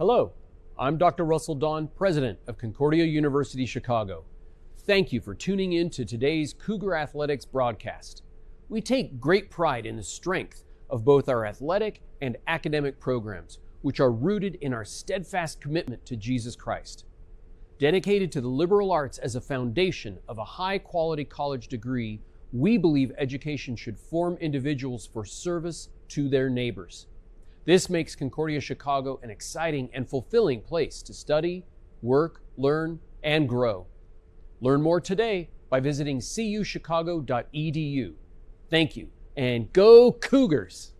Hello, I'm Dr. Russell Dawn, President of Concordia University Chicago. Thank you for tuning in to today's Cougar Athletics broadcast. We take great pride in the strength of both our athletic and academic programs, which are rooted in our steadfast commitment to Jesus Christ. Dedicated to the liberal arts as a foundation of a high-quality college degree, we believe education should form individuals for service to their neighbors. This makes Concordia Chicago an exciting and fulfilling place to study, work, learn, and grow. Learn more today by visiting cuchicago.edu. Thank you, and go Cougars!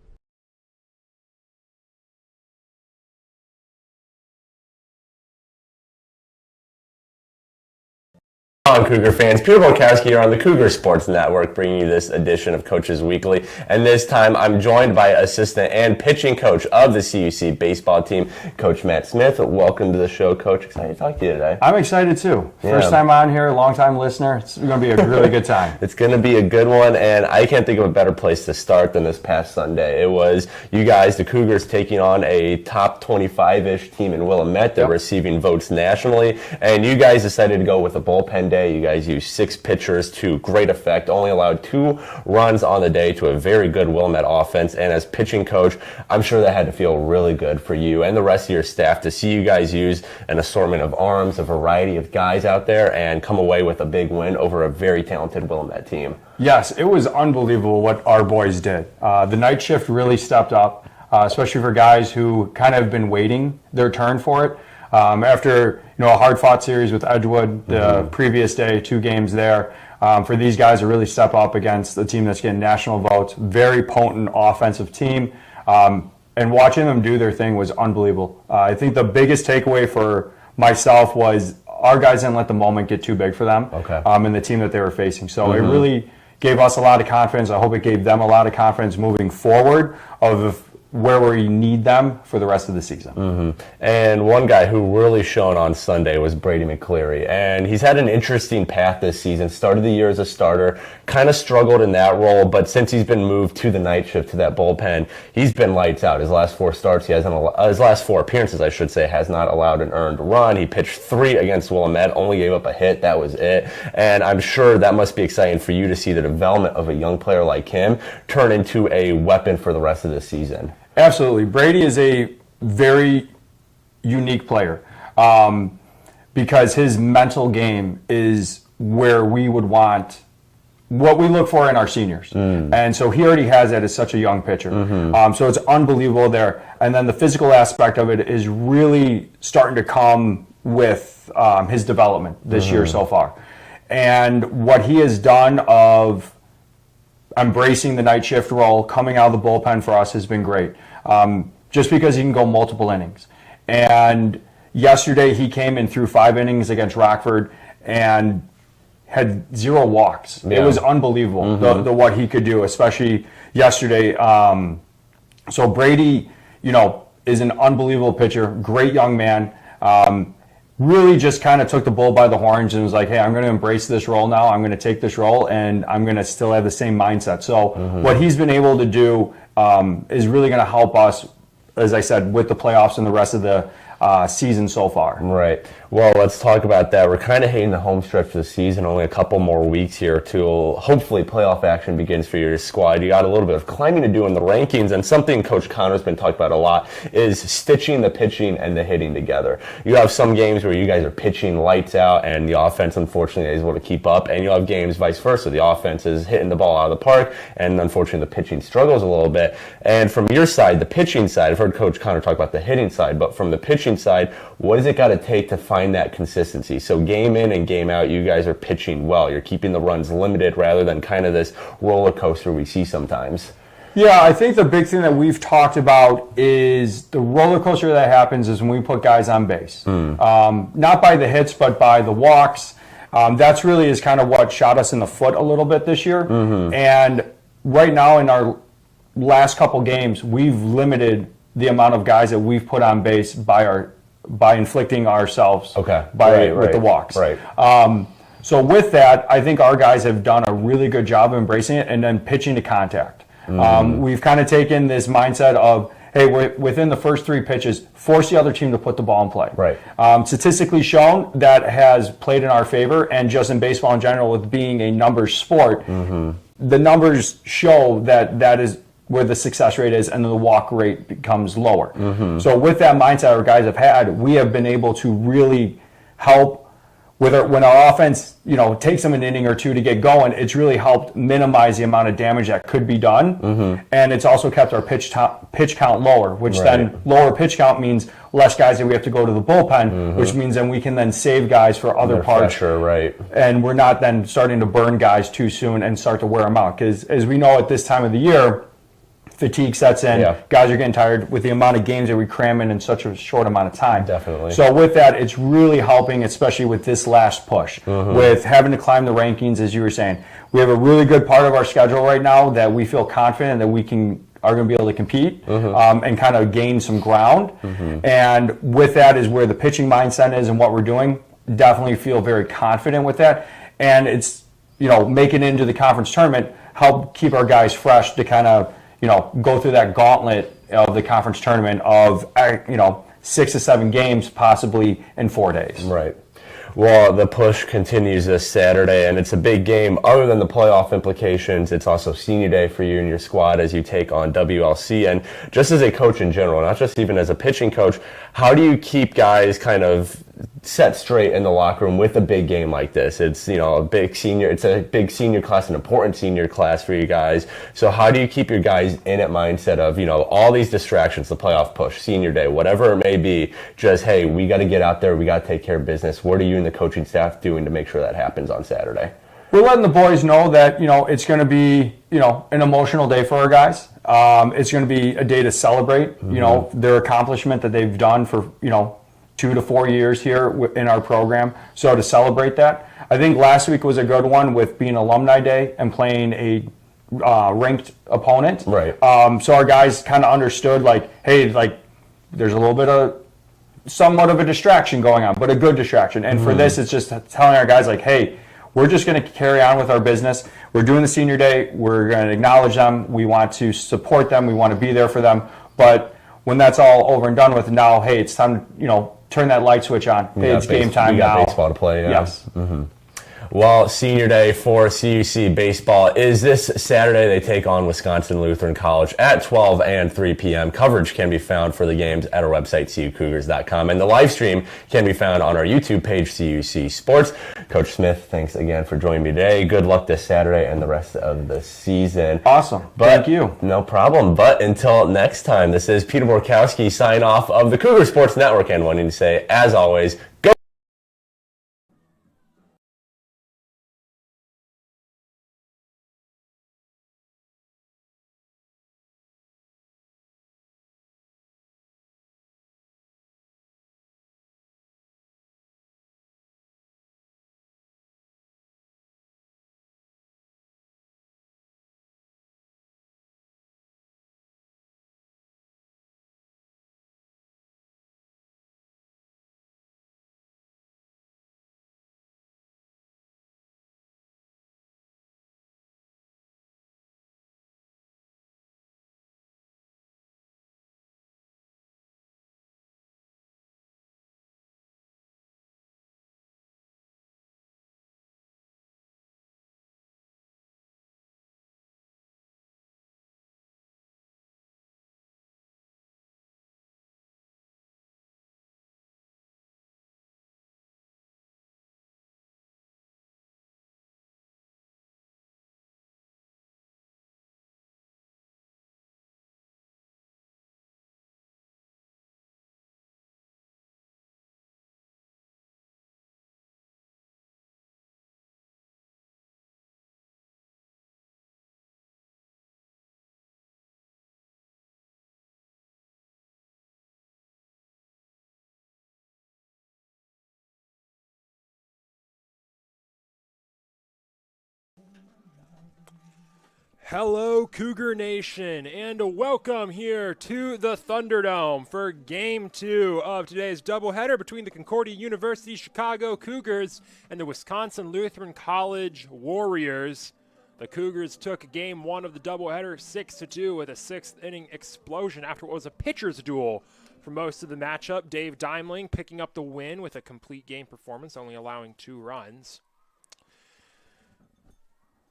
On Cougar fans, Peter Bolkowski here on the Cougar Sports Network, bringing you this edition of Coaches Weekly. And this time, I'm joined by assistant and pitching coach of the CUC Baseball team, Coach Matt Smith. Welcome to the show, Coach. Excited to talk to you today. I'm excited too. First time on here, long-time listener. It's going to be a really good time. It's going to be a good one, and I can't think of a better place to start than this past Sunday. It was you guys, the Cougars, taking on a top 25-ish team in Willamette. They're receiving votes nationally, and you guys decided to go with a bullpen day. You guys used 6 pitchers to great effect, only allowed 2 runs on the day to a very good Willamette offense. And as pitching coach, I'm sure that had to feel really good for you and the rest of your staff to see you guys use an assortment of arms, a variety of guys out there, and come away with a big win over a very talented Willamette team. Yes, it was unbelievable what our boys did. The night shift really stepped up, especially for guys who kind of have been waiting their turn for it. After a hard-fought series with Edgewood the previous day, 2 games there, for these guys to really step up against the team that's getting national votes, very potent offensive team, and watching them do their thing was unbelievable. I think the biggest takeaway for myself was our guys didn't let the moment get too big for them and the team that they were facing. So it really gave us a lot of confidence. I hope it gave them a lot of confidence moving forward of where we need them for the rest of the season. And one guy who really shone on Sunday was Brady McCleary. And he's had an interesting path this season. Started the year as a starter, kind of struggled in that role, but since he's been moved to the night shift, to that bullpen, he's been lights out. His last 4 starts, his last 4 appearances, I should say, has not allowed an earned run. He pitched 3 against Willamette, only gave up a hit. That was it. And I'm sure that must be exciting for you to see the development of a young player like him turn into a weapon for the rest of the season. Absolutely. Brady is a very unique player because his mental game is where we would want what we look for in our seniors. And so he already has that as such a young pitcher. So it's unbelievable there. And then the physical aspect of it is really starting to come with his development this year so far. And what he has done of embracing the night shift role, coming out of the bullpen for us has been great. Just because he can go multiple innings. And yesterday he came in through 5 innings against Rockford and had 0 walks. It was unbelievable the what he could do, especially yesterday. So Brady, is an unbelievable pitcher, great young man. Really just kind of took the bull by the horns and was like, hey, I'm going to embrace this role now. I'm going to take this role, and I'm going to still have the same mindset. So what he's been able to do is really going to help us, as I said, with the playoffs and the rest of the season so far. Right. Well, let's talk about that. We're kind of hitting the home stretch of the season, only a couple more weeks here till hopefully playoff action begins for your squad. You got a little bit of climbing to do in the rankings, and something Coach Connor's been talking about a lot is stitching the pitching and the hitting together. You have some games where you guys are pitching lights out and the offense unfortunately is able to keep up, and you'll have games vice versa. The offense is hitting the ball out of the park, and unfortunately the pitching struggles a little bit. And from your side, the pitching side, I've heard Coach Connor talk about the hitting side, but from the pitching side, what does it got to take to find that consistency? So game in and game out, you guys are pitching well. You're keeping the runs limited rather than kind of this roller coaster we see sometimes. Yeah, I think the big thing that we've talked about is the roller coaster that happens is when we put guys on base. Not by the hits, but by the walks. That's really is kind of what shot us in the foot a little bit this year. And right now in our last couple games, we've limited the amount of guys that we've put on base by inflicting ourselves with the walks. So with that, I think our guys have done a really good job of embracing it and then pitching to contact. We've kind of taken this mindset of, hey, we're within the first 3 pitches, force the other team to put the ball in play. Right. Statistically shown, that has played in our favor, and just in baseball in general, with being a numbers sport, the numbers show that is where the success rate is, and the walk rate becomes lower. So with that mindset our guys have had, we have been able to really help with when our offense, takes them an inning or 2 to get going. It's really helped minimize the amount of damage that could be done, and it's also kept our pitch count lower, which then lower pitch count means less guys that we have to go to the bullpen, which means then we can then save guys for other parts. Pressure, right. And we're not then starting to burn guys too soon and start to wear them out, because as we know at this time of the year, fatigue sets in. Guys are getting tired with the amount of games that we cram in such a short amount of time. Definitely. So with that, it's really helping, especially with this last push, with having to climb the rankings, as you were saying. We have a really good part of our schedule right now that we feel confident that we are going to be able to compete and kind of gain some ground. And with that is where the pitching mindset is and what we're doing. Definitely feel very confident with that. And it's, making it into the conference tournament, help keep our guys fresh to kind of, go through that gauntlet of the conference tournament of, 6 to 7 games possibly in 4 days. Right. Well, the push continues this Saturday, and it's a big game. Other than the playoff implications, it's also senior day for you and your squad as you take on WLC. And just as a coach in general, not just even as a pitching coach, how do you keep guys kind of set straight in the locker room with a big game like this? It's a big senior class, an important senior class for you guys. So how do you keep your guys in at mindset of all these distractions, the playoff push, senior day, whatever it may be, just hey, we got to get out there, we got to take care of business. What are you and the coaching staff doing to make sure that happens on Saturday? We're letting the boys know that it's going to be an emotional day for our guys. It's going to be a day to celebrate their accomplishment that they've done for 2 to 4 years here in our program. So to celebrate that, I think last week was a good one with being Alumni Day and playing a ranked opponent. Right. So our guys kind of understood, hey, there's a little bit of somewhat of a distraction going on, but a good distraction. And for this, it's just telling our guys, hey, we're just going to carry on with our business. We're doing the senior day. We're going to acknowledge them. We want to support them. We want to be there for them. But when that's all over and done with, now, hey, it's time to, turn that light switch on. Hey, it's game time now. We got baseball to play, yeah. Yes. Well, senior day for CUC Baseball is this Saturday. They take on Wisconsin Lutheran College at 12 and 3 p.m. Coverage can be found for the games at our website, cucougars.com. And the live stream can be found on our YouTube page, CUC Sports. Coach Smith, thanks again for joining me today. Good luck this Saturday and the rest of the season. Awesome. Thank you. No problem. But until next time, this is Peter Borkowski sign off of the Cougar Sports Network and wanting to say, as always, go. Hello, Cougar Nation, and welcome here to the Thunderdome for Game 2 of today's doubleheader between the Concordia University Chicago Cougars and the Wisconsin Lutheran College Warriors. The Cougars took game 1 of the doubleheader 6-2 with a 6th inning explosion after what was a pitcher's duel for most of the matchup. Dave Deimling picking up the win with a complete game performance, only allowing 2 runs.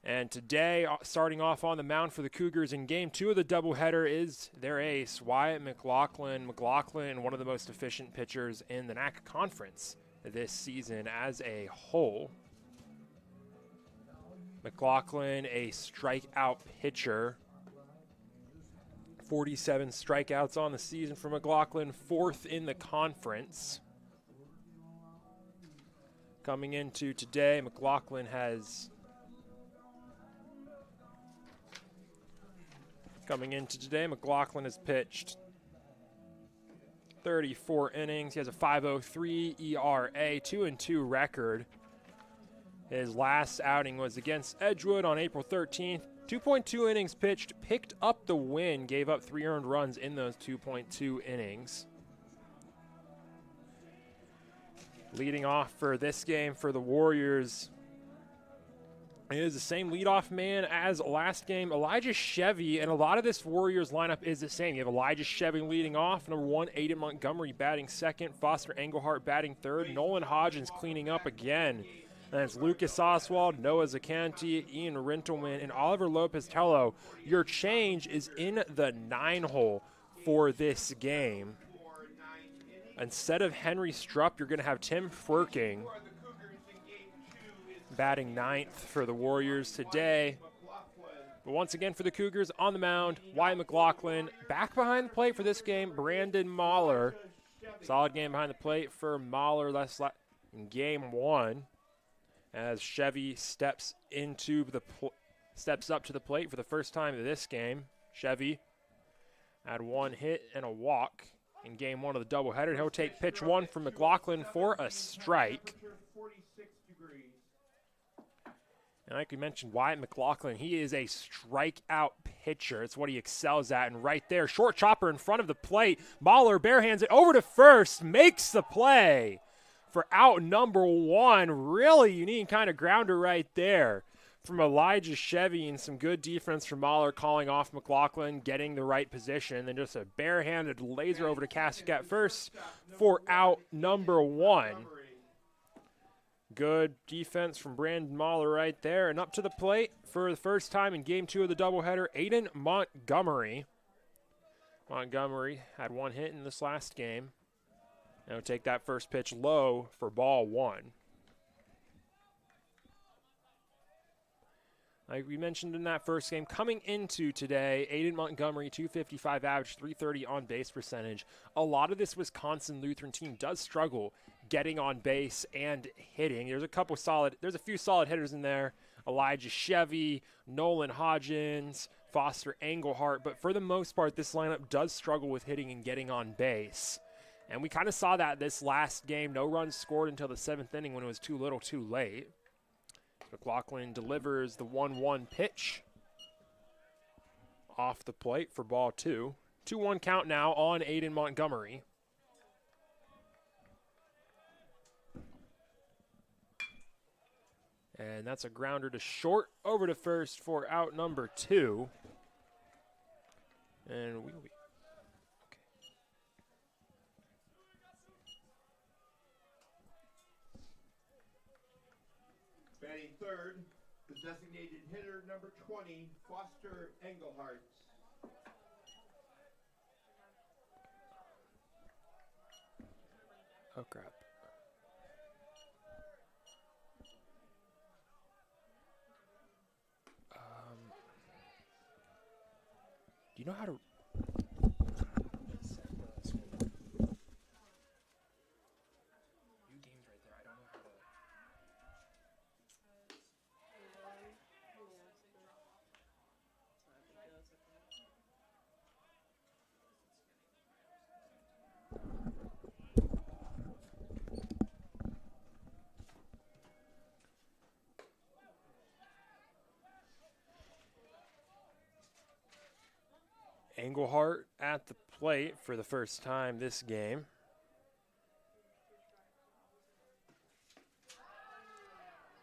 And today, starting off on the mound for the Cougars in game 2 of the doubleheader is their ace, Wyatt McLaughlin. McLaughlin, one of the most efficient pitchers in the NAC Conference this season as a whole. McLaughlin, a strikeout pitcher. 47 strikeouts on the season for McLaughlin, 4th in the conference. Coming into today, McLaughlin has pitched 34 innings. He has a 5.03 ERA, 2-2 record. His last outing was against Edgewood on April 13th. 2.2 innings pitched, picked up the win, gave up 3 earned runs in those 2.2 innings. Leading off for this game for the Warriors is the same leadoff man as last game, Elijah Chevy, and a lot of this Warriors lineup is the same. You have Elijah Chevy leading off, number 1, Aiden Montgomery batting second, Foster Engelhardt batting third, Nolan Hodgins cleaning up again. And it's Lucas Oswald, Noah Zacanti, Ian Rintelman, and Oliver Lopez-Tello. Your change is in the 9-hole for this game. Instead of Henry Strupp, you're going to have Tim Fwerking batting 9th for the Warriors today. But once again for the Cougars on the mound, Wyatt McLaughlin. Back behind the plate for this game, Brandon Mahler. Solid game behind the plate for Mahler in game 1. As Chevy steps up to the plate for the first time of this game. Chevy had 1 hit and a walk in game 1 of the doubleheader. He'll take pitch 1 from McLaughlin for a strike. And like we mentioned, Wyatt McLaughlin, he is a strikeout pitcher. It's what he excels at. And right there, short chopper in front of the plate. Mahler barehands it over to first, makes the play for out number 1. Really unique kind of grounder right there from Elijah Chevy, and some good defense from Mahler calling off McLaughlin, getting the right position, and just a barehanded laser over to Kasich at first for out number 1. Good defense from Brandon Mahler right there. And up to the plate for the first time in game 2 of the doubleheader, Aiden Montgomery. Montgomery had 1 hit in this last game. Now take that first pitch low for ball 1. Like we mentioned in that first game, coming into today, Aiden Montgomery, 255 average, 330 on base percentage. A lot of this Wisconsin Lutheran team does struggle getting on base and hitting. There's a few solid hitters in there. Elijah Chevy, Nolan Hodgins, Foster Engelhardt, but for the most part, this lineup does struggle with hitting and getting on base. And we kind of saw that this last game. No runs scored until the 7th inning when it was too little too late. McLaughlin delivers the 1-1 pitch off the plate for ball 2. 2-1 count now on Aiden Montgomery. And that's a grounder to short, over to first for out number 2. And we batting third, the designated hitter, number 20, Foster Engelhardt. Oh, crap. Do you know how to... Engelhardt at the plate for the first time this game.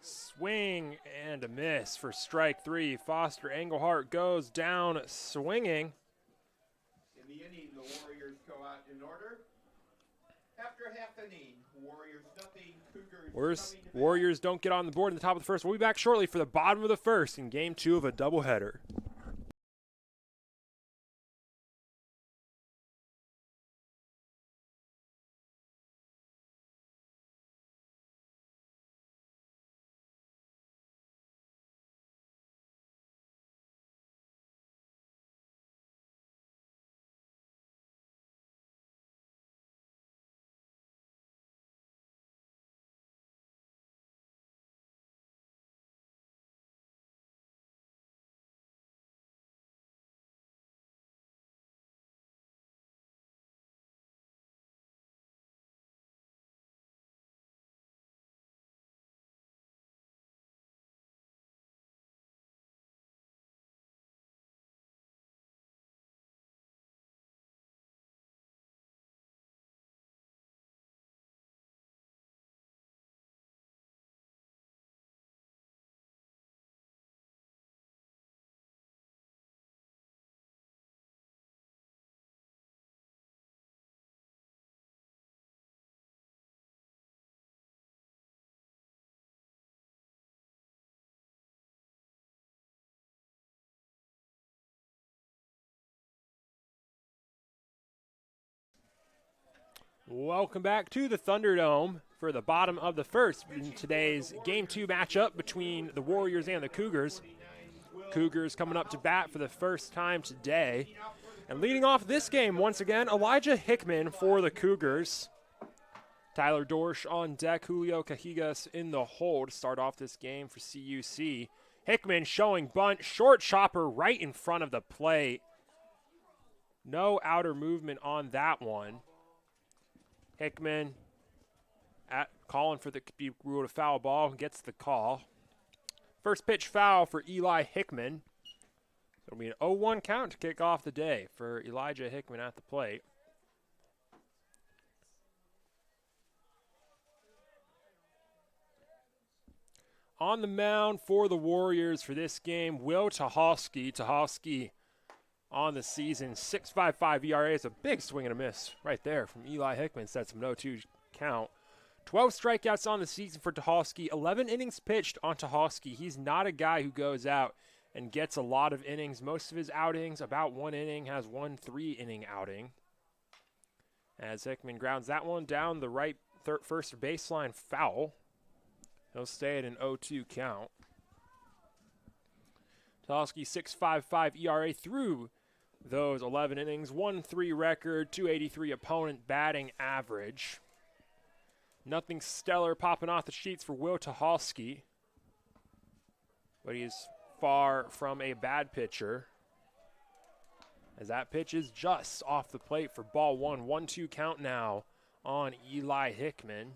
Swing and a miss for strike 3. Foster Engelhart goes down swinging. In the inning, the Warriors go out in order. After half inning, Warriors nothing, Cougars coming to bat. Warriors don't get on the board in the top of the first. We'll be back shortly for the bottom of the first in Game 2 of a doubleheader. Welcome back to the Thunderdome for the bottom of the first in today's Game 2 matchup between the Warriors and the Cougars. Cougars coming up to bat for the first time today. And leading off this game, once again, Elijah Hickman for the Cougars. Tyler Dorsch on deck, Julio Cajigas in the hole to start off this game for CUC. Hickman showing bunt, short chopper right in front of the plate. No outer movement on that one. Hickman calling for the be ruled a foul ball, gets the call. First pitch foul for Eli Hickman. It'll be an 0-1 count to kick off the day for Elijah Hickman at the plate. On the mound for the Warriors for this game, Will Tucholsky. Tucholsky on the season, 6.55 ERA is a big swing and a miss right there from Eli Hickman. Sets him 0-2 count. 12 strikeouts on the season for Tucholsky. 11 innings pitched on Tucholsky. He's not a guy who goes out and gets a lot of innings. Most of his outings, about 1 inning, has 1 3-inning outing. As Hickman grounds that one down the right first baseline foul. He'll stay at an 0-2 count. Tucholsky, 6.55 ERA through those 11 innings, 1-3 record, 283 opponent batting average. Nothing stellar popping off the sheets for Will Tucholsky, but he is far from a bad pitcher. As that pitch is just off the plate for ball one. 1-2 count now on Eli Hickman.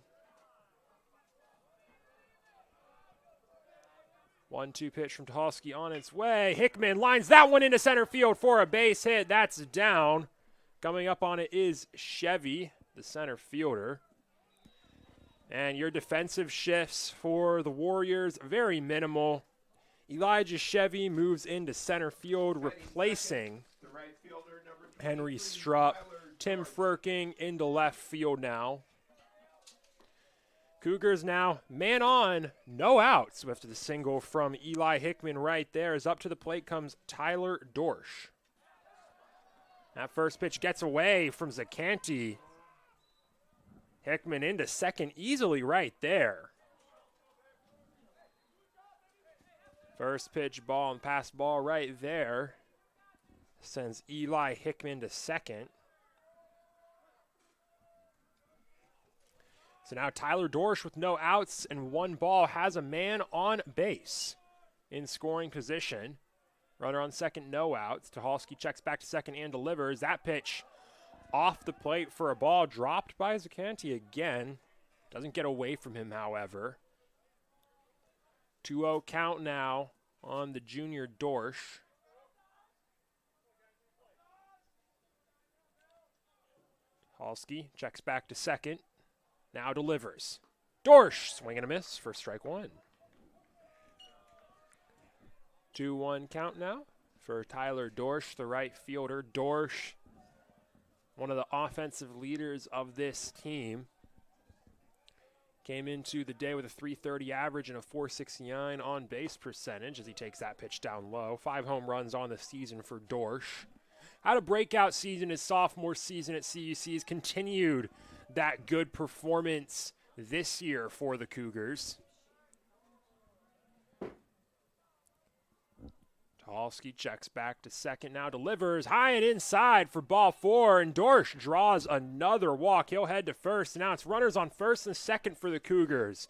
1-2 pitch from Tucholsky on its way. Hickman lines that one into center field for a base hit. That's down. Coming up on it is Chevy, the center fielder. And your defensive shifts for the Warriors, very minimal. Elijah Chevy moves into center field, replacing Henry Strupp. Tim Frerking into left field now. Cougars now man on, no outs after the single from Eli Hickman right there. As up to the plate comes Tyler Dorsch. That first pitch gets away from Zacanti. Hickman into second easily right there. First pitch ball and pass ball right there. Sends Eli Hickman to second. So now Tyler Dorsch with no outs and 1 ball has a man on base in scoring position. Runner on second, no outs. Tucholsky checks back to second and delivers. That pitch off the plate for a ball, dropped by Zacanti again. Doesn't get away from him, however. 2-0 count now on the junior Dorsch. Tucholsky checks back to second. Now delivers. Dorsch, swing and a miss for strike 1. 2-1 count now for Tyler Dorsch, the right fielder. Dorsch, one of the offensive leaders of this team. Came into the day with a .330 average and a .469 on-base percentage as he takes that pitch down low. 5 home runs on the season for Dorsch. Had a breakout season his sophomore season at CUC. Has continued that good performance this year for the Cougars. Tucholsky checks back to second now, delivers high and inside for ball 4, and Dorsch draws another walk. He'll head to first, and now it's runners on first and second for the Cougars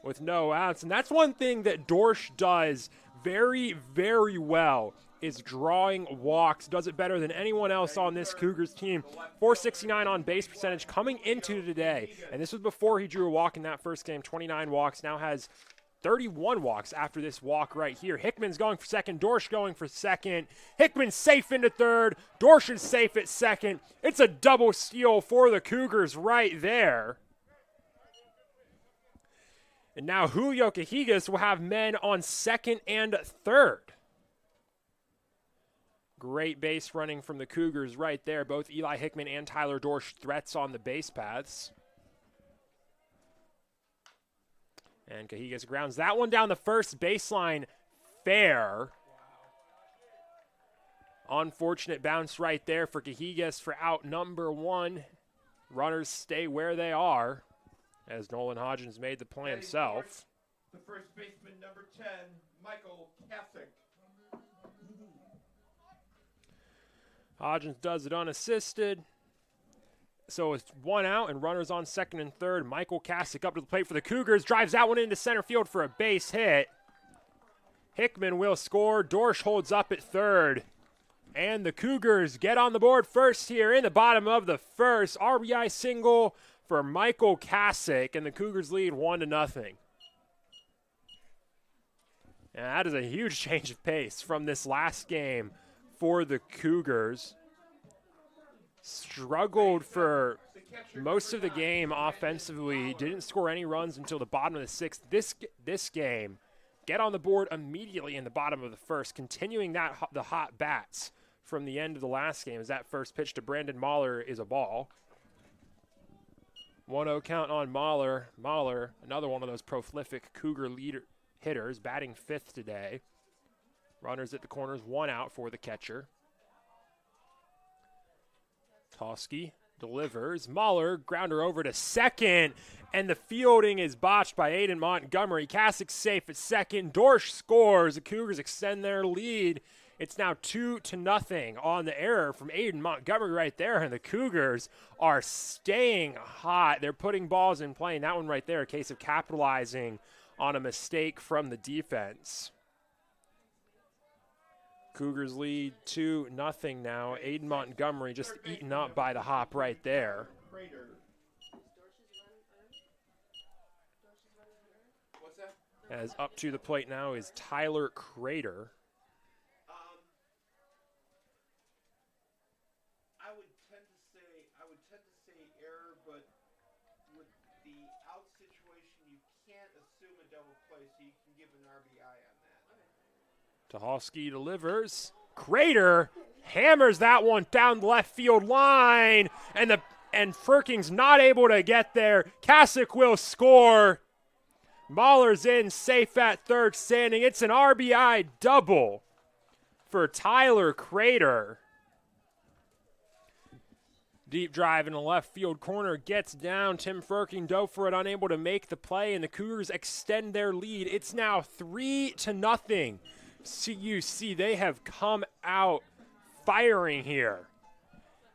with no outs. And that's one thing that Dorsch does very, very well, is drawing walks. Does it better than anyone else on this Cougars team. .469 on base percentage coming into today, and this was before he drew a walk in that first game. 29 walks, now has 31 walks after this walk right here. Hickman's going for second, Dorsch going for second. Hickman's safe into third, Dorsch is safe at second. It's a double steal for the Cougars right there. And now Julio Cajigas will have men on second and third. Great base running from the Cougars right there. Both Eli Hickman and Tyler Dorsch threats on the base paths. And Cajigas grounds that one down the first baseline. Fair. Unfortunate bounce right there for Cajigas for out number 1. Runners stay where they are as Nolan Hodgins made the play himself. The first baseman, number 10, Michael Kasich. Hodgins does it unassisted. So it's 1 out and runners on second and third. Michael Kasich up to the plate for the Cougars. Drives that one into center field for a base hit. Hickman will score. Dorsch holds up at third. And the Cougars get on the board first here in the bottom of the first. RBI single for Michael Kasich, and the Cougars lead 1-0. And that is a huge change of pace from this last game for the Cougars. Struggled for most of the game offensively. Didn't score any runs until the bottom of the 6th. This game, get on the board immediately in the bottom of the first, continuing the hot bats from the end of the last game as that first pitch to Brandon Mahler is a ball. 1-0 count on Mahler. Mahler, another one of those prolific Cougar hitters, batting 5th today. Runners at the corners, 1 out for the catcher. Tucholsky delivers. Mahler, grounder over to second, and the fielding is botched by Aiden Montgomery. Kasich safe at second. Dorsch scores. The Cougars extend their lead. It's now 2-0 on the error from Aiden Montgomery right there, and the Cougars are staying hot. They're putting balls in play, and that one right there, a case of capitalizing on a mistake from the defense. Cougars lead 2-0 now. Aiden Montgomery just eaten up by the hop right there. As up to the plate now is Tyler Crater. I would tend to say error, but with the out situation, you can't assume a double play, so you can give an RBI on that. Tucholsky delivers. Crater hammers that one down the left field line, and Ferking's not able to get there. Kasich will score. Mahler's in, safe at third standing. It's an RBI double for Tyler Crater. Deep drive in the left field corner, gets down. Tim Ferking dove for it, unable to make the play, and the Cougars extend their lead. It's now 3-0. CUC, they have come out firing here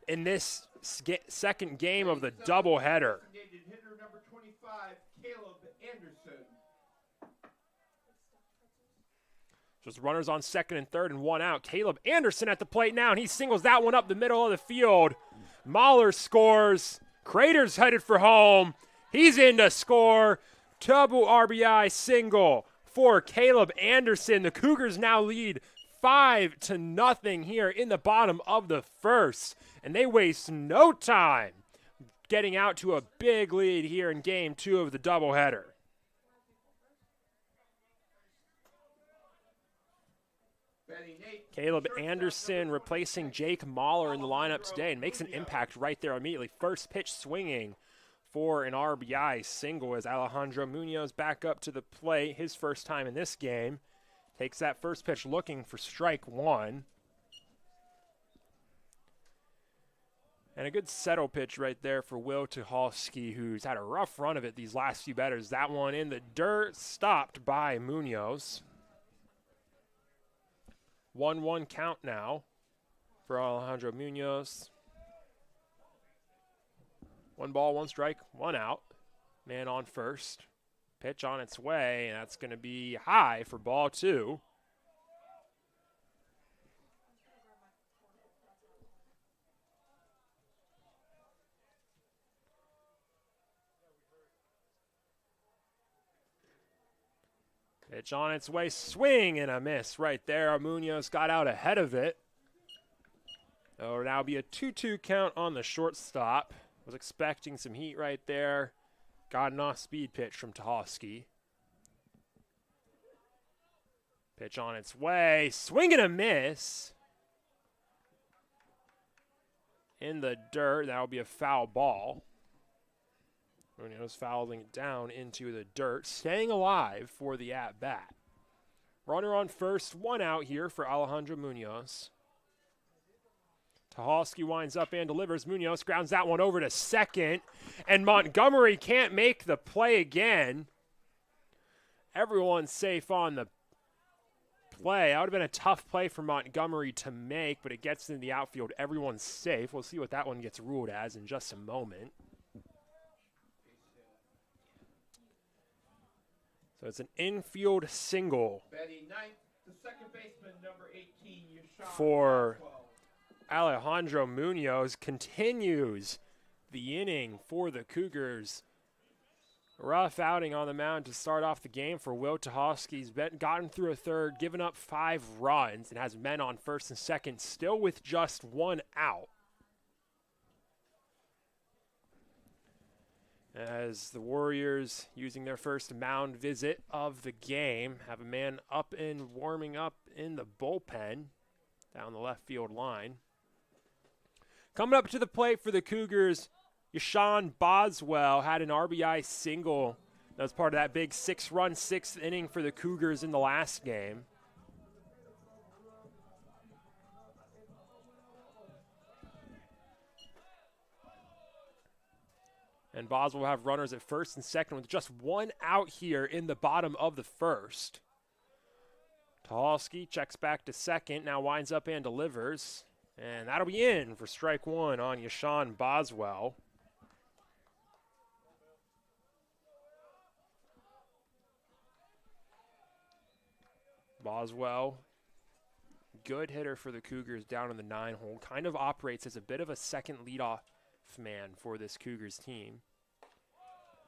in this second game of the doubleheader. Hitter number 25, Caleb Anderson. Just runners on second and third and 1 out. Caleb Anderson at the plate now, and he singles that one up the middle of the field. Mahler scores. Crater's headed for home. He's in to score. Double RBI single for Caleb Anderson. The Cougars now lead 5-0 here in the bottom of the first, and they waste no time getting out to a big lead here in Game 2 of the doubleheader. Caleb Anderson replacing Jake Mahler in the lineup today and makes an impact right there immediately. First pitch swinging for an RBI single as Alejandro Munoz back up to the plate. His first time in this game. Takes that first pitch looking for strike one. And a good settle pitch right there for Will Tucholsky, who's had a rough run of it these last few batters. That one in the dirt, stopped by Munoz. 1-1 count now for Alejandro Munoz. 1 ball, 1 strike, 1 out. Man on first. Pitch on its way, and that's going to be high for ball 2. Pitch on its way, swing and a miss right there. Munoz got out ahead of it. It'll now be a 2-2 count on the shortstop. Was expecting some heat right there. Got an off-speed pitch from Tucholsky. Pitch on its way, swing and a miss. In the dirt, that'll be a foul ball. Munoz fouling it down into the dirt, staying alive for the at-bat. Runner on first, 1 out here for Alejandro Munoz. Tucholsky winds up and delivers. Munoz grounds that one over to second, and Montgomery can't make the play again. Everyone's safe on the play. That would have been a tough play for Montgomery to make, but it gets into the outfield. Everyone's safe. We'll see what that one gets ruled as in just a moment. So it's an infield single for Alejandro Munoz. Continues the inning for the Cougars. Rough outing on the mound to start off the game for Will Tucholsky. He's gotten through a third, given up 5 runs, and has men on first and second, still with just 1 out. As the Warriors, using their first mound visit of the game, have a man up and warming up in the bullpen down the left field line. Coming up to the plate for the Cougars, Yashawn Boswell had an RBI single. That was part of that big 6-run 6th inning for the Cougars in the last game. And Boswell will have runners at first and second with just 1 out here in the bottom of the first. Tucholsky checks back to second, now winds up and delivers. And that'll be in for strike 1 on Yashawn Boswell. Boswell, good hitter for the Cougars down in the 9-hole. Kind of operates as a bit of a second leadoff man for this Cougars team.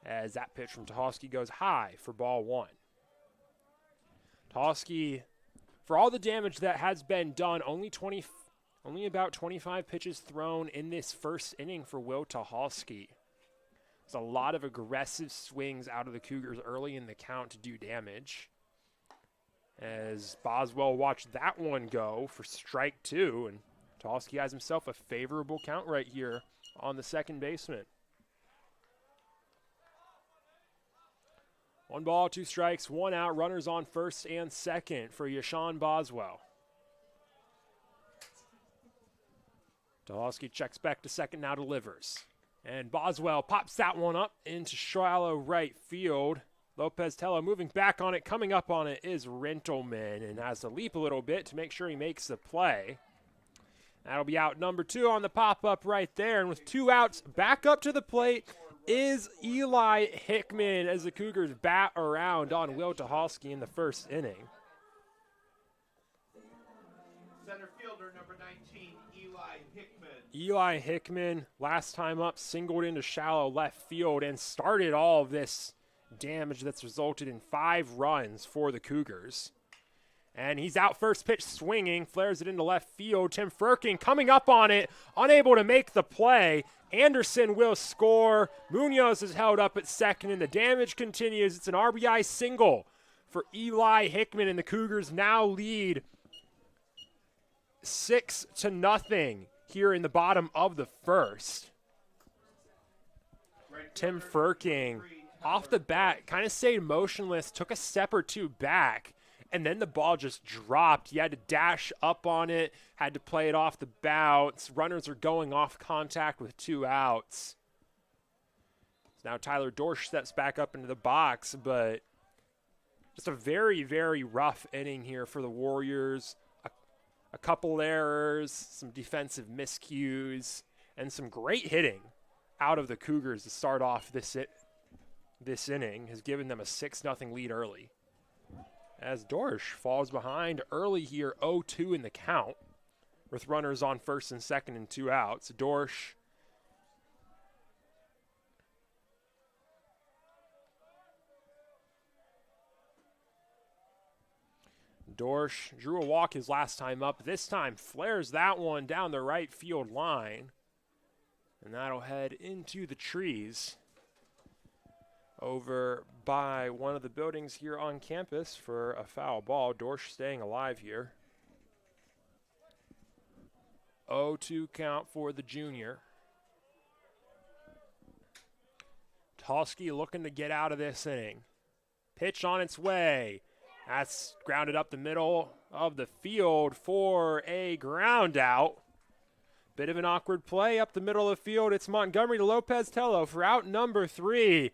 As that pitch from Tucholsky goes high for ball 1. Tucholsky, for all the damage that has been done, only about 25 pitches thrown in this first inning for Will Tucholsky. There's a lot of aggressive swings out of the Cougars early in the count to do damage. As Boswell watched that one go for strike 2, and Tucholsky has himself a favorable count right here on the second baseman. 1 ball, 2 strikes, 1 out. Runners on first and second for Yashawn Boswell. Tucholsky checks back to second, now delivers. And Boswell pops that one up into shallow right field. Lopez Tello moving back on it. Coming up on it is Rentelman, and has to leap a little bit to make sure he makes the play. That'll be out number 2 on the pop-up right there. And with 2 outs, back up to the plate is Eli Hickman as the Cougars bat around on Will Tucholsky in the first inning. Center fielder number 19, Eli Hickman. Eli Hickman, last time up, singled into shallow left field and started all of this damage that's resulted in 5 runs for the Cougars. And he's out first pitch swinging, flares it into left field. Tim Firkin coming up on it, unable to make the play. Anderson will score. Munoz is held up at second, and the damage continues. It's an RBI single for Eli Hickman, and the Cougars now lead 6-0 here in the bottom of the first. Tim Furking off the bat kind of stayed motionless, took a step or two back, and then the ball just dropped. He had to dash up on it, had to play it off the bounce. Runners are going off contact with 2 outs. Now Tyler Dorsch steps back up into the box, but just a very, very rough inning here for the Warriors. A couple errors, some defensive miscues, and some great hitting out of the Cougars to start off this inning has given them a 6-0 lead early. As Dorsch falls behind early here, 0-2 in the count, with runners on first and second and 2 outs. Dorsch drew a walk his last time up. This time flares that one down the right field line. And that'll head into the trees over by one of the buildings here on campus for a foul ball. Dorsch staying alive here. 0-2 count for the junior. Tulski looking to get out of this inning. Pitch on its way. That's grounded up the middle of the field for a ground out. Bit of an awkward play up the middle of the field. It's Montgomery to Lopez Tello for out number 3.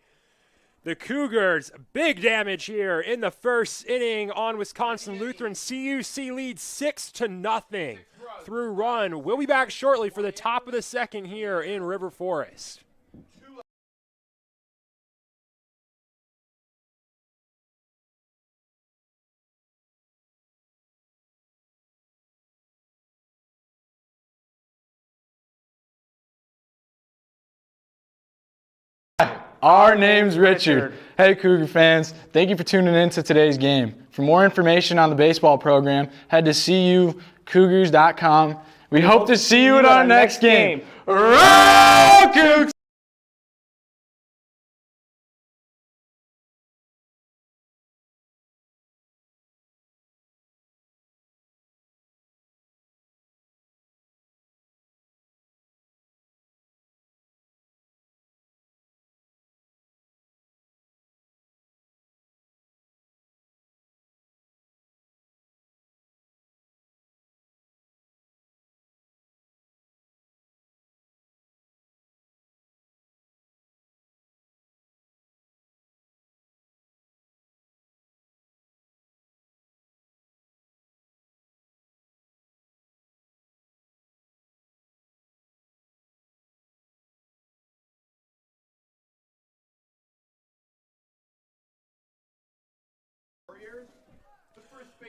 The Cougars, big damage here in the first inning on Wisconsin Lutheran. CUC leads 6-0 through run. We'll be back shortly for the top of the second here in River Forest. Our name's Richard. Hey Cougar fans, thank you for tuning in to today's game. For more information on the baseball program, head to cucougars.com. We hope to see you at our next game. Roll Cougs!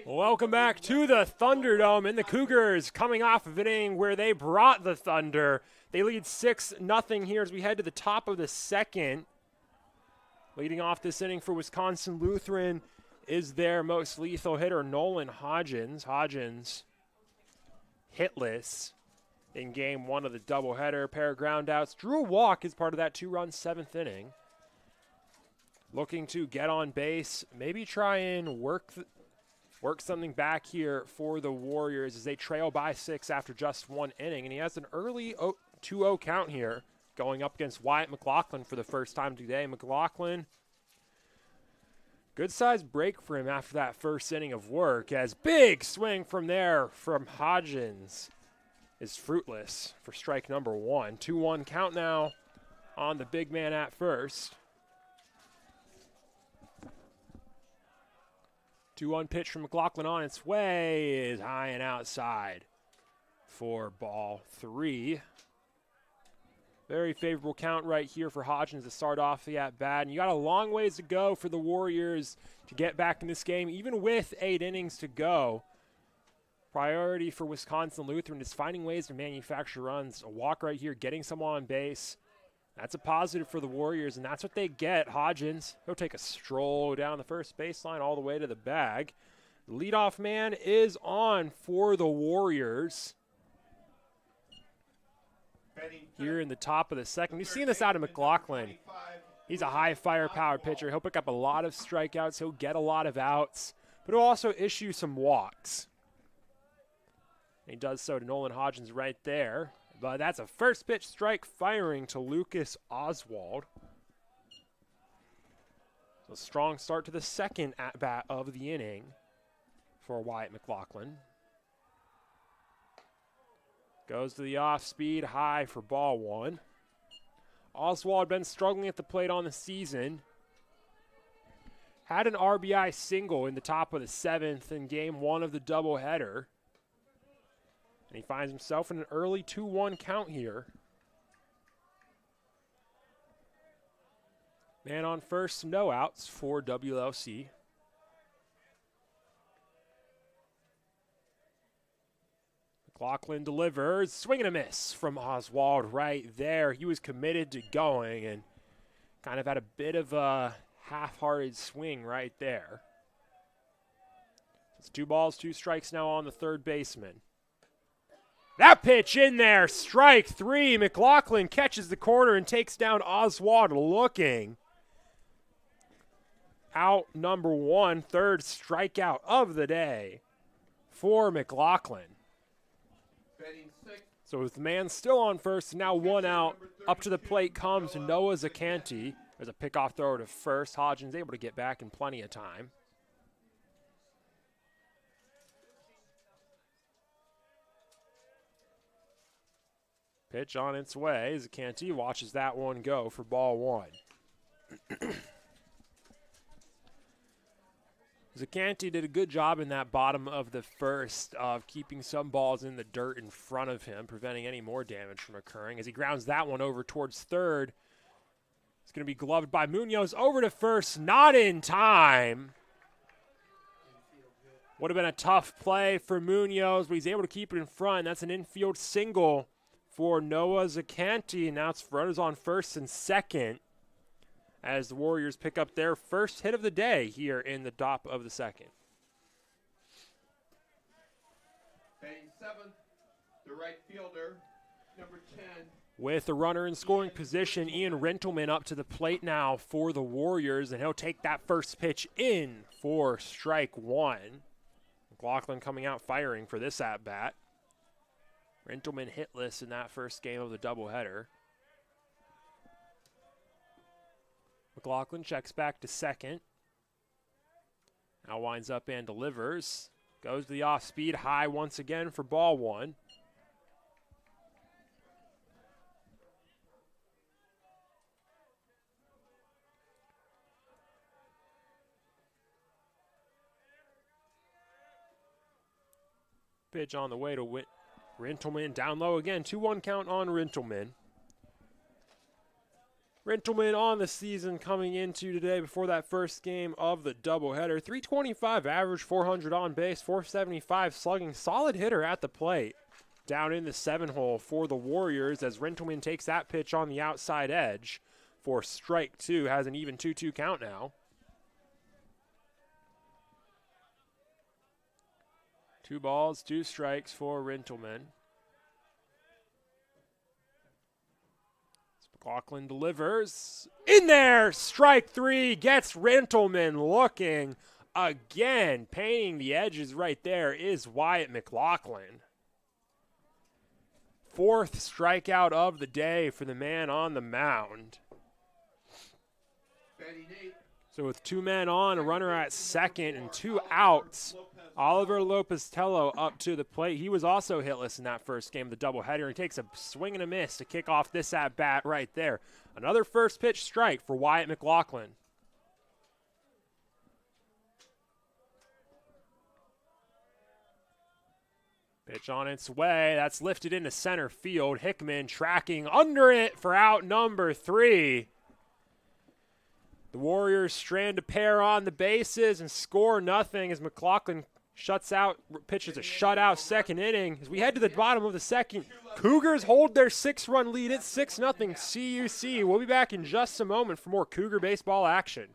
Welcome back to the Thunderdome, and the Cougars coming off of an inning where they brought the Thunder. They lead 6-0 here as we head to the top of the second. Leading off this inning for Wisconsin Lutheran is their most lethal hitter, Nolan Hodgins. Hodgins hitless in game 1 of the doubleheader. Pair of groundouts. Drew a walk as part of that 2-run 7th inning. Looking to get on base, maybe try and work something back here for the Warriors as they trail by 6 after just 1 inning. And he has an early 2-0 count here going up against Wyatt McLaughlin for the first time today. McLaughlin, good-sized break for him after that first inning of work, as big swing from there from Hodgins is fruitless for strike number 1. 2-1 count now on the big man at first. 2-1 pitch from McLaughlin on its way is high and outside for ball 3. Very favorable count right here for Hodgins to start off the at-bat. And you got a long ways to go for the Warriors to get back in this game, even with 8 innings to go. Priority for Wisconsin Lutheran is finding ways to manufacture runs. A walk right here, getting someone on base. That's a positive for the Warriors, and that's what they get. Hodgins, he'll take a stroll down the first baseline all the way to the bag. The leadoff man is on for the Warriors. Here in the top of the second. We've seen this out of McLaughlin. He's a high firepower pitcher. He'll pick up a lot of strikeouts. He'll get a lot of outs, but he'll also issue some walks. He does so to Nolan Hodgins right there. But that's a first pitch strike firing to Lucas Oswald. So a strong start to the second at-bat of the inning for Wyatt McLaughlin. Goes to the off-speed high for ball one. Oswald been struggling at the plate on the season. Had an RBI single in the top of the seventh in game one of the doubleheader. And he finds himself in an early 2-1 count here. Man on first, no outs for WLC. McLaughlin delivers, swing and a miss from Oswald right there. He was committed to going and kind of had a bit of a half-hearted swing right there. It's 2 balls, 2 strikes now on the third baseman. That pitch in there, strike 3. McLaughlin catches the corner and takes down Oswald looking. Out number 1, third strikeout of the day for McLaughlin. So with the man still on first, now 1 out, up to the plate comes Noah Zacanti. There's a pickoff throw to first. Hodgins able to get back in plenty of time. Pitch on its way. Zacanti watches that one go for ball 1. Zacanti did a good job in that bottom of the first of keeping some balls in the dirt in front of him, preventing any more damage from occurring. As he grounds that one over towards third, it's going to be gloved by Munoz over to first, not in time. Would have been a tough play for Munoz, but he's able to keep it in front. That's an infield single for Noah Zacanti. Now it's runners on first and second as the Warriors pick up their first hit of the day here in the top of the second. Batting 7th, the right fielder, number 10. With a runner in scoring position, Ian Rentelman up to the plate now for the Warriors, and he'll take that first pitch in for strike 1. McLaughlin coming out firing for this at-bat. Rentelman hitless in that first game of the doubleheader. McLaughlin checks back to second. Now winds up and delivers. Goes to the off-speed high once again for ball 1. Pitch on the way to Rentelman down low again. 2-1 count on Rentelman. Rentelman on the season coming into today before that first game of the doubleheader. 325 average, 400 on base, 475 slugging. Solid hitter at the plate. Down in the 7-hole for the Warriors as Rentelman takes that pitch on the outside edge for strike 2. Has an even 2-2 count now. 2 balls, 2 strikes for Rentelman. McLaughlin delivers. In there! Strike 3 gets Rentelman looking again. Painting the edges right there is Wyatt McLaughlin. 4th strikeout of the day for the man on the mound. Batting 8. So with 2 men on, a runner at second, and 2 outs, Oliver Lopez-Tello up to the plate. He was also hitless in that first game of the doubleheader. He takes a swing and a miss to kick off this at-bat right there. Another first pitch strike for Wyatt McLaughlin. Pitch on its way. That's lifted into center field. Hickman tracking under it for out number 3. The Warriors strand a pair on the bases and score nothing as McLaughlin pitches a shutout second inning. As we head to the bottom of the second, Cougars hold their 6-run lead. It's 6-0 CUC. We'll be back in just a moment for more Cougar baseball action.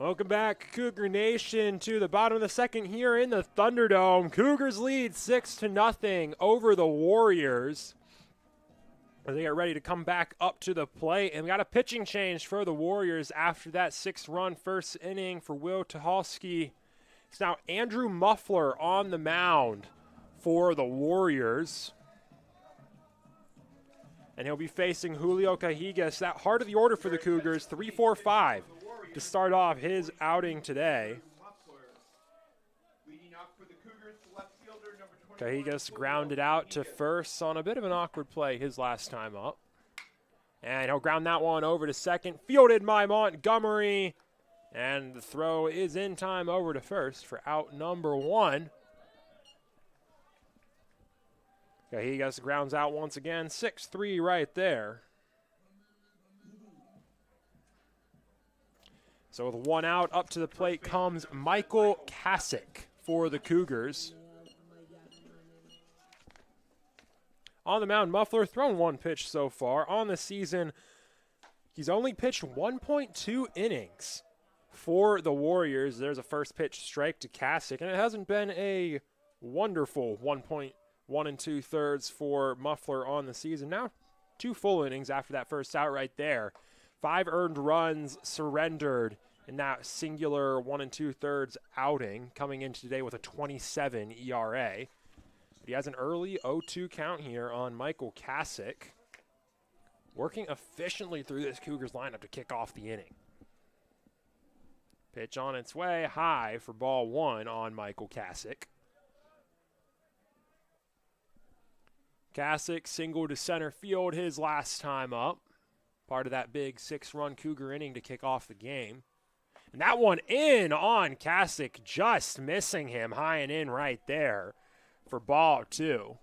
Welcome back, Cougar Nation, to the bottom of the second here in the Thunderdome. Cougars lead 6-0 over the Warriors as they get ready to come back up to the plate. And we got a pitching change for the Warriors after that 6-run first inning for Will Tucholsky. It's now Andrew Muffler on the mound for the Warriors. And he'll be facing Julio Cajigas, that heart of the order for the Cougars, 3-4-5 to start off his outing today. Cajigas grounded out to first on a bit of an awkward play his last time up. And he'll ground that one over to second, fielded by Montgomery. And the throw is in time over to first for out number 1. Cajigas grounds out once again, 6-3 right there. So with 1 out, up to the plate comes Michael Kasich for the Cougars. On the mound, Muffler thrown 1 pitch so far. On the season, he's only pitched 1.2 innings for the Warriors. There's a first pitch strike to Kasich, and it hasn't been a wonderful 1.1 2/3 for Muffler on the season. Now 2 full innings after that first out right there. 5 earned runs surrendered in that singular 1 2/3 outing, coming in today with a 27 ERA. But he has an early 0-2 count here on Michael Kasich, working efficiently through this Cougars lineup to kick off the inning. Pitch on its way, high for ball 1 on Michael Kasich. Kasich singled to center field his last time up. Part of that big 6-run Cougar inning to kick off the game. And that one in on Kasich, just missing him high and in right there for ball 2.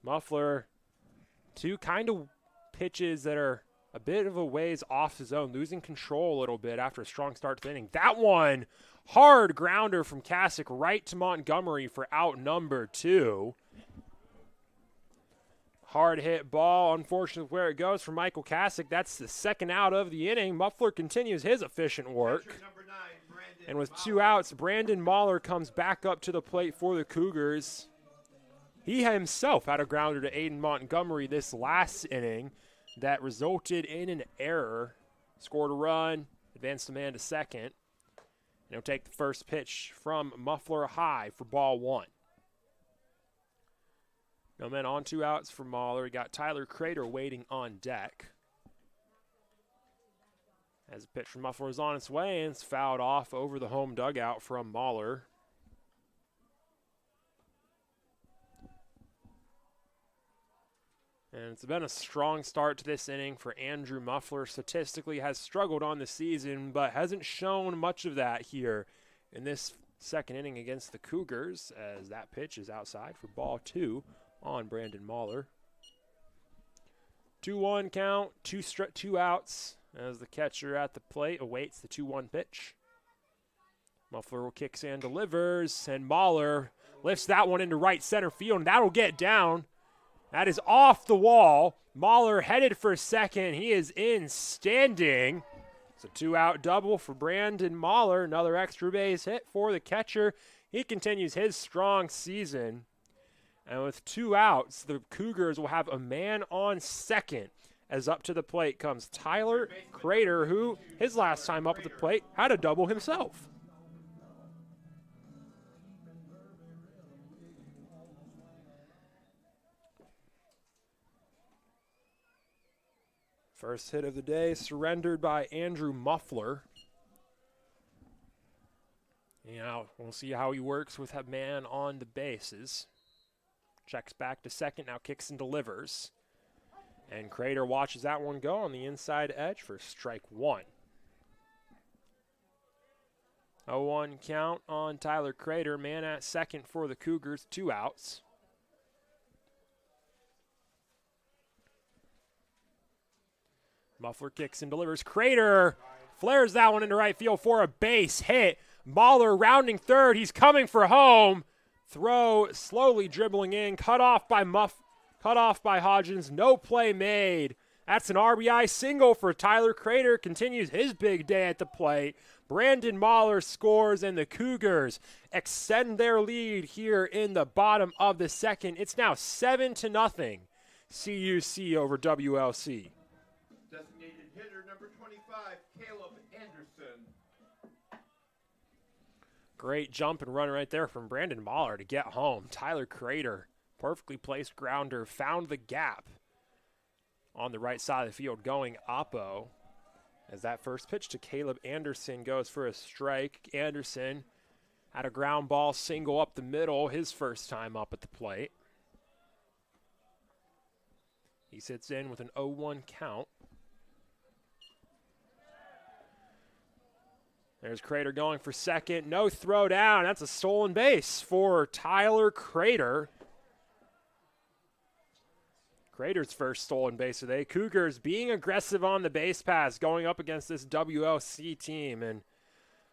Muffler, 2 kind of pitches that are a bit of a ways off the zone, losing control a little bit after a strong start to the inning. That one, hard grounder from Kasich right to Montgomery for out number 2. Hard hit ball, unfortunately, where it goes for Michael Kasich. That's the second out of the inning. Muffler continues his efficient work. And with 2 outs, Brandon Mahler comes back up to the plate for the Cougars. He himself had a grounder to Aiden Montgomery this last inning that resulted in an error. Scored a run, advanced a man to second. And he'll take the first pitch from Muffler high for ball 1. No men on 2 outs for Mahler. We got Tyler Crater waiting on deck. As the pitch from Muffler is on its way, and it's fouled off over the home dugout from Mahler. And it's been a strong start to this inning for Andrew Muffler. Statistically has struggled on the season, but hasn't shown much of that here in this second inning against the Cougars, as that pitch is outside for ball 2 on Brandon Mahler. 2-1 count, 2 outs, as the catcher at the plate awaits the 2-1 pitch. Muffler will kicks and delivers, and Mahler lifts that one into right center field, and that'll get down. That is off the wall. Mahler headed for second. He is in standing. It's a 2-out double for Brandon Mahler. Another extra base hit for the catcher. He continues his strong season. And with 2 outs, the Cougars will have a man on second, as up to the plate comes Tyler Crater, who his last time up at the plate had a double himself. First hit of the day surrendered by Andrew Muffler. You know, we'll see how he works with a man on the bases. Checks back to second, now kicks and delivers. And Crater watches that one go on the inside edge for strike 1. 0-1 count on Tyler Crater, man at second for the Cougars, 2 outs. Muffler kicks and delivers. Crater flares that one into right field for a base hit. Mahler rounding third. He's coming for home. Throw slowly dribbling in. Cut off by Hodgins. No play made. That's an RBI single for Tyler Crater. Continues his big day at the plate. Brandon Mahler scores, and the Cougars extend their lead here in the bottom of the second. It's now 7-0, CUC over WLC. Designated hitter number 25, Caleb Anderson. Great jump and run right there from Brandon Mahler to get home. Tyler Crater, perfectly placed grounder, found the gap on the right side of the field going oppo. As that first pitch to Caleb Anderson goes for a strike. Anderson had a ground ball single up the middle, his first time up at the plate. He sits in with an 0-1 count. There's Crater going for second. No throw down. That's a stolen base for Tyler Crater. Crater's first stolen base today. Cougars being aggressive on the base pass, going up against this WLC team. And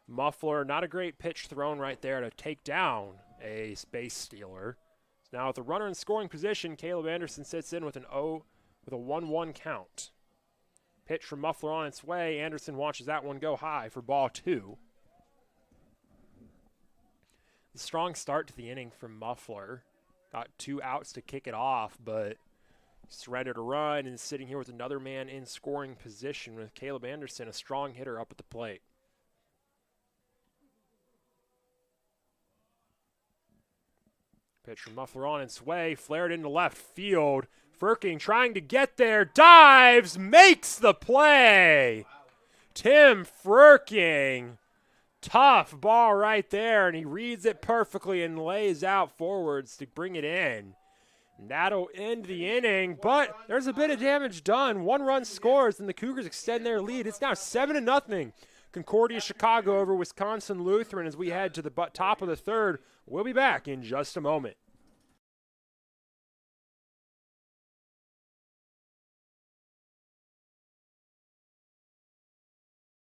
Muffler, not a great pitch thrown right there to take down a base stealer. Now with the runner in scoring position, Caleb Anderson sits in with a 1-1 count. Pitch from Muffler on its way. Anderson watches that one go high for ball 2. The strong start to the inning from Muffler. Got 2 outs to kick it off, but surrendered a run and is sitting here with another man in scoring position with Caleb Anderson, a strong hitter, up at the plate. Pitch from Muffler on its way, flared into left field. Furking trying to get there, dives, makes the play. Tim Furking, tough ball right there, and he reads it perfectly and lays out forwards to bring it in. And that'll end the inning, but there's a bit of damage done. 1 run scores, and the Cougars extend their lead. It's now 7-0. Concordia Chicago over Wisconsin Lutheran as we head to the top of the third. We'll be back in just a moment.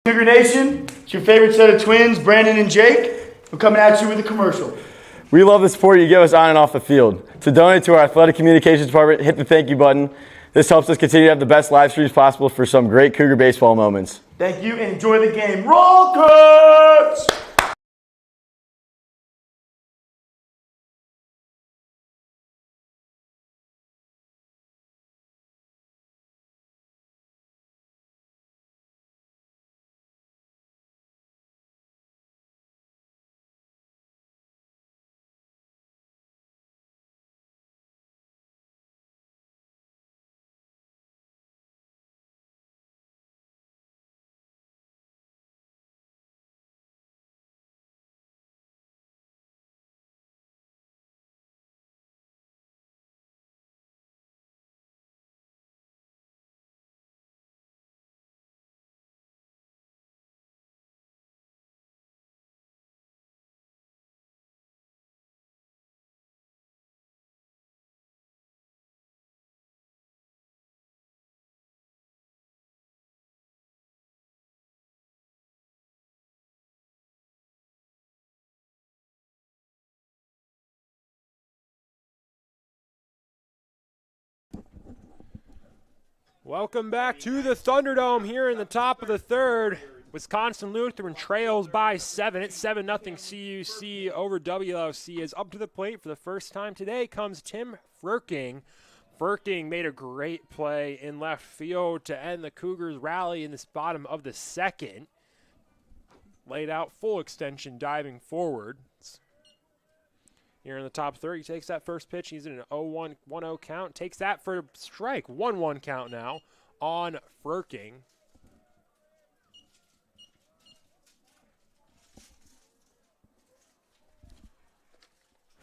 Cougar Nation, it's your favorite set of twins, Brandon and Jake. We're coming at you with a commercial. We love the support you give us on and off the field. To donate to our athletic communications department, hit the thank you button. This helps us continue to have the best live streams possible for some great Cougar baseball moments. Thank you and enjoy the game. Roll Cougs! Welcome back to the Thunderdome here in the top of the third. Wisconsin Lutheran trails by 7. It's 7-0 CUC over WLC. As up to the plate for the first time today comes Tim Furking. Furking made a great play in left field to end the Cougars' rally in this bottom of the second. Laid out full extension diving forward. Here in the top third, he takes that first pitch. He's in an 0-1-1-0 count. Takes that for a strike. 1-1 count now on Furking.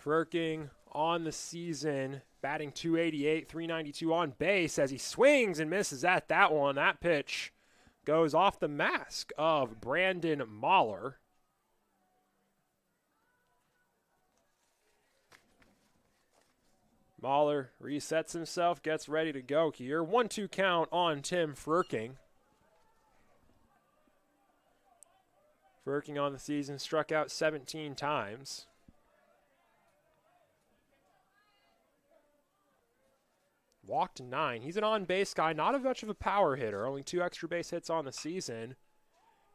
Furking on the season, batting .288, .392 on base as he swings and misses at that one. That pitch goes off the mask of Brandon Mahler. Mahler resets himself, gets ready to go here. 1-2 count on Tim Furking. Furking on the season struck out 17 times. walked 9. He's an on-base guy, not as much of a power hitter, only 2 extra base hits on the season.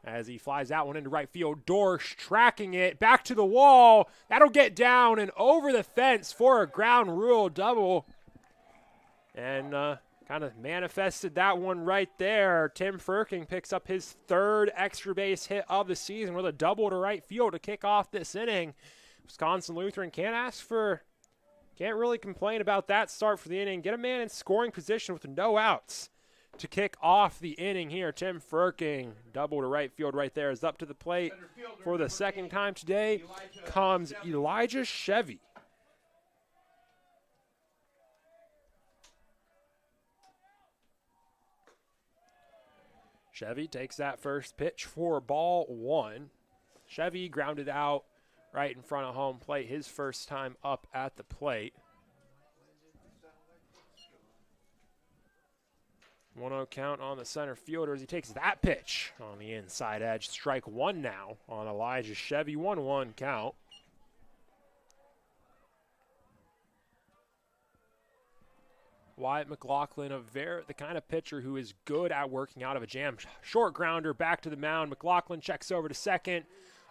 As he flies that one into right field, Dorsch tracking it, back to the wall. That'll get down and over the fence for a ground rule double. And kind of manifested that one right there. Tim Firking picks up his 3rd extra base hit of the season with a double to right field to kick off this inning. Wisconsin Lutheran can't really complain about that start for the inning. Get a man in scoring position with no outs to kick off the inning here. Tim Firking, double to right field right there, is up to the plate for the 2nd time today. Comes Elijah Chevy. Chevy takes that first pitch for ball 1. Chevy grounded out right in front of home plate, his first time up at the plate. 1-0 count on the center fielder as he takes that pitch on the inside edge. Strike 1 now on Elijah Chevy. 1-1 count. Wyatt McLaughlin, the kind of pitcher who is good at working out of a jam. Short grounder back to the mound. McLaughlin checks over to second,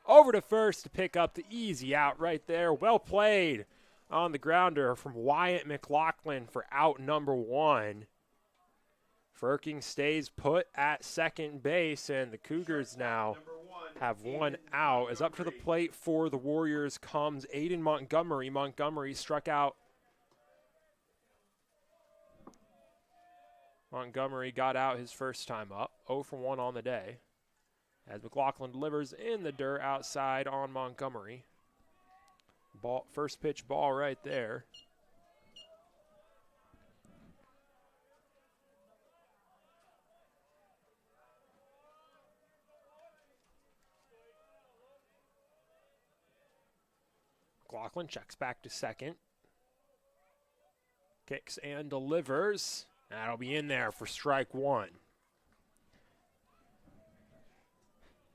over to first to pick up the easy out right there. Well played on the grounder from Wyatt McLaughlin for out number 1. Firking stays put at second base, and the Cougars now have 1 out. As up to the plate for the Warriors comes Aiden Montgomery. Montgomery struck out. Montgomery got out his first time up, 0 for 1 on the day. As McLaughlin delivers in the dirt outside on Montgomery. First pitch ball right there. McLaughlin checks back to second. Kicks and delivers. That'll be in there for strike 1.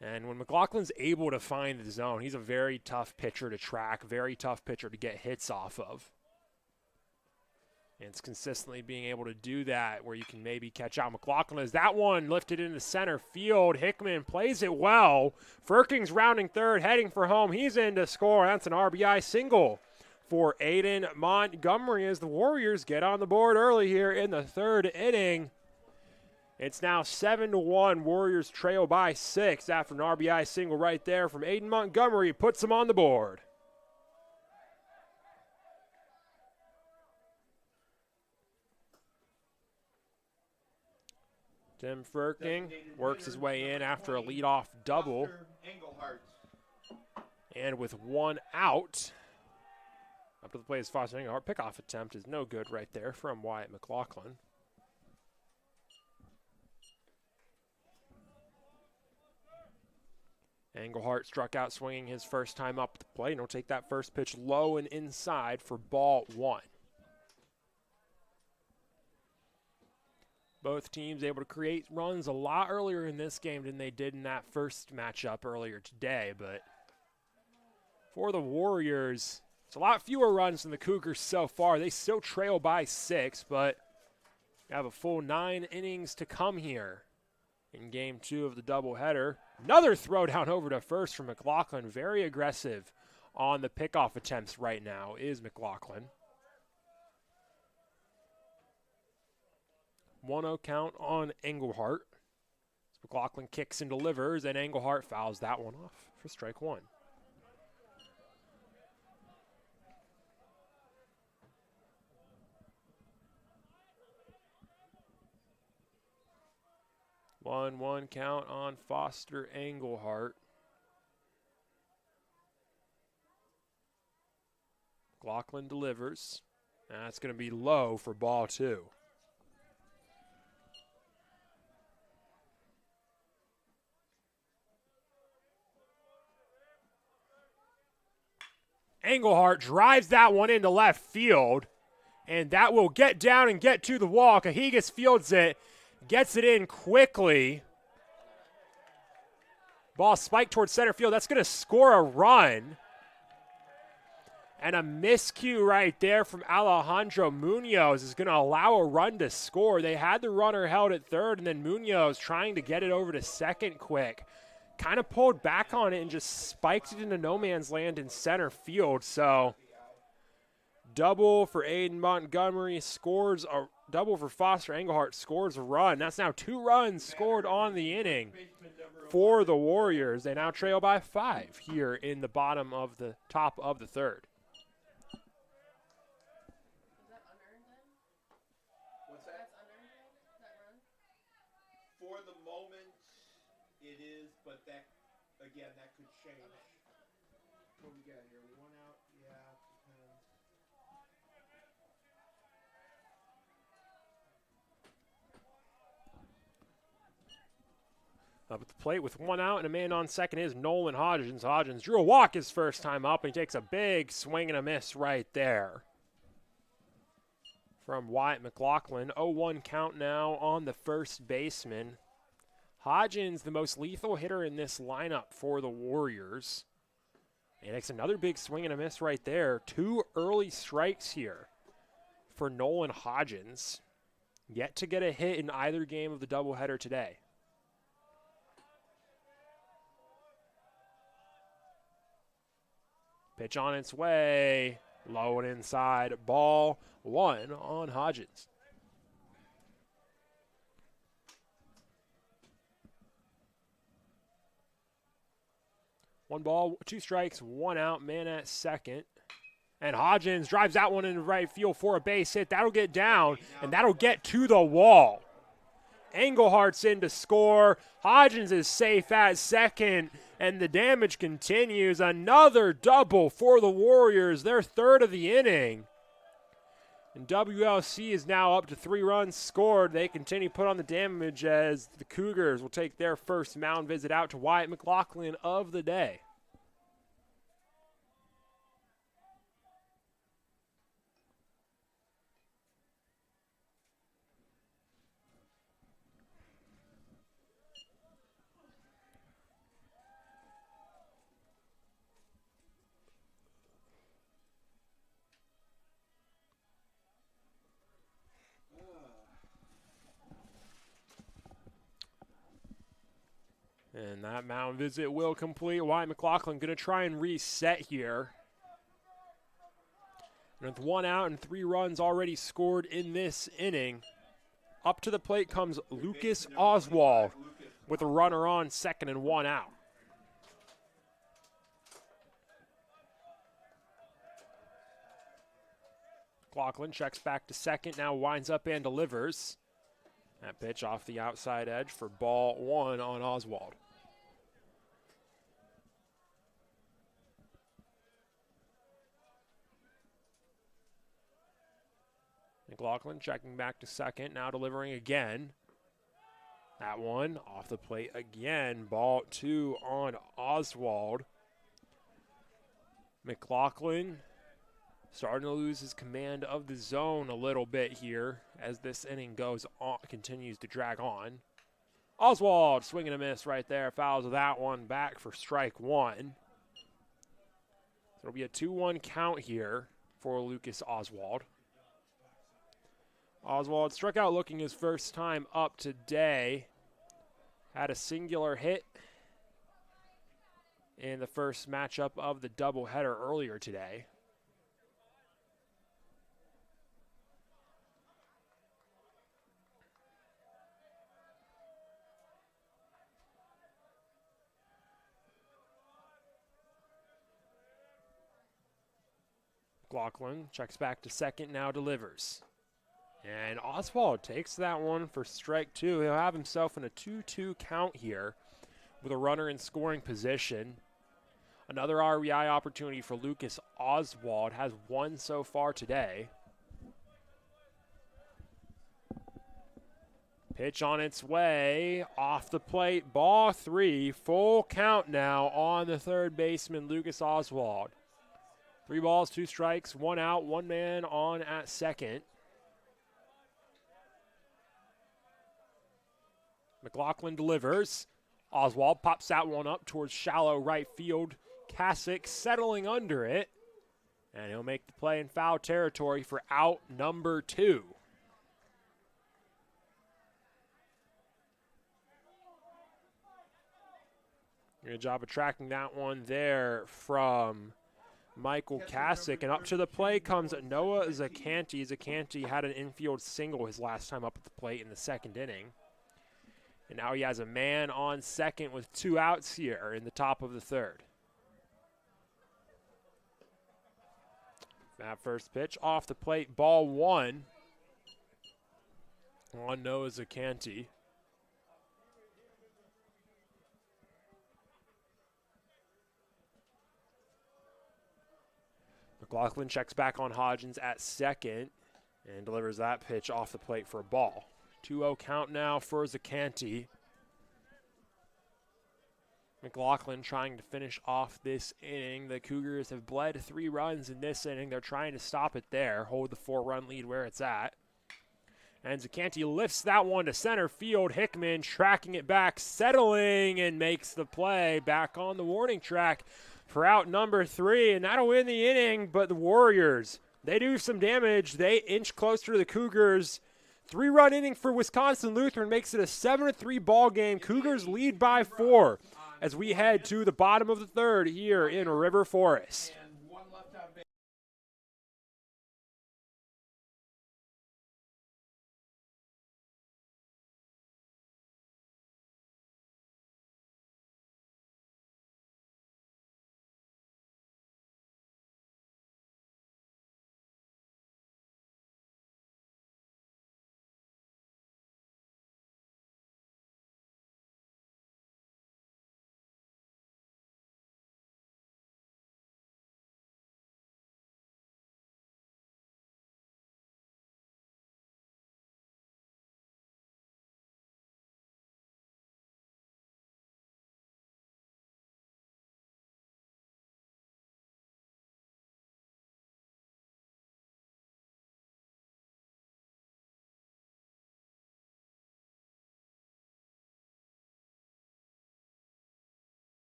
And when McLaughlin's able to find the zone, he's a very tough pitcher to track, very tough pitcher to get hits off of. And it's consistently being able to do that where you can maybe catch out McLaughlin. As that one lifted into center field, Hickman plays it well. Firking's rounding third, heading for home. He's in to score. That's an RBI single for Aiden Montgomery as the Warriors get on the board early here in the 3rd inning. It's now 7-1. Warriors trail by 6 after an RBI single right there from Aiden Montgomery. Puts them on the board. Tim Firking works his way in after a leadoff double. And with 1 out, up to the plate is Foster Engelhardt. Pickoff attempt is no good right there from Wyatt McLaughlin. Engelhardt struck out swinging his first time up the plate. And he'll take that first pitch low and inside for ball 1. Both teams able to create runs a lot earlier in this game than they did in that first matchup earlier today. But for the Warriors, it's a lot fewer runs than the Cougars so far. They still trail by 6, but have a full 9 innings to come here in Game 2 of the doubleheader. Another throw down over to first from McLaughlin. Very aggressive on the pickoff attempts right now is McLaughlin. 1-0 count on Engelhardt. McLaughlin kicks and delivers, and Engelhardt fouls that one off for strike 1. One count on Foster Engelhardt. McLaughlin delivers. That's going to be low for ball 2. Engelhardt drives that one into left field, and that will get down and get to the wall. Cahigas fields it, gets it in quickly. Ball spiked towards center field. That's going to score a run. And a miscue right there from Alejandro Munoz is going to allow a run to score. They had the runner held at third, and then Munoz trying to get it over to second quick. Kind of pulled back on it and just spiked it into no man's land in center field. So double for Aiden Montgomery, scores a double for Foster Engelhardt, scores a run. That's now 2 runs scored on the inning for the Warriors. They now trail by 5 here in the top of the third. For the moment, it is, but that, again, that could change. What we got here? 1 out? Yeah, depends. Up at the plate with 1 out and a man on second is Nolan Hodgins. Hodgins drew a walk his first time up, and he takes a big swing and a miss right there from Wyatt McLaughlin. 0-1 count now on the first baseman. Hodgins, the most lethal hitter in this lineup for the Warriors. And it's another big swing and a miss right there. 2 early strikes here for Nolan Hodgins. Yet to get a hit in either game of the doubleheader today. Pitch on its way. Low and inside. Ball 1 on Hodgins. 1 ball, 2 strikes, 1 out, man at second. And Hodgins drives that one into right field for a base hit. That'll get down, and that'll get to the wall. Engelhardt's in to score. Hodgins is safe at second, and the damage continues. Another double for the Warriors, their 3rd of the inning. And WLC is now up to 3 runs scored. They continue to put on the damage as the Cougars will take their first mound visit out to Wyatt McLaughlin of the day. And that mound visit will complete. Wyatt McLaughlin going to try and reset here. And with 1 out and 3 runs already scored in this inning, up to the plate comes Lucas Oswald with a runner on second and 1 out. McLaughlin checks back to second, now winds up and delivers. That pitch off the outside edge for ball 1 on Oswald. McLaughlin checking back to second, now delivering again. That one off the plate again, ball 2 on Oswald. McLaughlin starting to lose his command of the zone a little bit here as this inning goes on, continues to drag on. Oswald swinging a miss right there, fouls that one back for strike 1. So it'll be a 2-1 count here for Lucas Oswald. Oswald struck out looking his first time up today. Had a singular hit in the first matchup of the doubleheader earlier today. McLaughlin checks back to second, now delivers. And Oswald takes that one for strike 2. He'll have himself in a 2-2 count here with a runner in scoring position. Another RBI opportunity for Lucas Oswald, has 1 so far today. Pitch on its way, off the plate, ball 3, full count now on the third baseman, Lucas Oswald. 3 balls, 2 strikes, 1 out, 1 man on at second. McLaughlin delivers. Oswald pops that one up towards shallow right field. Kasich settling under it. And he'll make the play in foul territory for out number 2. Good job of tracking that one there from Michael Kasich. And up to the plate comes Noah Zacanti. Zacanti had an infield single his last time up at the plate in the 2nd inning. And now he has a man on second with 2 outs here in the top of the 3rd. That first pitch off the plate, ball 1 on Noah Zacanti. McLaughlin checks back on Hodgins at second and delivers that pitch off the plate for a ball. 2-0 count now for Zacanti. McLaughlin trying to finish off this inning. The Cougars have bled 3 runs in this inning. They're trying to stop it there, hold the 4-run lead where it's at. And Zacanti lifts that one to center field. Hickman tracking it back, settling, and makes the play back on the warning track for out number 3, and that'll win the inning. But the Warriors, they do some damage. They inch closer to the Cougars. 3-run inning for Wisconsin Lutheran makes it a 7-3 ball game. Cougars lead by 4 as we head to the bottom of the 3rd here in River Forest.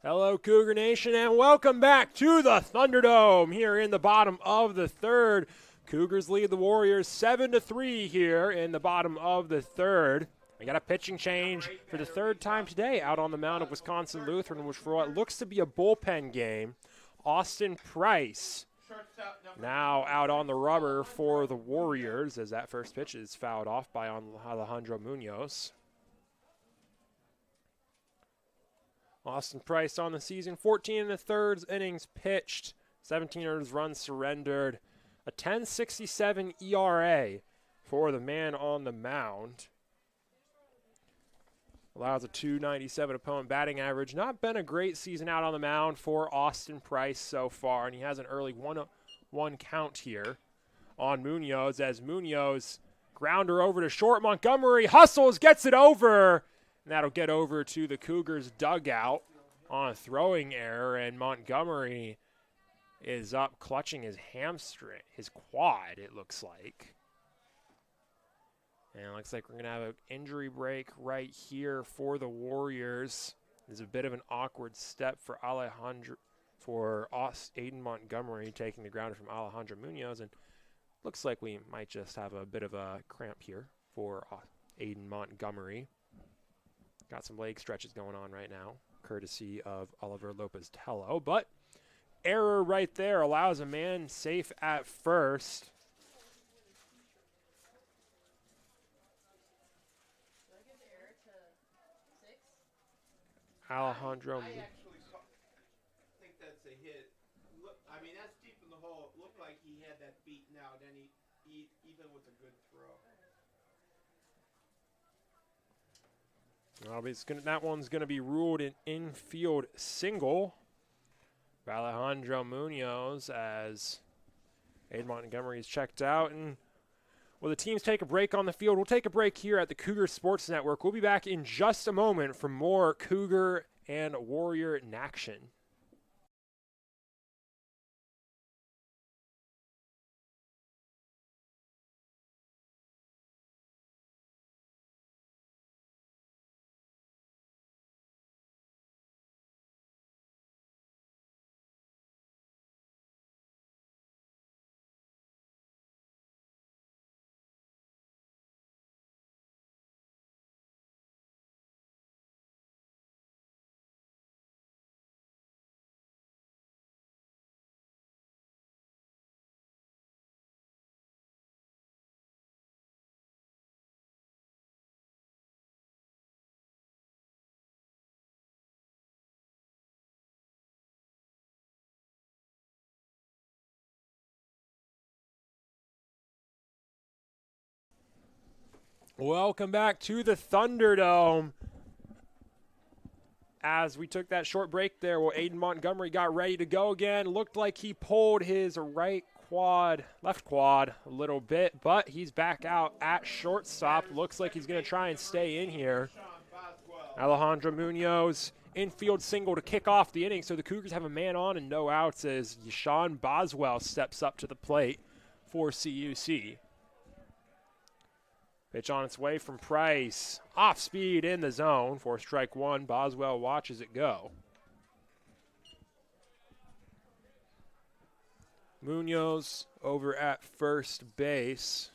Hello, Cougar Nation, and welcome back to the Thunderdome here in the bottom of the 3rd. Cougars lead the Warriors 7-3 here in the bottom of the 3rd. We got a pitching change for the 3rd time today out on the mound of Wisconsin Lutheran, which for what looks to be a bullpen game. Austin Price now out on the rubber for the Warriors as that first pitch is fouled off by Alejandro Munoz. Austin Price on the season, 14 1/3 innings pitched, 17 runs surrendered, a 10.67 ERA for the man on the mound. Allows a 297 opponent batting average. Not been a great season out on the mound for Austin Price so far, and he has an early 1-1 count here on Munoz as Munoz grounder over to short. Montgomery hustles, gets it over. And that'll get over to the Cougars' dugout on a throwing error, and Montgomery is up clutching his hamstring, his quad, it looks like. And it looks like we're going to have an injury break right here for the Warriors. There's a bit of an awkward step for Aiden Montgomery taking the grounder from Alejandro Munoz, and looks like we might just have a bit of a cramp here for Aiden Montgomery. Got some leg stretches going on right now, courtesy of Oliver Lopez-Tello. But error right there allows a man safe at first. Alejandro. I actually think that's a hit. Look, I mean, that's deep in the hole. It looked like he had that beaten out, and he even with a good throw. That one's going to be ruled an infield single by Alejandro Munoz as Aiden Montgomery is checked out. And will the teams take a break on the field? We'll take a break here at the Cougar Sports Network. We'll be back in just a moment for more Cougar and Warrior action. Welcome back to the Thunderdome. As we took that short break there, Aiden Montgomery got ready to go again. Looked like he pulled his left quad a little bit, but he's back out at shortstop. Looks like he's going to try and stay in here. Alejandro Munoz, infield single to kick off the inning, so the Cougars have a man on and no outs as Yashawn Boswell steps up to the plate for CUC. Pitch on its way from Price. Off speed in the zone for strike one. Boswell watches it go. Munoz over at first base.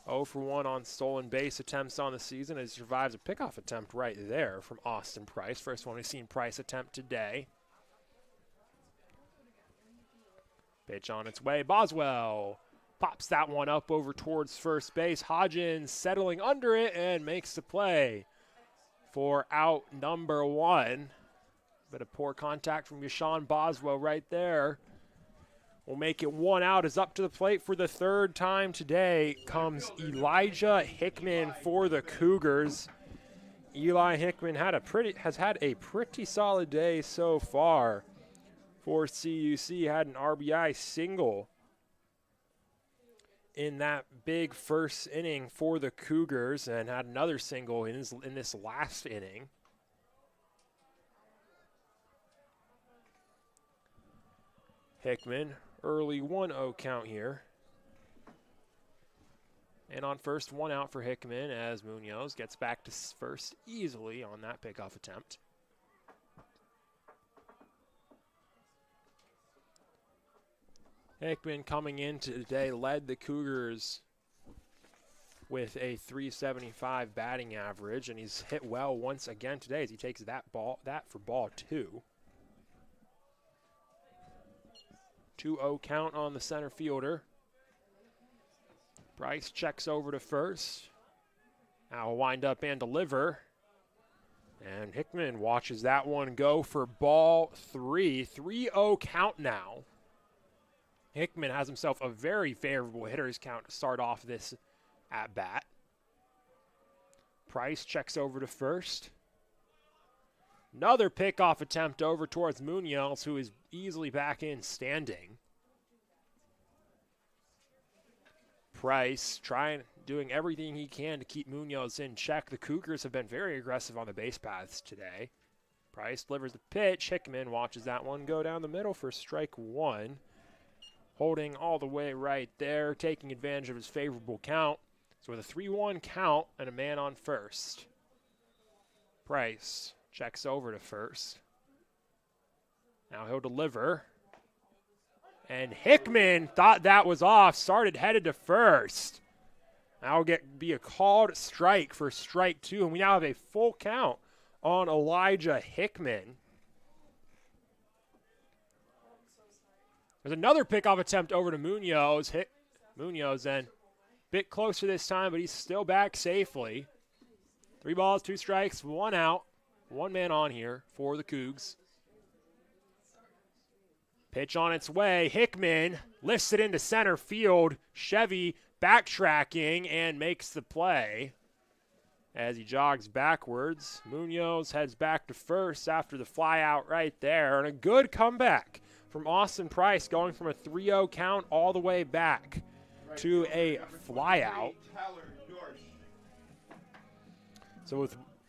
0 for 1 on stolen base attempts on the season. He survives a pickoff attempt right there from Austin Price. First one we've seen Price attempt today. Pitch on its way. Boswell pops that one up over towards first base. Hodgins settling under it and makes the play for out number 1. Bit of poor contact from Yashawn Boswell right there. We'll make it 1 out. Is up to the plate for the third time today comes Elijah Hickman for the Cougars. Eli Hickman has had a pretty solid day so far for CUC. Had an RBI single in that big first inning for the Cougars and had another single in this last inning. Hickman, early 1-0 count here. And on first, 1 out for Hickman as Munoz gets back to first easily on that pickoff attempt. Hickman coming in today led the Cougars with a .375 batting average, and he's hit well once again today as he takes that for ball 2. 2-0 count on the center fielder. Price checks over to first. Now will wind up and deliver. And Hickman watches that one go for ball 3. 3-0 count now. Hickman has himself a very favorable hitter's count to start off this at-bat. Price checks over to first. Another pickoff attempt over towards Munoz, who is easily back in standing. Price doing everything he can to keep Munoz in check. The Cougars have been very aggressive on the base paths today. Price delivers the pitch. Hickman watches that one go down the middle for strike 1. Holding all the way right there, taking advantage of his favorable count. So with a 3-1 count and a man on first. Price checks over to first. Now he'll deliver. And Hickman thought that was off, headed to first. Now will be a called strike for strike 2, and we now have a full count on Elijah Hickman. There's another pickoff attempt over to Munoz. Munoz then a bit closer this time, but he's still back safely. 3 balls, 2 strikes, 1 out. 1 man on here for the Cougs. Pitch on its way. Hickman lifts it into center field. Chevy backtracking and makes the play. As he jogs backwards, Munoz heads back to first after the fly out right there. And a good comeback from Austin Price, going from a 3-0 count all the way back to a fly out. So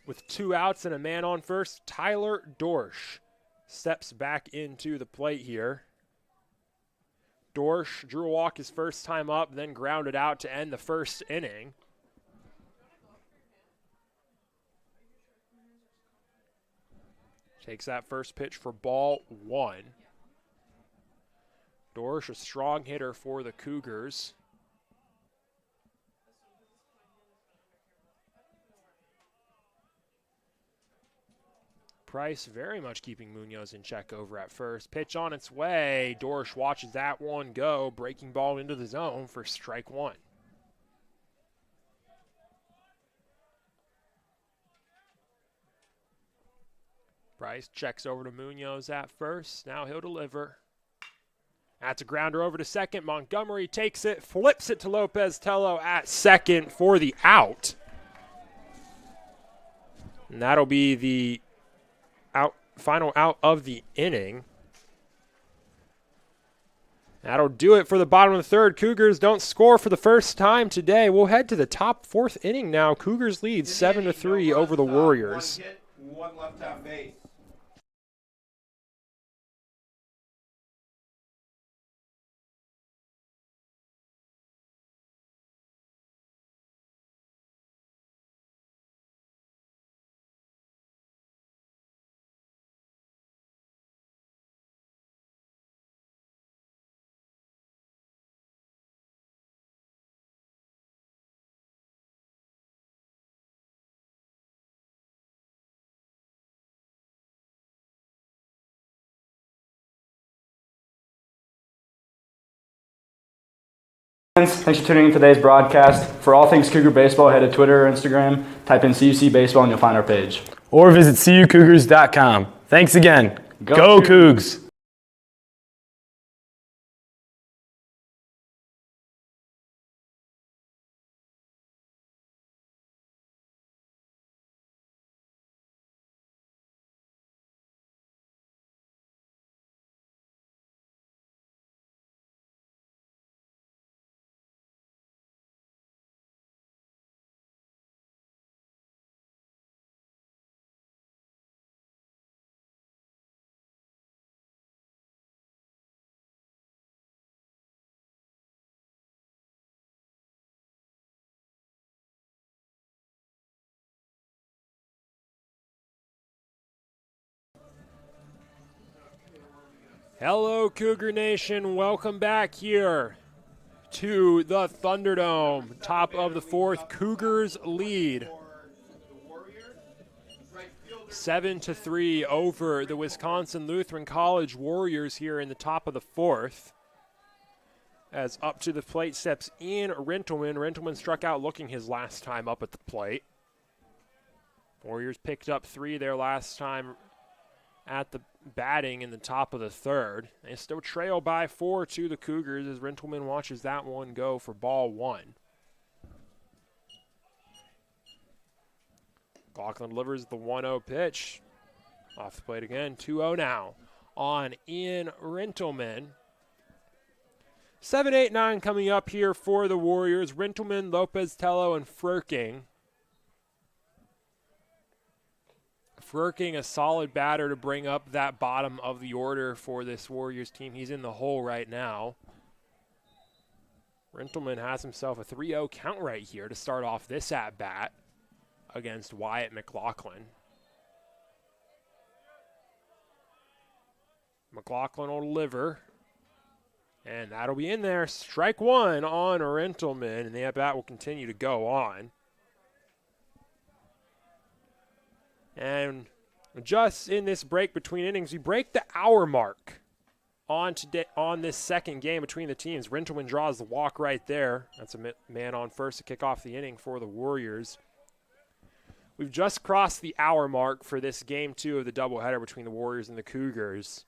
with 2 outs and a man on first, Tyler Dorsch steps back into the plate here. Dorsch drew a walk his first time up, then grounded out to end the first inning. Takes that first pitch for ball 1. Dorsch, a strong hitter for the Cougars. Price very much keeping Munoz in check over at first. Pitch on its way. Dorsch watches that one go. Breaking ball into the zone for strike 1. Price checks over to Munoz at first. Now he'll deliver. That's a grounder over to second. Montgomery takes it, flips it to Lopez Tello at second for the out. And that'll be the final out of the inning. That'll do it for the bottom of the third. Cougars don't score for the first time today. We'll head to the top 4th inning now. Cougars lead 7-3 over the Warriors. 1 hit, 1 left on base. Thanks for tuning in today's broadcast. For all things Cougar Baseball, head to Twitter or Instagram, type in CUC Baseball, and you'll find our page. Or visit cucougars.com. Thanks again. Go Cougs! Hello, Cougar Nation. Welcome back here to the Thunderdome. Top of the 4th, Cougars lead 7-3 over the Wisconsin Lutheran College Warriors here in the top of the 4th. As up to the plate steps Ian Rintelman. Rintelman struck out looking his last time up at the plate. Warriors picked up 3 their last time at the batting in the top of the 3rd. They still trail by 4 to the Cougars as Rintelman watches that one go for ball 1. McLaughlin delivers the 1-0 pitch. Off the plate again, 2-0 now on Ian Rintelman. 7, 8, 9 coming up here for the Warriors. Rintelman, Lopez Tello, and Frerking. Frerking, a solid batter to bring up that bottom of the order for this Warriors team. He's in the hole right now. Rintelman has himself a 3-0 count right here to start off this at-bat against Wyatt McLaughlin. McLaughlin will deliver, and that'll be in there. Strike 1 on Rintelman, and the at-bat will continue to go on. And just in this break between innings, we break the hour mark on this second game between the teams. Rintelman draws the walk right there. That's a man on first to kick off the inning for the Warriors. We've just crossed the hour mark for this Game 2 of the doubleheader between the Warriors and the Cougars.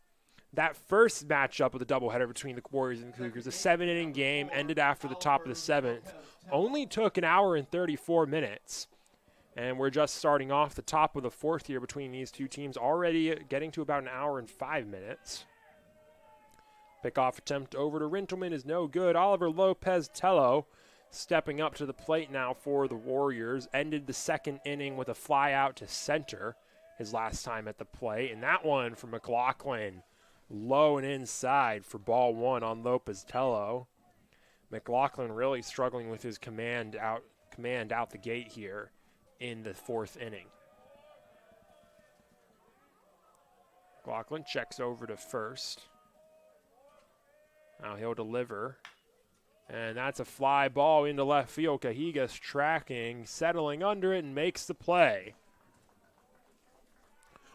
That first matchup of the doubleheader between the Warriors and the Cougars, a 7-inning game, ended after the top of the 7th, only took an hour and 34 minutes. And we're just starting off the top of the fourth here between these two teams, already getting to about an hour and 5 minutes. Pickoff attempt over to Rentleman is no good. Oliver Lopez-Tello stepping up to the plate now for the Warriors. Ended the second inning with a fly out to center his last time at the plate. And that one from McLaughlin, low and inside for ball one on Lopez-Tello. McLaughlin really struggling with his command out the gate here in the fourth inning. McLaughlin checks over to first. Now he'll deliver. And that's a fly ball into left field. Cajigas tracking, settling under it, and makes the play.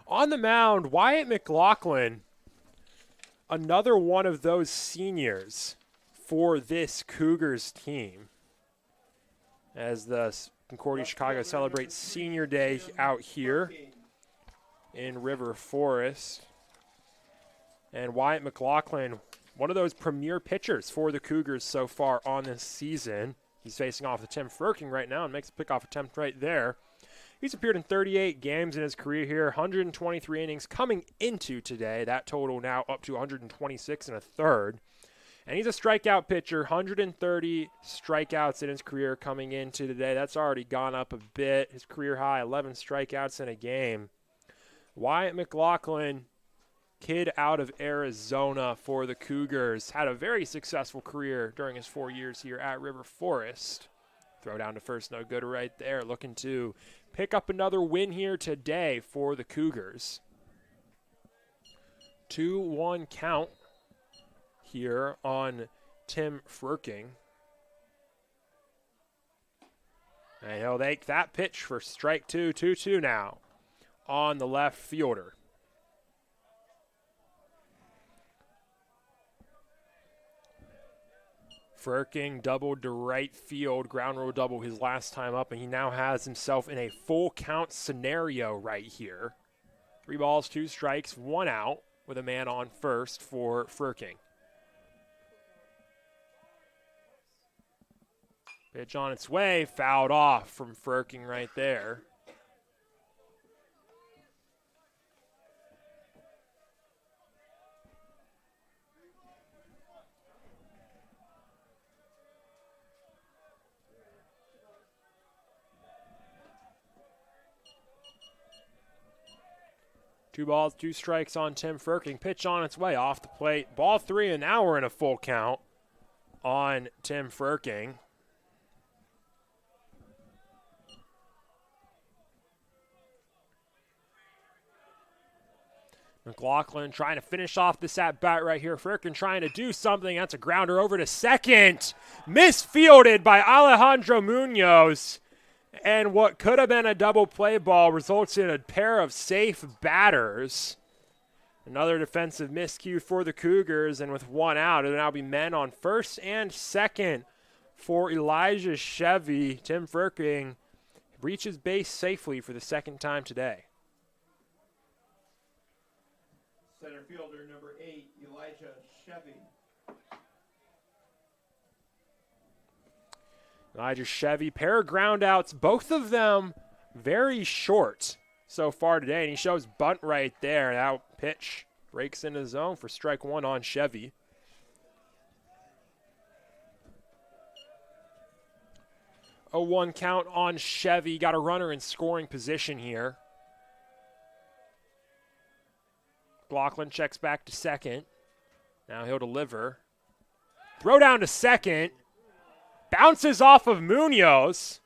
On the mound, Wyatt McLaughlin, another one of those seniors for this Cougars team, as the Concordia Chicago celebrates Senior Day out here in River Forest. And Wyatt McLaughlin, one of those premier pitchers for the Cougars so far on this season. He's facing off to Tim Furking right now and makes a pickoff attempt right there. He's appeared in 38 games in his career here, 123 innings coming into today. That total now up to 126 and a third. And he's a strikeout pitcher, 130 strikeouts in his career coming into today. That's already gone up a bit. His career high, 11 strikeouts in a game. Wyatt McLaughlin, kid out of Arizona for the Cougars, had a very successful career during his 4 years here at River Forest. Throw down to first, no good right there. Looking to pick up another win here today for the Cougars. 2-1 count here on Tim Furking. And he'll take that pitch for strike two, 2-2 now on the left fielder. Furking doubled to right field, ground rule double his last time up, and he now has himself in a full count scenario right here. 3 balls, 2 strikes, 1 out with a man on first for Furking. Pitch on its way, fouled off from Furking right there. Two balls, 2 strikes on Tim Furking. Pitch on its way off the plate. Ball 3, and now we're in a full count on Tim Furking. McLaughlin trying to finish off this at-bat right here. Furking trying to do something. That's a grounder over to second. Misfielded by Alejandro Munoz. And what could have been a double play ball results in a pair of safe batters. Another defensive miscue for the Cougars, and with 1 out, it'll now be men on first and second for Elijah Chevy. Tim Furking reaches base safely for the second time today. Center fielder number 8, Elijah Chevy. Elijah Chevy, pair of ground outs, both of them very short so far today, and he shows bunt right there. That pitch breaks into the zone for strike 1 on Chevy. A 1 count on Chevy. Got a runner in scoring position here. McLaughlin checks back to second. Now he'll deliver. Throw down to second. Bounces off of Munoz.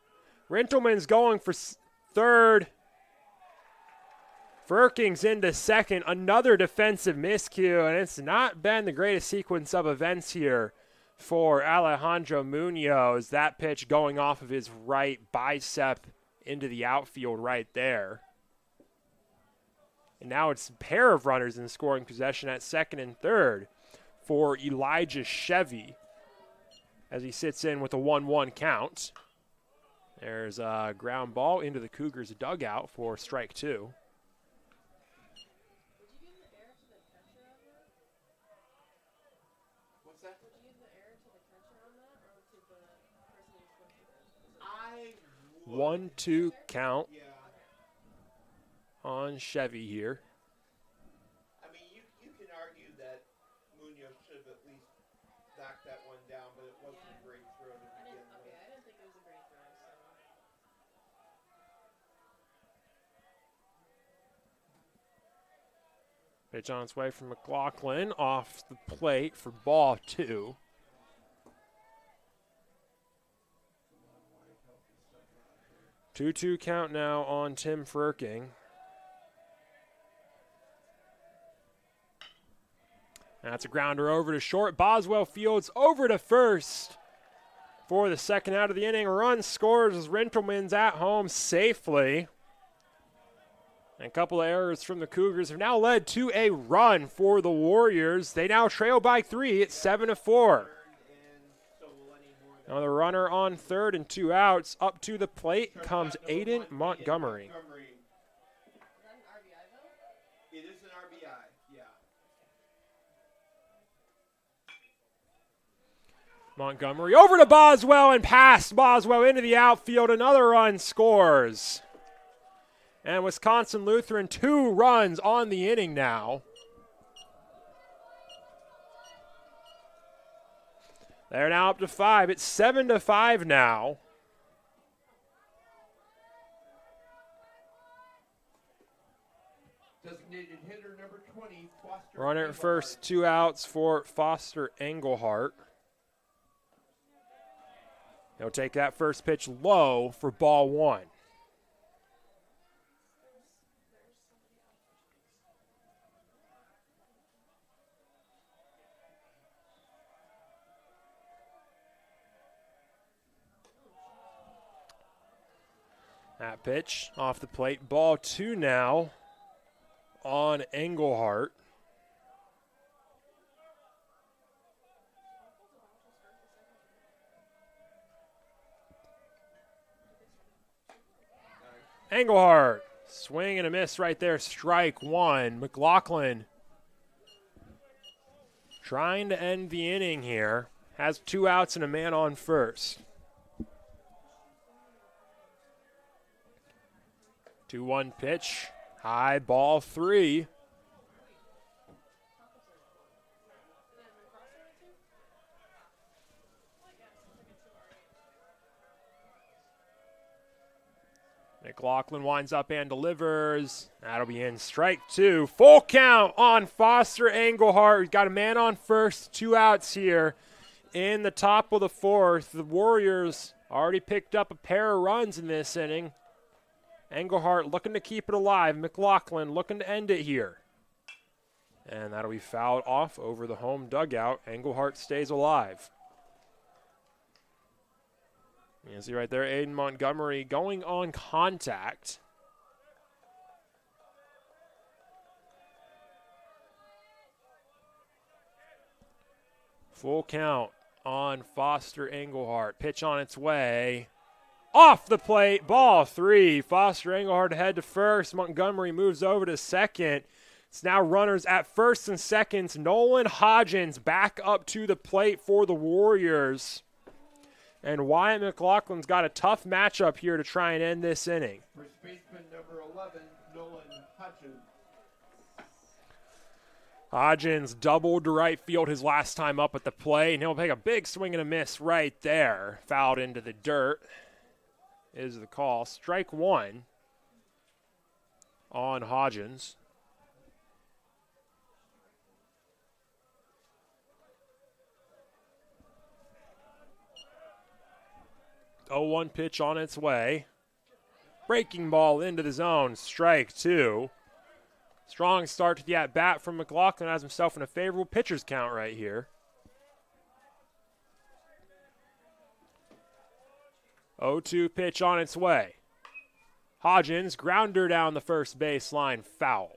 Rentleman's going for third. Furking's into second. Another defensive miscue, and it's not been the greatest sequence of events here for Alejandro Munoz. That pitch going off of his right bicep into the outfield right there. And now it's a pair of runners in scoring possession at second and third for Elijah Chevy as he sits in with a 1-1 count. There's a ground ball into the Cougars' dugout for strike 2. What's that? Would you give the air to the catcher on that, or to the person who's supposed to? I 1-2 count on Chevy here. I mean, you can argue that Munoz should have at least knocked that one down, but it wasn't a great throw to begin with. I didn't think it was a great throw. Pitch on its way from McLaughlin off the plate for ball 2. Two-two count now on Tim Firking. That's a grounder over to short. Boswell fields over to first for the second out of the inning. Run scores as Rentelman's at home safely. And a couple of errors from the Cougars have now led to a run for the Warriors. They now trail by 3 at 7-4. Now the runner on third and 2 outs. Up to the plate comes Aiden Montgomery. Is that an RBI, though? It is an RBI, yeah. Montgomery over to Boswell and past Boswell into the outfield. Another run scores. And Wisconsin Lutheran 2 runs on the inning now. They're now up to 5. It's 7-5 now. Designated hitter number 20, Foster. Runner at first, 2 outs for Foster Engelhart. He'll take that first pitch low for ball 1. That pitch off the plate. Ball 2 now on Engelhart. Engelhart, swing and a miss right there. Strike 1. McLaughlin trying to end the inning here. Has 2 outs and a man on first. 2-1 pitch, high, ball 3. McLaughlin winds up and delivers. That'll be in, strike 2. Full count on Foster Engelhart. He's got a man on first, 2 outs here in the top of the 4th. The Warriors already picked up a pair of runs in this inning. Engelhart looking to keep it alive. McLaughlin looking to end it here. And that'll be fouled off over the home dugout. Engelhart stays alive. You can see right there, Aiden Montgomery going on contact. Full count on Foster Engelhart. Pitch on its way. Off the plate, ball 3. Foster Engelhart head to first. Montgomery moves over to second. It's now runners at first and seconds. Nolan Hodgins back up to the plate for the Warriors. And Wyatt McLaughlin's got a tough matchup here to try and end this inning. First baseman number 11, Nolan Hodgins. Hodgins doubled to right field his last time up at the plate, and he'll take a big swing and a miss right there. Fouled into the dirt is the call. Strike 1 on Hodgins. Oh, 1 pitch on its way. Breaking ball into the zone. Strike 2. Strong start to the at-bat from McLaughlin. Has himself in a favorable pitcher's count right here. 0-2 pitch on its way. Hodgins, grounder down the first baseline, foul.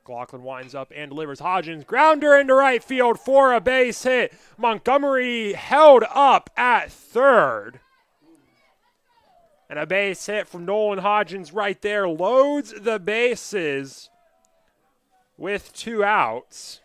McLaughlin winds up and delivers. Hodgins, grounder into right field for a base hit. Montgomery held up at third. And a base hit from Nolan Hodgins right there loads the bases with 2 outs.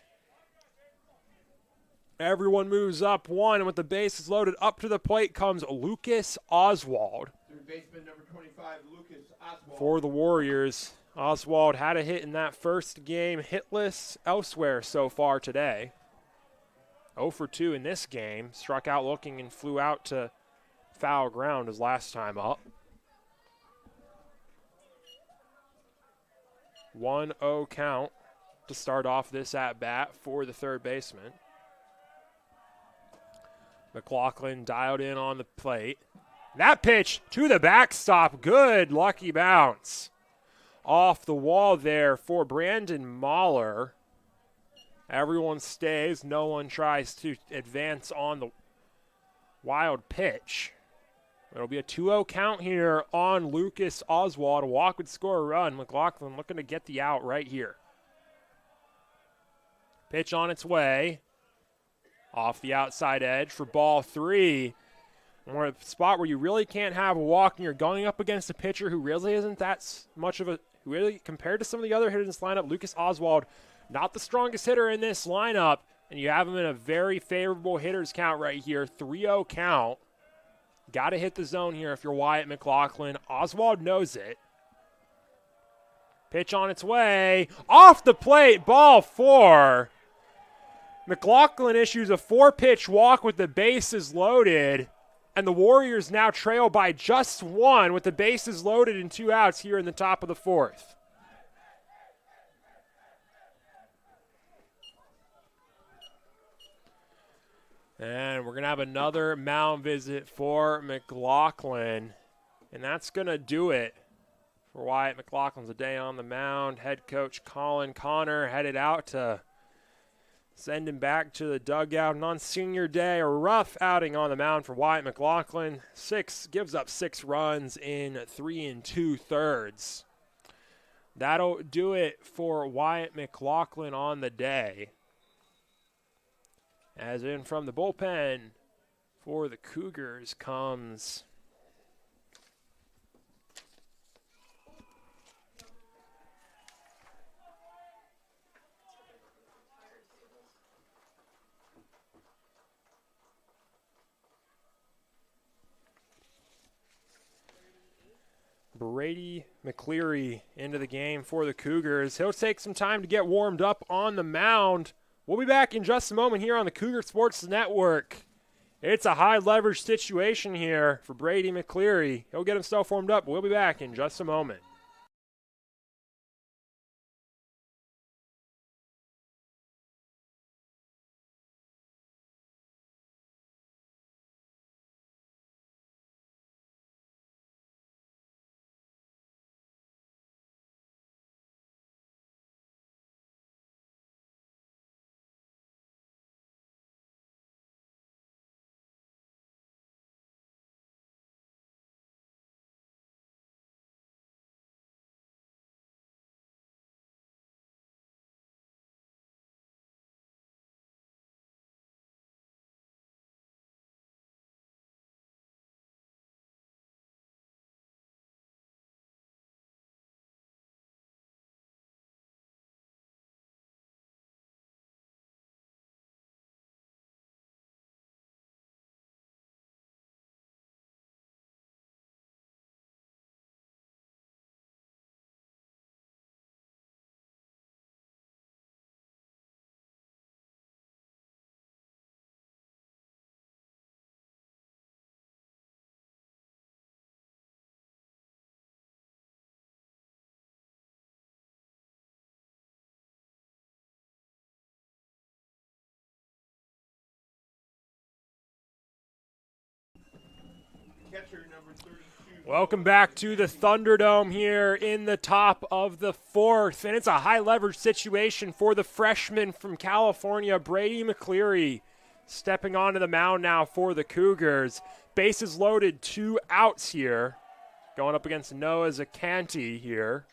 Everyone moves up 1, and with the bases loaded, up to the plate comes Lucas Oswald. Third baseman number 25, Lucas Oswald. For the Warriors, Oswald had a hit in that first game, hitless elsewhere so far today. 0 for 2 in this game, struck out looking and flew out to foul ground his last time up. 1-0 count to start off this at-bat for the third baseman. McLaughlin dialed in on the plate. That pitch to the backstop, good lucky bounce. Off the wall there for Brandon Mahler. Everyone stays, no one tries to advance on the wild pitch. It'll be a 2-0 count here on Lucas Oswald. A walk would score a run. McLaughlin looking to get the out right here. Pitch on its way. Off the outside edge for ball 3. We're at a spot where you really can't have a walk, and you're going up against a pitcher who really isn't that much of a, really, compared to some of the other hitters in this lineup, Lucas Oswald, not the strongest hitter in this lineup, and you have him in a very favorable hitter's count right here, 3-0 count. Got to hit the zone here if you're Wyatt McLaughlin. Oswald knows it. Pitch on its way. Off the plate, ball 4. McLaughlin issues a 4-pitch walk with the bases loaded, and the Warriors now trail by just 1 with the bases loaded and 2 outs here in the top of the 4th. And we're going to have another mound visit for McLaughlin, and that's going to do it for Wyatt McLaughlin's a day on the mound. Head coach Colin Connor headed out to send him back to the dugout. And on senior day, a rough outing on the mound for Wyatt McLaughlin. Gives up 6 runs in 3 2/3. That'll do it for Wyatt McLaughlin on the day. As in from the bullpen for the Cougars comes Brady McCleary into the game for the Cougars. He'll take some time to get warmed up on the mound. We'll be back in just a moment here on the Cougar Sports Network. It's a high leverage situation here for Brady McCleary. He'll get himself warmed up. We'll be back in just a moment. Catcher number 32. Welcome back to the Thunderdome here in the top of the 4th, and it's a high leverage situation for the freshman from California, Brady McCleary, stepping onto the mound now for the Cougars. Bases loaded, 2 outs here, going up against Noah Zacanti here.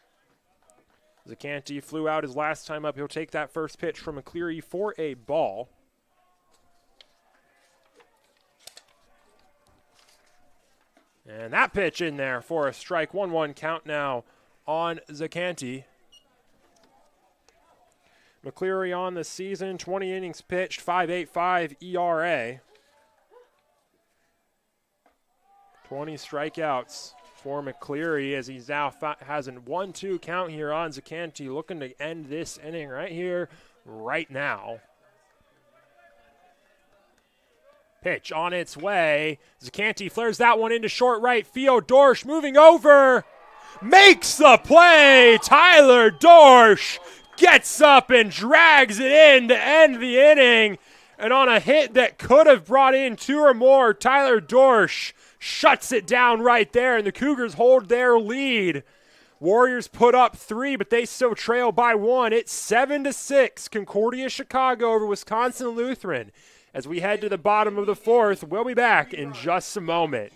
Zacanti flew out his last time up. He'll take that first pitch from McCleary for a ball. And that pitch in there for a strike. 1-1 count now on Zacanti. McCleary on the season, 20 innings pitched, 5.85 ERA. 20 strikeouts for McCleary as he's now has a 1-2 count here on Zacanti, looking to end this inning right here, right now. Pitch on its way. Zacanti flares that one into short right field. Dorsch moving over. Makes the play. Tyler Dorsch gets up and drags it in to end the inning. And on a hit that could have brought in 2 or more, Tyler Dorsch shuts it down right there, and the Cougars hold their lead. Warriors put up 3, but they still trail by 1. It's 7-6. Concordia Chicago over Wisconsin Lutheran. As we head to the bottom of the 4th, we'll be back in just a moment.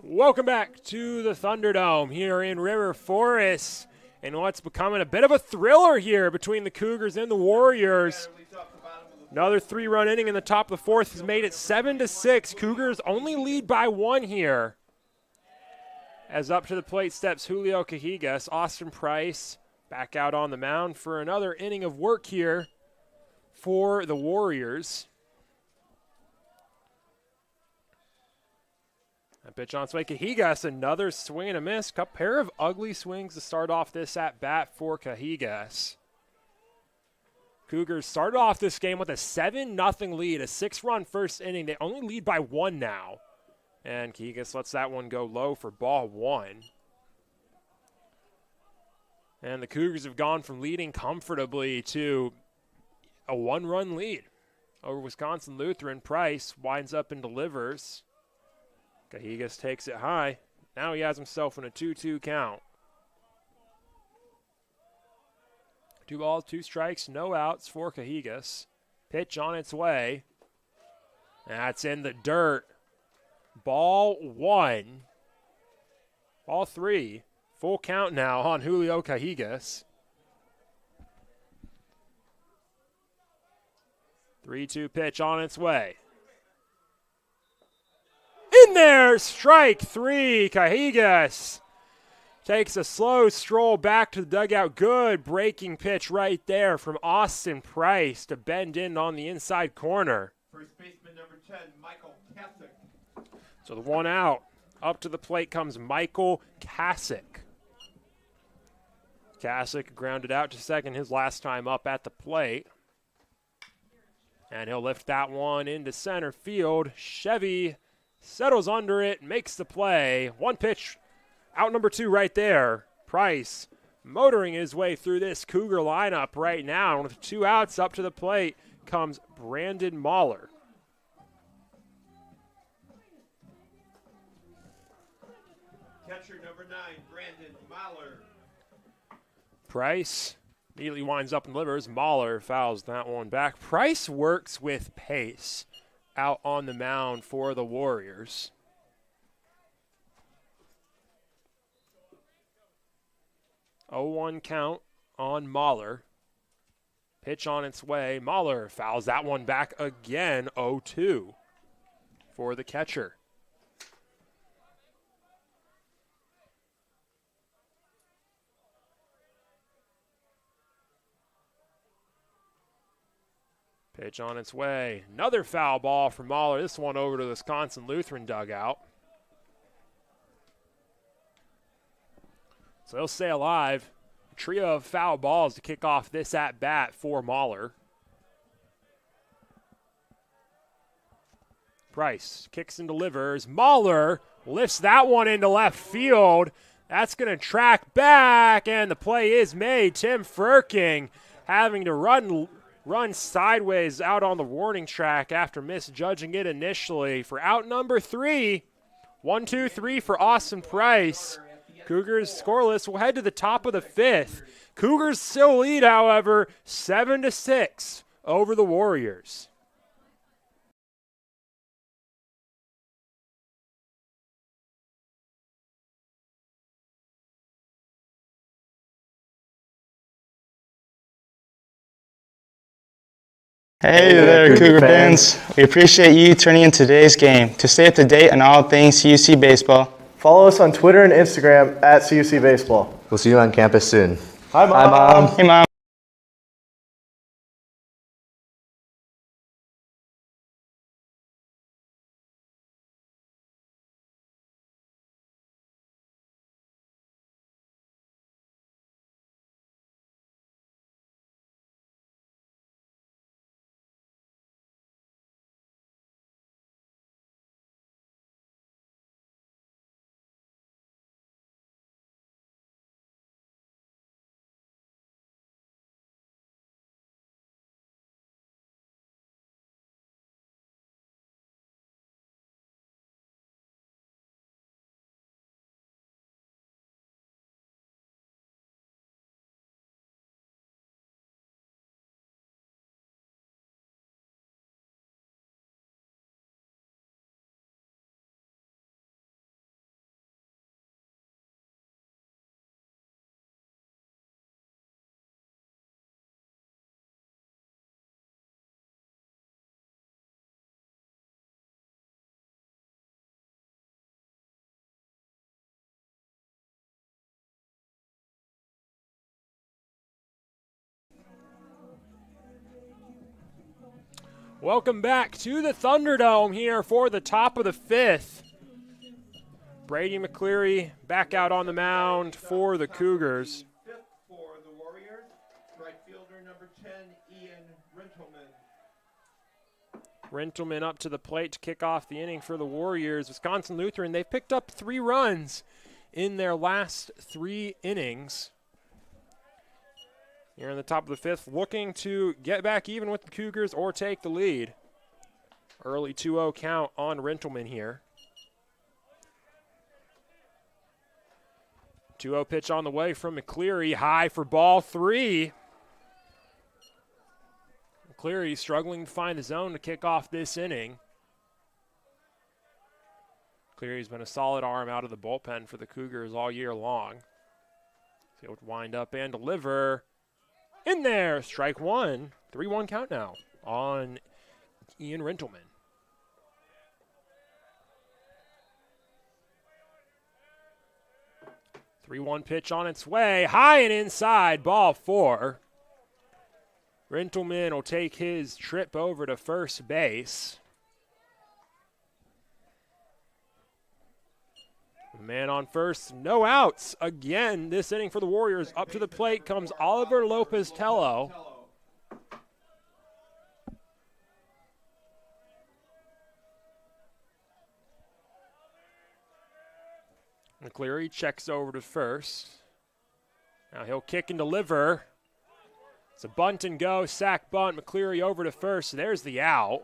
Welcome back to the Thunderdome here in River Forest, and what's becoming a bit of a thriller here between the Cougars and the Warriors. Another 3-run inning in the top of the 4th has made it 7-6. Cougars only lead by 1 here. As up to the plate steps Julio Cajigas. Austin Price back out on the mound for another inning of work here for the Warriors. That pitch on its way. Cajigas, another swing and a miss. A pair of ugly swings to start off this at-bat for Cajigas. Cougars started off this game with a 7-0 lead, a 6-run first inning. They only lead by 1 now. And Cajigas lets that one go low for ball 1. And the Cougars have gone from leading comfortably to a 1-run lead over Wisconsin Lutheran. Price winds up and delivers. Cajigas takes it high. Now he has himself in a 2-2 count. 2 balls, 2 strikes, no outs for Cajigas. Pitch on its way. That's in the dirt. Ball 1. Ball 3. Full count now on Julio Cajigas. 3-2 pitch on its way. In there, strike 3. Cajigas takes a slow stroll back to the dugout. Good breaking pitch right there from Austin Price to bend in on the inside corner. First baseman number 10, Michael Kasich. So the 1 out. Up to the plate comes Michael Kasich. Kasich grounded out to second his last time up at the plate. And he'll lift that one into center field. Chevy settles under it, makes the play. 1 pitch, out number 2 right there. Price motoring his way through this Cougar lineup right now. And with 2 outs up to the plate comes Brandon Mahler. Catcher number 9, Brandon Mahler. Price Immediately winds up and delivers. Mahler fouls that one back. Price works with pace out on the mound for the Warriors. Oh, 1 count on Mahler. Pitch on its way. Mahler fouls that one back again. 0-2 for the catcher. Pitch on its way. Another foul ball for Mahler. This one over to the Wisconsin Lutheran dugout. So he'll stay alive. A trio of foul balls to kick off this at-bat for Mahler. Price kicks and delivers. Mahler lifts that one into left field. That's going to track back, and the play is made. Tim Furking having to run sideways out on the warning track after misjudging it initially for out number 3. 1-2-3 for Austin Price. Cougars scoreless. We'll head to the top of the 5th. Cougars still lead, however, 7-6 over the Warriors. Hey there, Cougar fans. We appreciate you tuning in today's game. To stay up to date on all things CUC Baseball, follow us on Twitter and Instagram at CUC Baseball. We'll see you on campus soon. Hi, Mom. Hi, Mom. Hey, Mom. Welcome back to the Thunderdome here for the top of the 5th. Brady McCleary back out on the mound for the Cougars. 5th for the Warriors, right fielder number 10, Ian Rintelman. Rintelman up to the plate to kick off the inning for the Warriors. Wisconsin Lutheran, they've picked up 3 runs in their last 3 innings. Here in the top of the 5th, looking to get back even with the Cougars or take the lead. Early 2-0 count on Rintelman here. 2-0 pitch on the way from McCleary, high for ball 3. McCleary struggling to find the zone to kick off this inning. McCleary's been a solid arm out of the bullpen for the Cougars all year long. So he'll wind up and deliver. In there, strike 1. 3-1 count now on Ian Rintelman. Three-one pitch on its way, high and inside, ball 4. Rintelman will take his trip over to first base. Man on first, no outs. Again, this inning for the Warriors. Up to the plate comes Oliver Lopez-Tello. McCleary checks over to first. Now he'll kick and deliver. It's a bunt and go, sack bunt. McCleary over to first. There's the out.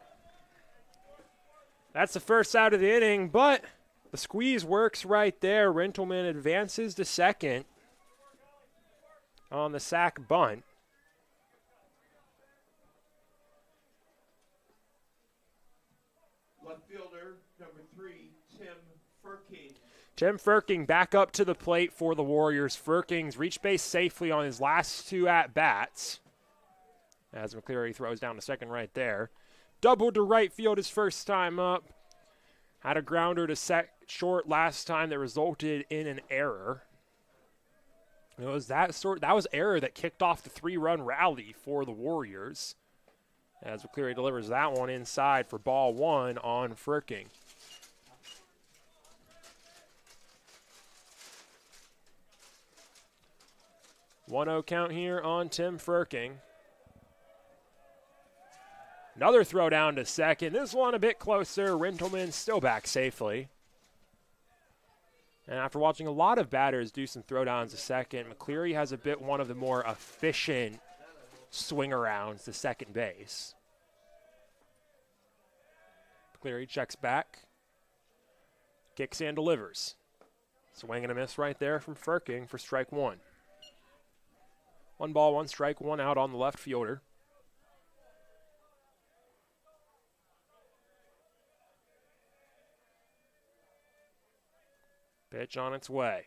That's the first out of the inning, but the squeeze works right there. Rintelman advances to second on the sack bunt. Tim Furking back up to the plate for the Warriors. Furking's reached base safely on his last 2 at-bats, as McCleary throws down to second right there. Doubled to right field his first time up. Had a grounder to short last time that resulted in an error. It was that was error that kicked off the 3-run rally for the Warriors, as McCleary delivers that one inside for ball 1 on Furking. One-0 count here on Tim Furking. Another throw down to second. This one a bit closer. Rintelman still back safely. And after watching a lot of batters do some throwdowns to second, McCleary has a bit one of the more efficient swing arounds to second base. McCleary checks back. Kicks and delivers. Swing and a miss right there from Furking for strike 1. 1 ball, 1 strike, 1 out on the left fielder. Pitch on its way.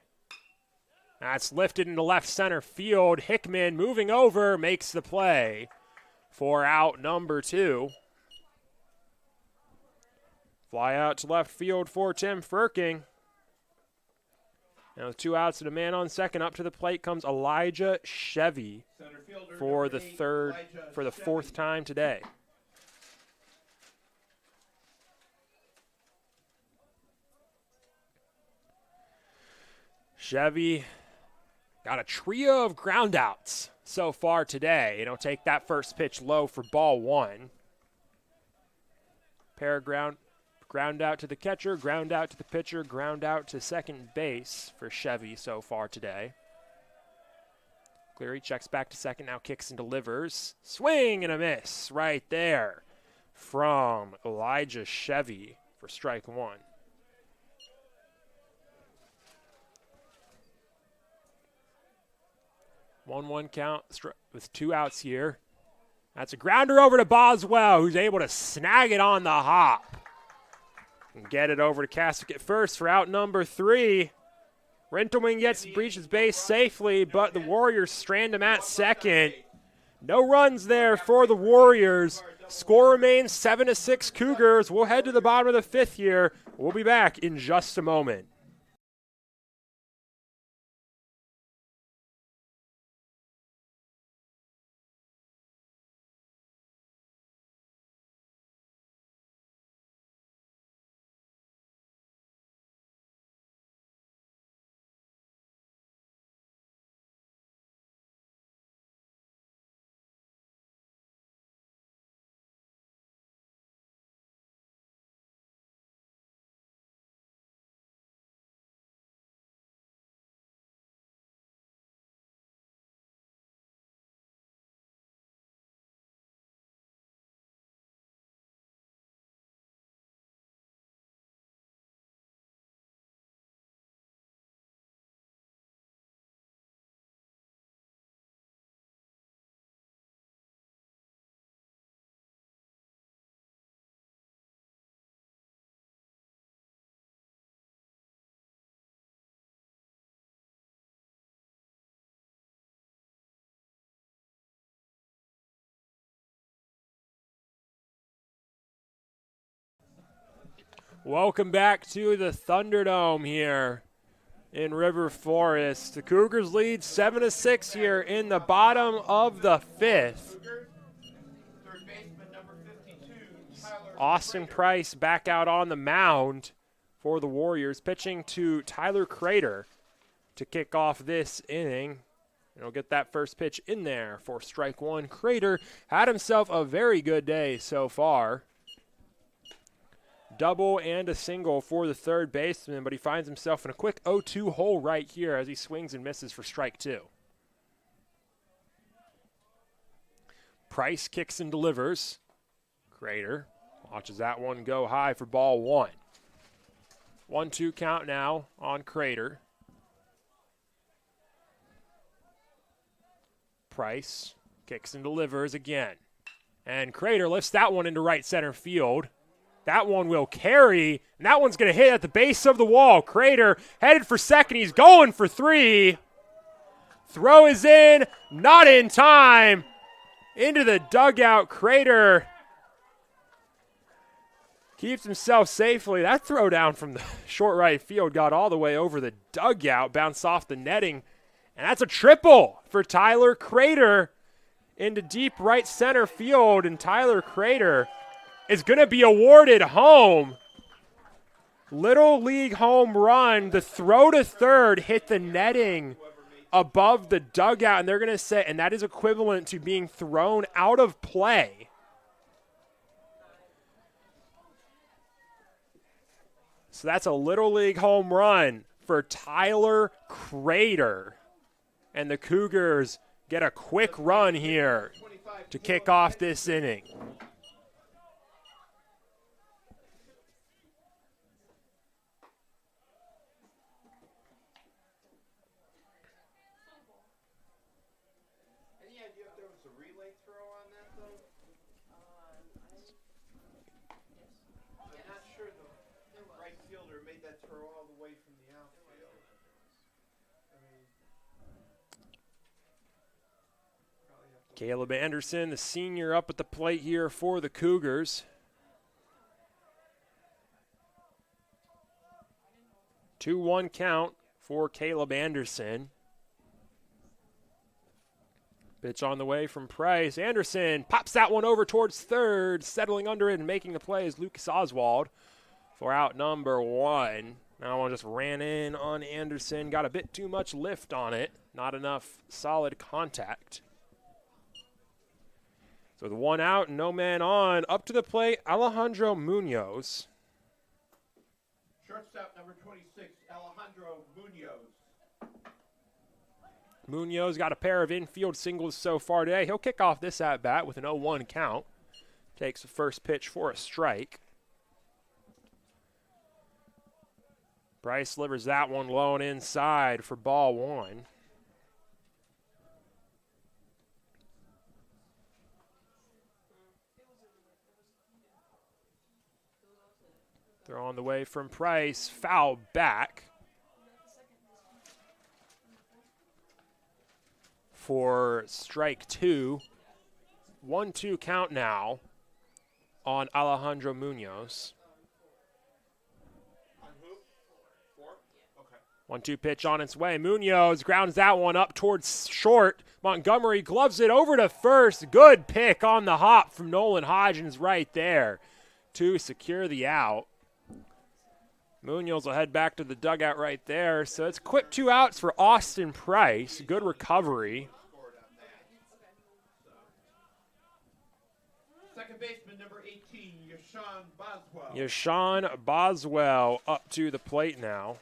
That's lifted into left center field. Hickman moving over makes the play for out number 2. Fly out to left field for Tim Furking. Now with 2 outs and a man on second, up to the plate comes Elijah Chevy for the 4th time today. Chevy got a trio of groundouts so far today. He'll take that first pitch low for ball 1. Pair of ground out to the catcher, ground out to the pitcher, ground out to second base for Chevy so far today. Cleary checks back to second, now kicks and delivers. Swing and a miss right there from Elijah Chevy for strike 1. One count with 2 outs here. That's a grounder over to Boswell, who's able to snag it on the hop and get it over to Kasich at first for out number 3. Rintelman breaches base safely, but the Warriors strand him at second. No runs there for the Warriors. Score remains 7-6 Cougars. We'll head to the bottom of the 5th here. We'll be back in just a moment. Welcome back to the Thunderdome here in River Forest. The Cougars lead 7-6 here in the bottom of the 5th. Austin Price back out on the mound for the Warriors, pitching to Tyler Crater to kick off this inning. And he'll get that first pitch in there for strike 1. Crater had himself a very good day so far. Double and a single for the third baseman, but he finds himself in a quick 0-2 hole right here as he swings and misses for strike 2. Price kicks and delivers. Crater watches that one go high for ball 1. 1-2 count now on Crater. Price kicks and delivers again. And Crater lifts that one into right center field. That one will carry, and that one's going to hit at the base of the wall. Crater headed for second. He's going for 3. Throw is in, not in time. Into the dugout. Crater keeps himself safely. That throw down from the short right field got all the way over the dugout, bounced off the netting, and that's a triple for Tyler Crater into deep right center field, and Tyler Crater is going to be awarded home. Little league home run. The throw to third hit the netting above the dugout, and they're going to say, and that is equivalent to being thrown out of play. So that's a Little League home run for Tyler Crater. And the Cougars get a quick run here to kick off this inning. Any idea if there was a relay throw on that, though? I'm not sure the right fielder made that throw all the way from the outfield. I mean, Caleb Anderson, the senior, up at the plate here for the Cougars. 2-1 count for Caleb Anderson. Pitch on the way from Price. Anderson pops that one over towards third. Settling under it and making the play is Lucas Oswald for out number 1. That one just ran in on Anderson. Got a bit too much lift on it. Not enough solid contact. So the 1 out and no man on. Up to the plate, Alejandro Munoz. shortstop number 26, Alejandro Munoz. Munoz got a pair of infield singles so far today. He'll kick off this at-bat with an 0-1 count. Takes the first pitch for a strike. Bryce slivers that one low and inside for ball 1. Throw on the way from Price. Foul back for strike 2. 1-2 count now on Alejandro Munoz. On who? 4? Okay. 1-2 pitch on its way. Munoz grounds that one up towards short. Montgomery gloves it over to first. Good pick on the hop from Nolan Hodgins right there to secure the out. Munoz will head back to the dugout right there. So it's quick 2 outs for Austin Price. Good recovery. Second baseman number 18, Yashawn Boswell. Yashawn Boswell up to the plate now.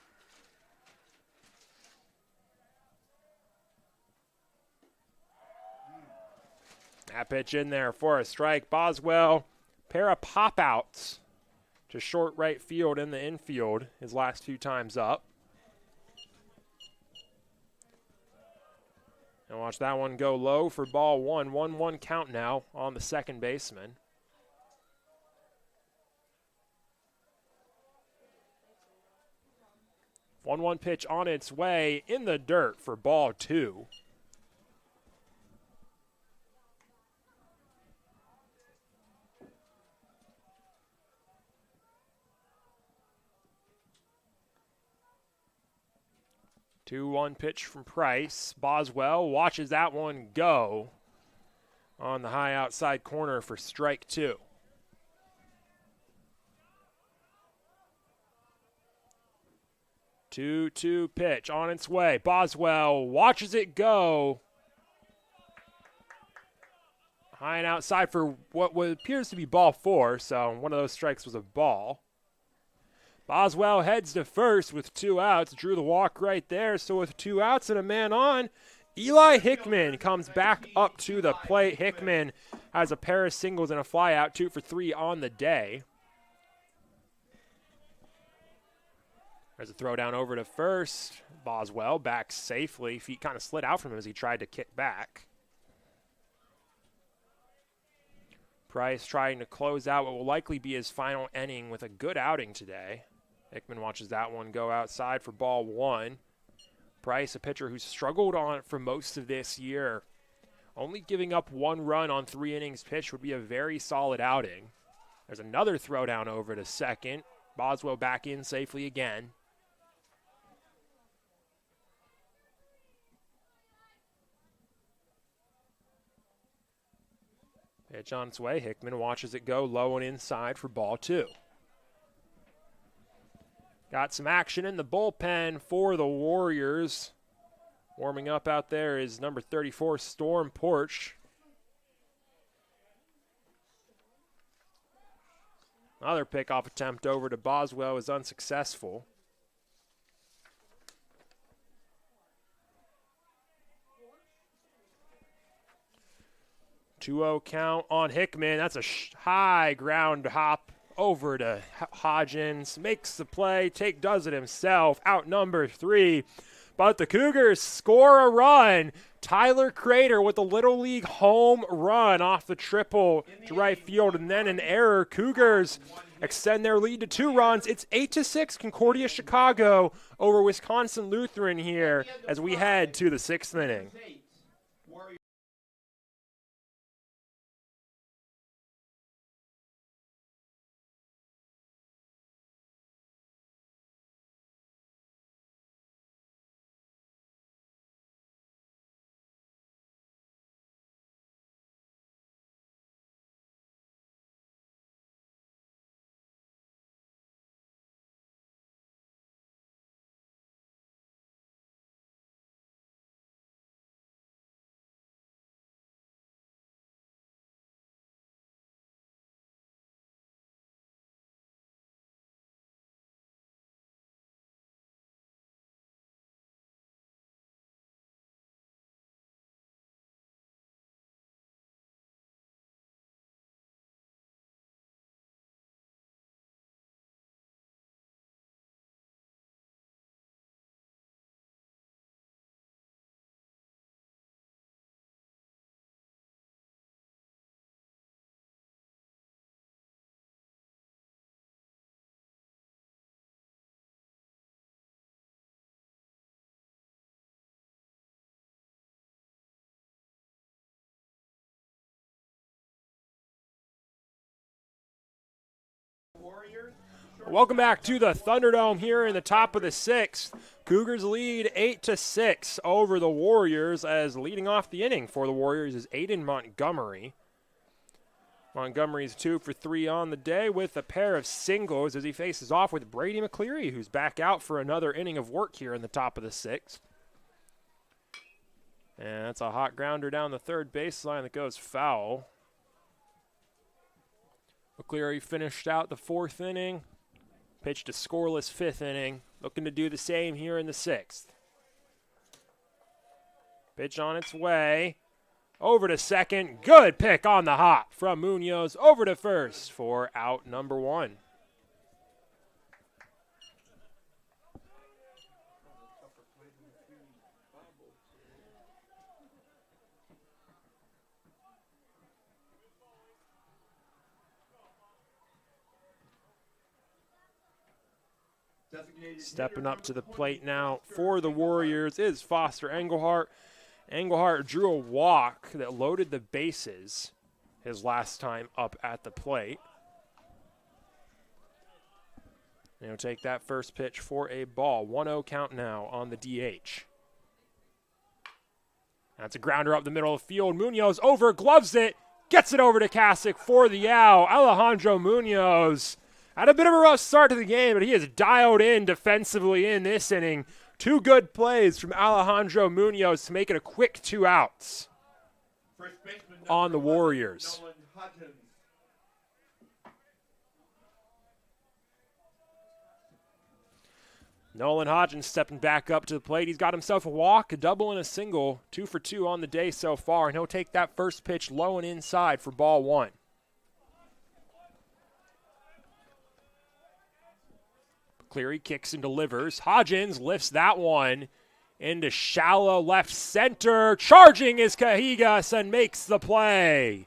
That pitch in there for a strike. Boswell, pair of pop-outs to short right field in the infield his last 2 times up. And watch that one go low for ball 1. 1-1 count now on the second baseman. One pitch on its way in the dirt for ball 2. Two-one pitch from Price. Boswell watches that one go on the high outside corner for strike 2. Two-two pitch on its way. Boswell watches it go. High and outside for what appears to be ball 4, so one of those strikes was a ball. Boswell heads to first with 2 outs. Drew the walk right there. So with 2 outs and a man on, Eli Hickman comes back up to the plate. Hickman has a pair of singles and a fly out, 2 for 3 on the day. There's a throw down over to first. Boswell back safely. Feet kind of slid out from him as he tried to kick back. Price trying to close out what will likely be his final inning with a good outing today. Hickman watches that one go outside for ball 1. Price, a pitcher who's struggled on for most of this year. Only giving up 1 run on 3 innings pitched would be a very solid outing. There's another throwdown over to second. Boswell back in safely again. Pitch on its way. Hickman watches it go low and inside for ball 2. Got some action in the bullpen for the Warriors. Warming up out there is number 34, Storm Porch. Another pickoff attempt over to Boswell is unsuccessful. 2-0 count on Hickman. That's a high ground hop over to Hodgins. Makes the play. Does it himself. Out number 3. But the Cougars score a run. Tyler Crater with a Little League home run off the triple to right field, and then an error. Cougars extend their lead to 2 runs. It's 8-6 Concordia Chicago over Wisconsin Lutheran here as we head to the 6th inning. Welcome back to the Thunderdome here in the top of the 6th. Cougars lead 8-6 over the Warriors, as leading off the inning for the Warriors is Aiden Montgomery. Montgomery's 2 for 3 on the day with a pair of singles as he faces off with Brady McCleary, who's back out for another inning of work here in the top of the 6th. And that's a hot grounder down the third baseline that goes foul. McCleary finished out the 4th inning, pitched a scoreless 5th inning, looking to do the same here in the 6th. Pitch on its way, over to second, good pick on the hop from Munoz, over to first for out number 1. Stepping up to the plate now for the Warriors is Foster Engelhart. Engelhart drew a walk that loaded the bases his last time up at the plate. And he'll take that first pitch for a ball. 1-0 count now on the DH. That's a grounder up the middle of the field. Munoz over, gloves it, gets it over to Kasich for the out. Alejandro Munoz had a bit of a rough start to the game, but he has dialed in defensively in this inning. 2 good plays from Alejandro Munoz to make it a quick 2 outs on the Warriors. Nolan Hodgins stepping back up to the plate. He's got himself a walk, a double, and a single. 2 for 2 on the day so far, and he'll take that first pitch low and inside for ball 1. Cleary kicks and delivers. Hodgins lifts that one into shallow left center. Charging is Cajigas and makes the play.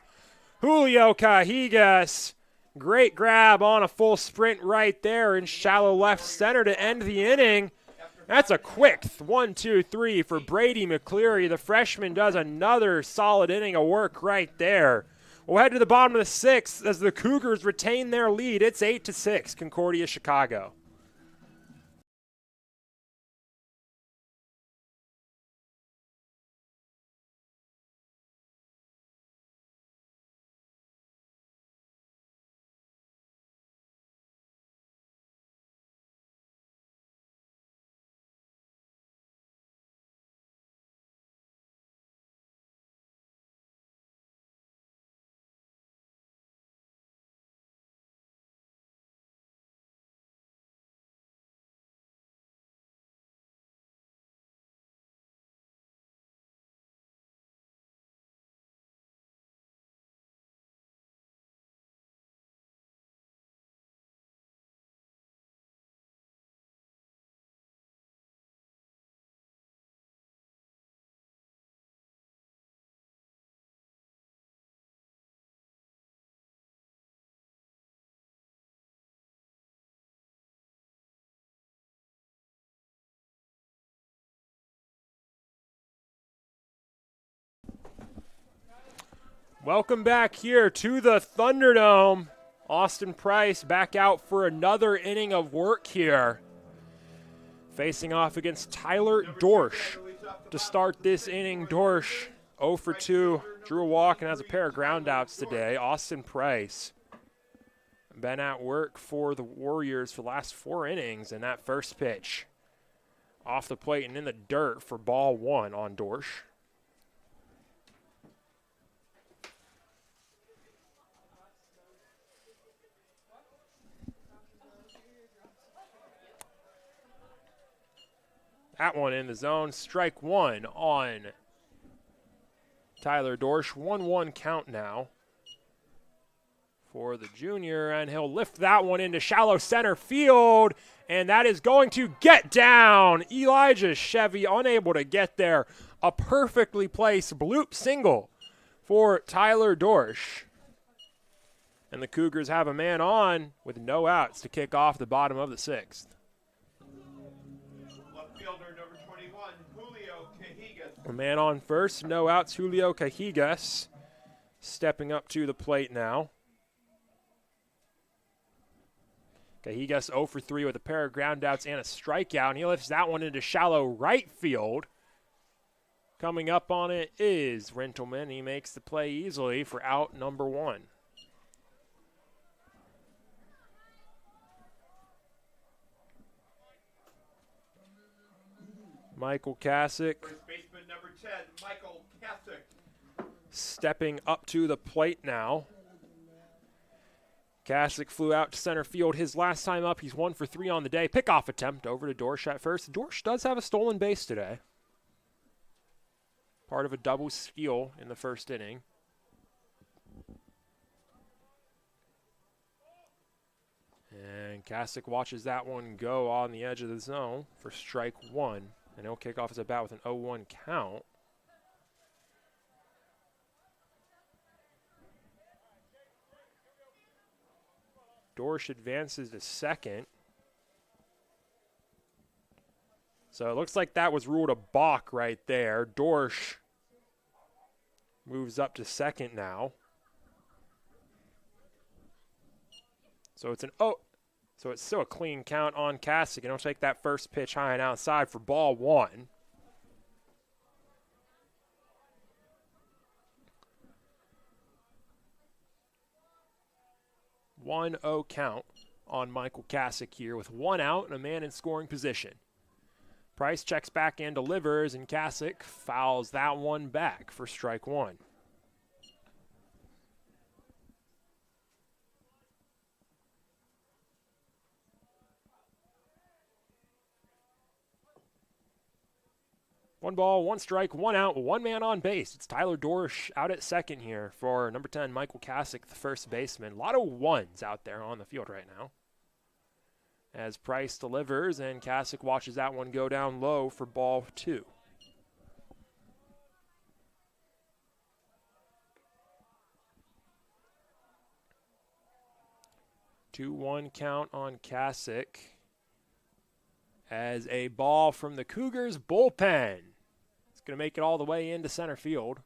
Julio Cajigas. Great grab on a full sprint right there in shallow left center to end the inning. That's a quick 1, 2, 3 for Brady McCleary. The freshman does another solid inning of work right there. We'll head to the bottom of the sixth as the Cougars retain their lead. It's 8-6, Concordia, Chicago. Welcome back here to the Thunderdome. Austin Price back out for another inning of work here. Facing off against Tyler Dorsch to start this inning. Dorsch 0 for 2, drew a walk and has a pair of groundouts today. Austin Price been at work for the Warriors for the last 4 innings, and that first pitch off the plate and in the dirt for ball 1 on Dorsch. That one in the zone. Strike 1 on Tyler Dorsch. 1-1 count now for the junior, and he'll lift that one into shallow center field, and that is going to get down. Elijah Chevy unable to get there. A perfectly placed bloop single for Tyler Dorsch. And the Cougars have a man on with no outs to kick off the bottom of the 6th. A man on first, no outs, Julio Cajigas stepping up to the plate now. Cajigas 0 for 3 with a pair of groundouts and a strikeout, and he lifts that one into shallow right field. Coming up on it is Rentelman. He makes the play easily for out number 1. Michael Kasich. First baseman number 10, Michael Kasich. Stepping up to the plate now. Kasich flew out to center field. His last time up, he's 1 for 3 on the day. Pickoff attempt over to Dorsch at first. Dorsch does have a stolen base today. Part of a double steal in the first inning. And Kasich watches that one go on the edge of the zone for strike 1. And he'll kick off his at-bat with an 0-1 count. Dorsch advances to second. So it looks like that was ruled a balk right there. Dorsch moves up to second now. So it's still a clean count on Kasich, and he'll take that first pitch high and outside for ball 1. One 0 count on Michael Kasich here with 1 out and a man in scoring position. Price checks back and delivers, and Kasich fouls that one back for strike 1. One ball, 1 strike, 1 out, 1 man on base. It's Tyler Dorsch out at second here for number 10, Michael Kasich, the first baseman. A lot of 1s out there on the field right now. As Price delivers, and Kasich watches that one go down low for ball 2. 2-1 count on CUC as a ball from the Cougars bullpen. It's going to make it all the way into center field.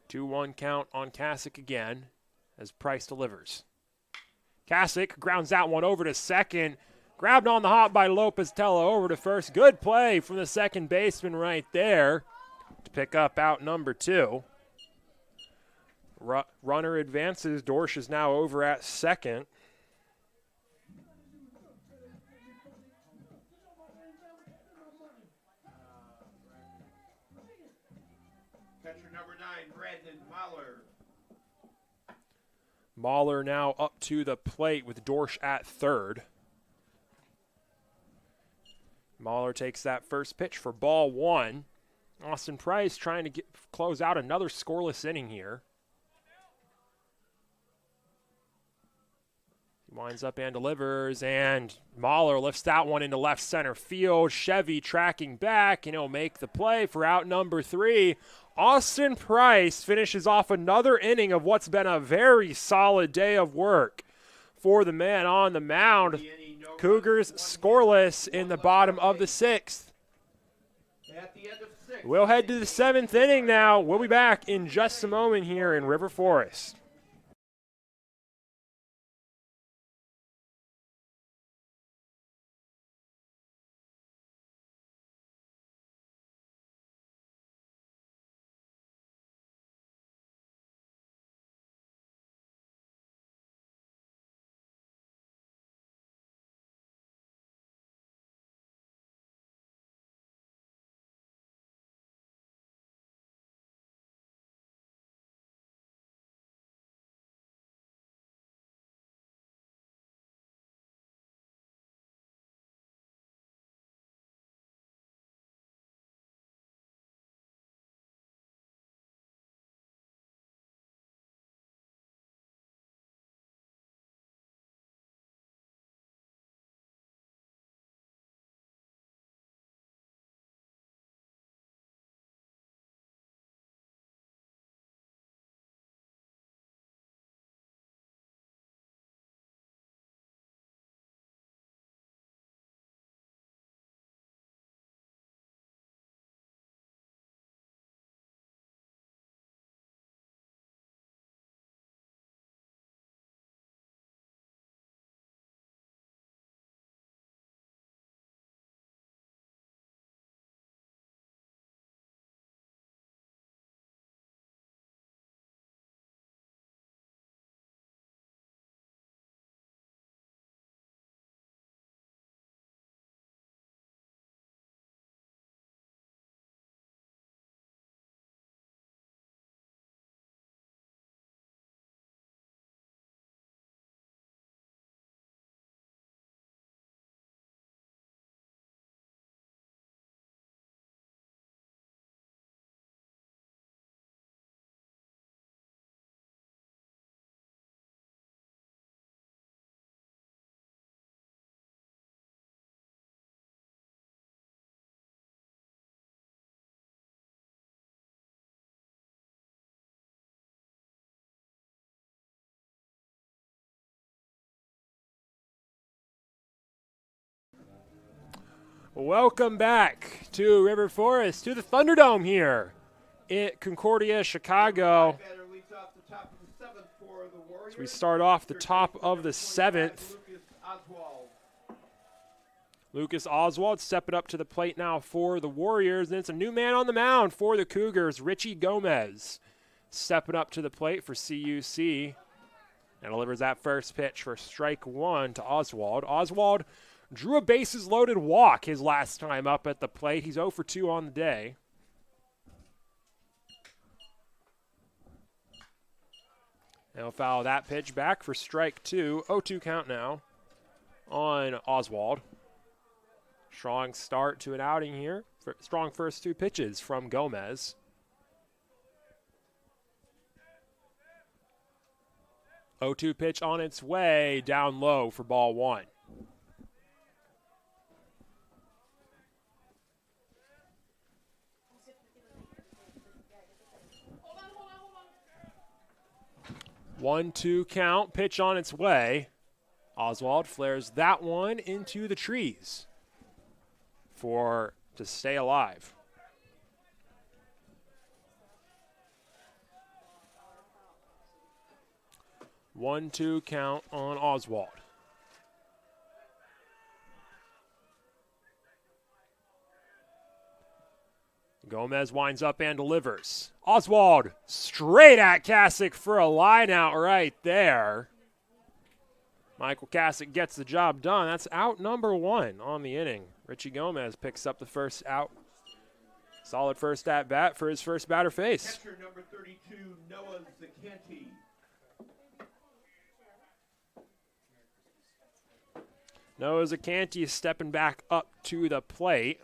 Two-one count on CUC again as Price delivers. CUC grounds that one over to second. Grabbed on the hop by Lopez Tello over to first. Good play from the second baseman right there to pick up out number 2. Runner advances. Dorsch is now over at second. Catcher number 9, Brandon Mahler. Mahler now up to the plate with Dorsch at third. Mahler takes that first pitch for ball 1. Austin Price trying to close out another scoreless inning here. He winds up and delivers, and Mahler lifts that one into left center field. Chevy tracking back, and he'll make the play for out number 3. Austin Price finishes off another inning of what's been a very solid day of work for the man on the mound. Cougars scoreless in the bottom of the 6th. We'll head to the 7th inning now. We'll be back in just a moment here in River Forest. Welcome back to River Forest, to the Thunderdome here at Concordia, Chicago. As we start off the top of the 7th. Lucas Oswald stepping up to the plate now for the Warriors. And it's a new man on the mound for the Cougars, Richie Gomez, stepping up to the plate for CUC. And delivers that first pitch for strike 1 to Oswald. Oswald drew a bases-loaded walk his last time up at the plate. He's 0 for 2 on the day. They'll foul that pitch back for strike 2. 0-2 count now on Oswald. Strong start to an outing here. Strong first 2 pitches from Gomez. O2 pitch on its way, down low for ball 1. 1-2 count, pitch on its way. Oswald flares that one into the trees to stay alive. One-two count on Oswald. Gomez winds up and delivers. Oswald straight at Kasich for a line out right there. Michael Kasich gets the job done. That's out number 1 on the inning. Richie Gomez picks up the first out. Solid first at bat for his first batter face. Catcher number 32, Noah Zacanti. Noah Zacanti is stepping back up to the plate.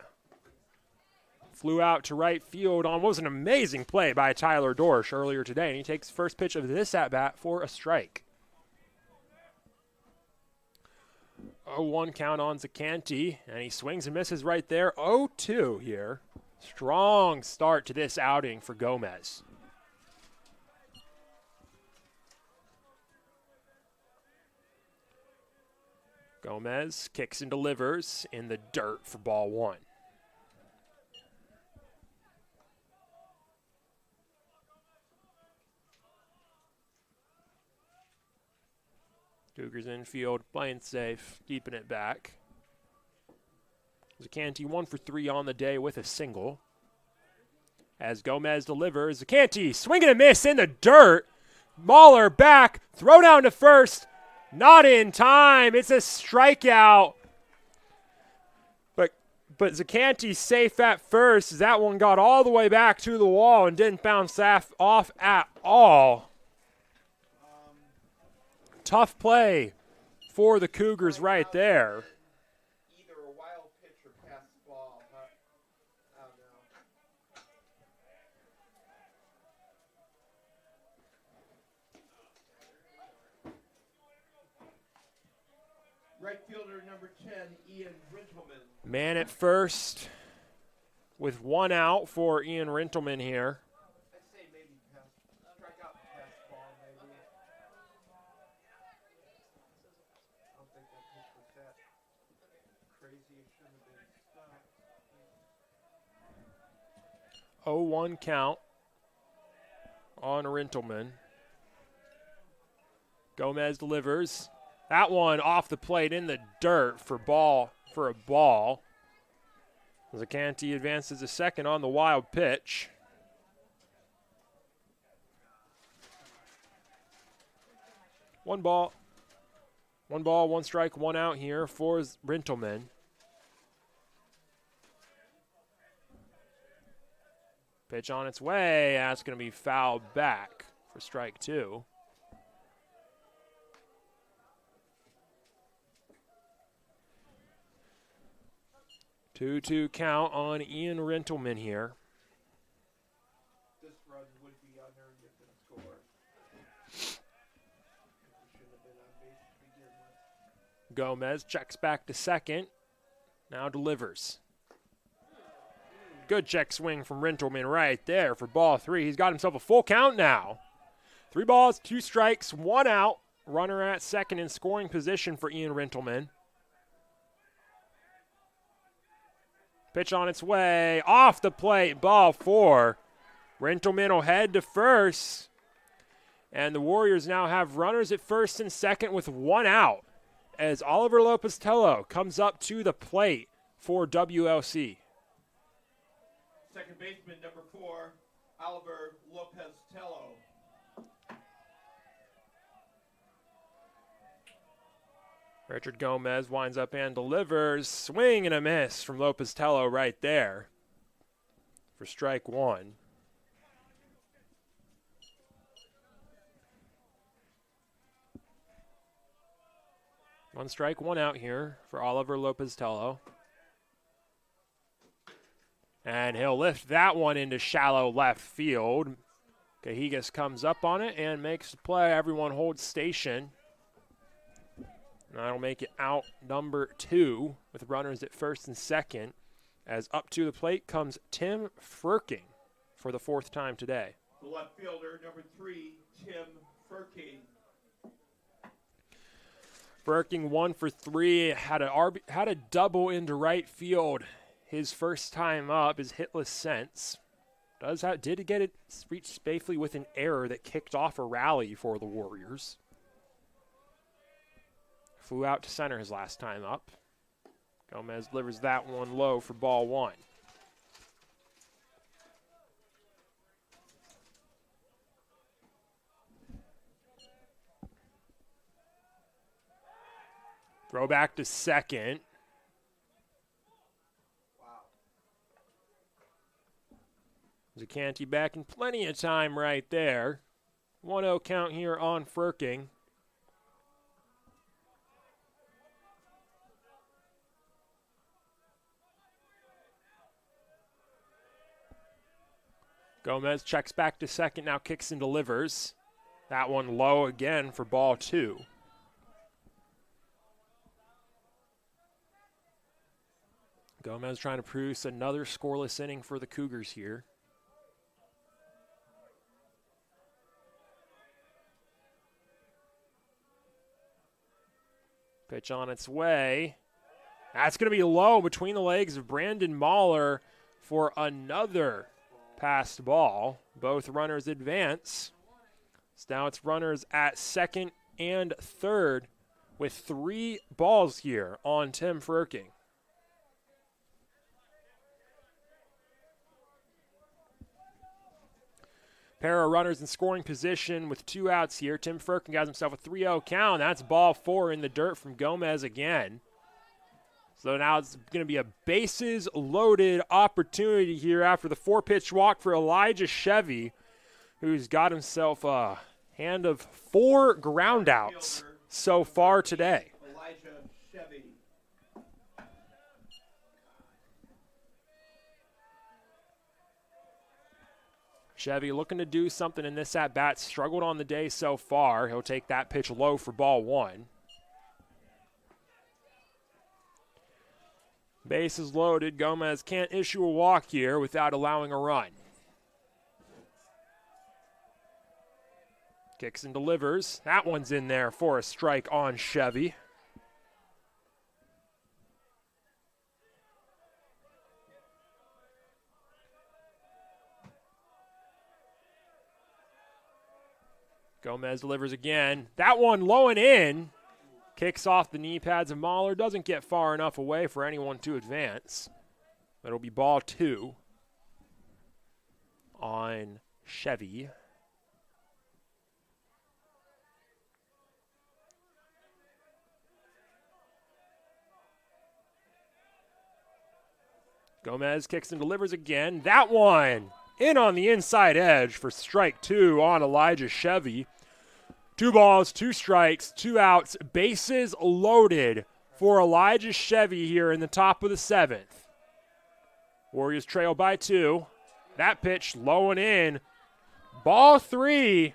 Flew out to right field on what was an amazing play by Tyler Dorsch earlier today, and he takes first pitch of this at-bat for a strike. 0-1 count on Zacanti, and he swings and misses right there. 0-2 here. Strong start to this outing for Gomez. Gomez kicks and delivers in the dirt for ball 1. Cougars infield, playing safe, keeping it back. Zacanti 1 for 3 on the day with a single. As Gomez delivers, Zacanti swinging a miss in the dirt. Mahler back, throw down to first. Not in time. It's a strikeout. But Zacanti's safe at first as that one got all the way back to the wall and didn't bounce off at all. Tough play for the Cougars right there. Either a wild pitch or pass the ball. I don't know. Right fielder number 10, Ian Rintelman. Man at first with 1 out for Ian Rintelman here. I'd say maybe strike out and pass the ball, maybe. I don't think that pitch was that crazy. It shouldn't have been stopped. 0-1 count on Rintelman. Gomez delivers. That one off the plate in the dirt for a ball. Zacanti advances a second on the wild pitch. One ball, 1 strike, 1 out here for Rintelman. Pitch on its way. That's going to be fouled back for strike 2. 2-2 count on Ian Rintelman here. This run would be unearned if it scored. Shouldn't have been on base to begin with. Gomez checks back to second. Now delivers. Good check swing from Rintelman right there for ball 3. He's got himself a full count now. 3 balls, 2 strikes, 1 out. Runner at second in scoring position for Ian Rintelman. Pitch on its way, off the plate, ball 4. Rintelman will head to first. And the Warriors now have runners at first and second with 1 out as Oliver Lopez-Tello comes up to the plate for WLC. Second baseman number 4, Oliver Lopez-Tello. Richard Gomez winds up and delivers. Swing and a miss from Lopez-Tello right there for strike 1. One strike, 1 out here for Oliver Lopez-Tello. And he'll lift that one into shallow left field. Cajigas comes up on it and makes the play. Everyone holds station. And that'll make it out number 2 with runners at first and second. As up to the plate comes Tim Frerking for the 4th time today. The left fielder, number 3, Tim Burking 1 for 3, had a double into right field. His first time up, his hitless since. Did get it reached safely with an error that kicked off a rally for the Warriors. Flew out to center his last time up. Gomez delivers that one low for ball 1. Throw back to second. Zacanti back in plenty of time right there. 1-0 count here on Firking. Gomez checks back to second, now kicks and delivers. That one low again for ball 2. Gomez trying to produce another scoreless inning for the Cougars here. Pitch on its way. That's going to be low between the legs of Brandon Mahler for another passed ball. Both runners advance. So now it's runners at second and third with 3 balls here on Tim Firking. Pair of runners in scoring position with 2 outs here. Tim Firking has himself a 3-0 count. That's ball 4 in the dirt from Gomez again. So now it's going to be a bases-loaded opportunity here after the 4-pitch walk for Elijah Chevy, who's got himself a hand of 4 groundouts so far today. Elijah Chevy. Chevy looking to do something in this at-bat. Struggled on the day so far. He'll take that pitch low for ball 1. Bases loaded. Gomez can't issue a walk here without allowing a run. Kicks and delivers. That one's in there for a strike on Chevy. Gomez delivers again. That one low and in. Kicks off the knee pads of Mahler. Doesn't get far enough away for anyone to advance. It'll be ball 2 on Chevy. Gomez kicks and delivers again. That one in on the inside edge for strike 2 on Elijah Chevy. 2 balls, 2 strikes, 2 outs, bases loaded for Elijah Chevy here in the top of the 7th. Warriors trail by 2. That pitch low and in. Ball 3.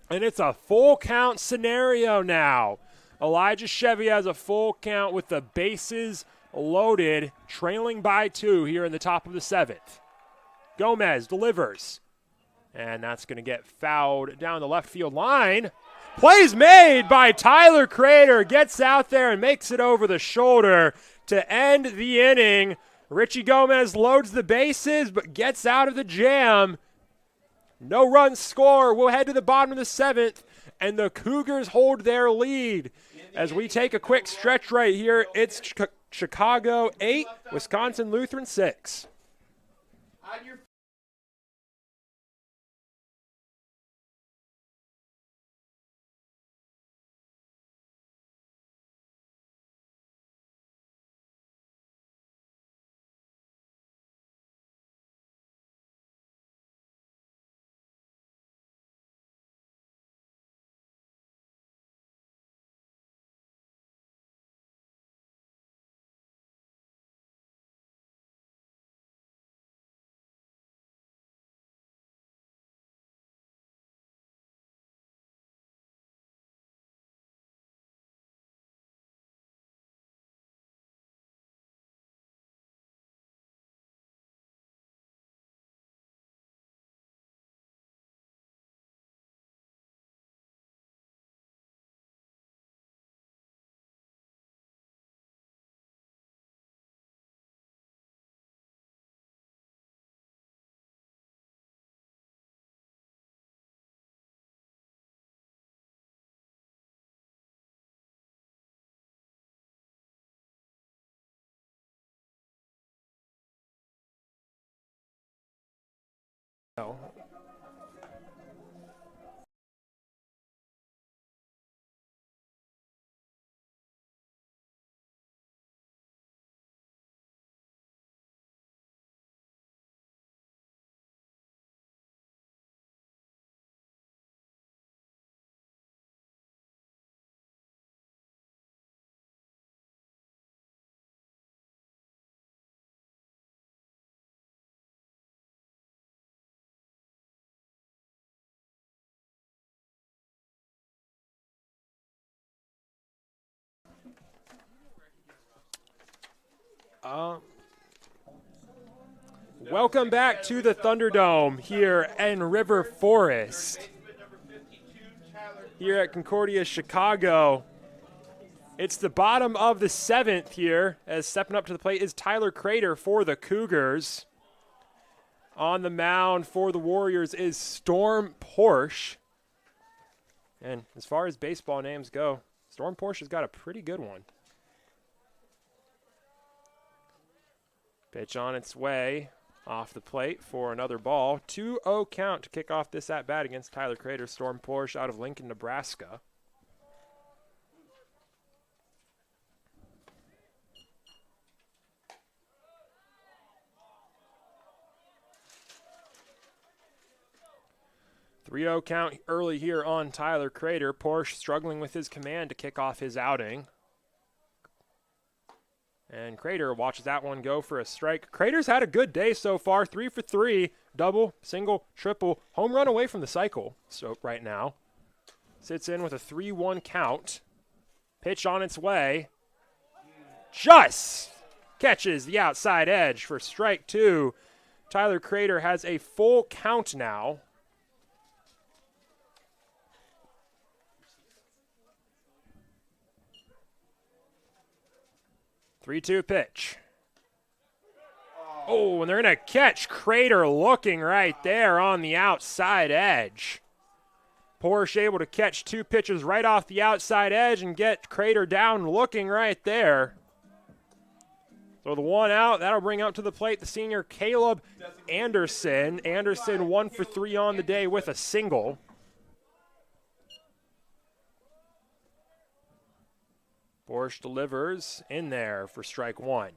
And it's a full count scenario now. Elijah Chevy has a full count with the bases loaded, trailing by 2 here in the top of the 7th. Gomez delivers. And that's going to get fouled down the left field line. Plays made by Tyler Crater. Gets out there and makes it over the shoulder to end the inning. Richie Gomez loads the bases but gets out of the jam. No run score. We'll head to the bottom of the 7th. And the Cougars hold their lead. As we take a quick stretch right here, it's Chicago 8, Wisconsin Lutheran 6. No. Welcome back to the Thunderdome here in River Forest. Here at Concordia, Chicago. It's the bottom of the 7th here, as stepping up to the plate is Tyler Crater for the Cougars. On the mound for the Warriors is Storm Porsche. And as far as baseball names go, Storm Porsche has got a pretty good one. Pitch on its way off the plate for another ball. 2-0 count to kick off this at-bat against Tyler Crater. Storm Porsche out of Lincoln, Nebraska. .3-0 count early here on Tyler Crater. Porsche struggling with his command to kick off his outing. And Crater watches that one go for a strike. Crater's had a good day so far. 3 for 3. Double, single, triple. Home run away from the cycle. So right now. Sits in with a 3-1 count. Pitch on its way. Just catches the outside edge for strike 2. Tyler Crater has a full count now. Three-two pitch. Oh, and they're going to catch Crater looking right there on the outside edge. Porsche able to catch 2 pitches right off the outside edge and get Crater down looking right there. So the 1 out, that'll bring up to the plate the senior Caleb Anderson. Anderson 1 for 3 on the day with a single. Porsche delivers in there for strike 1.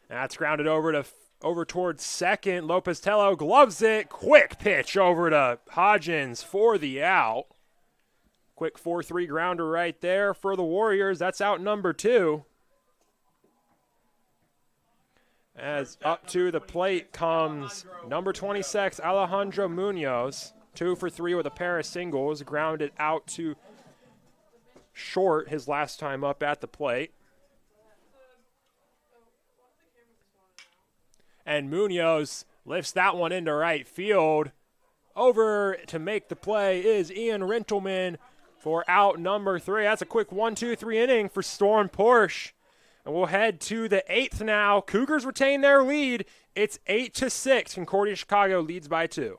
That's grounded over towards second. Lopez Tello gloves it. Quick pitch over to Hodgins for the out. Quick 4-3 grounder right there for the Warriors. That's out number 2. As up to the plate comes number 26, Alejandro Munoz. 2 for 3 with a pair of singles. Grounded out to short his last time up at the plate. And Munoz lifts that one into right field. Over to make the play is Ian Rintelman for out number 3. That's a quick 1-2-3 inning for Storm Porsche. And we'll head to the 8th now. Cougars retain their lead. It's 8-6. Concordia Chicago leads by 2.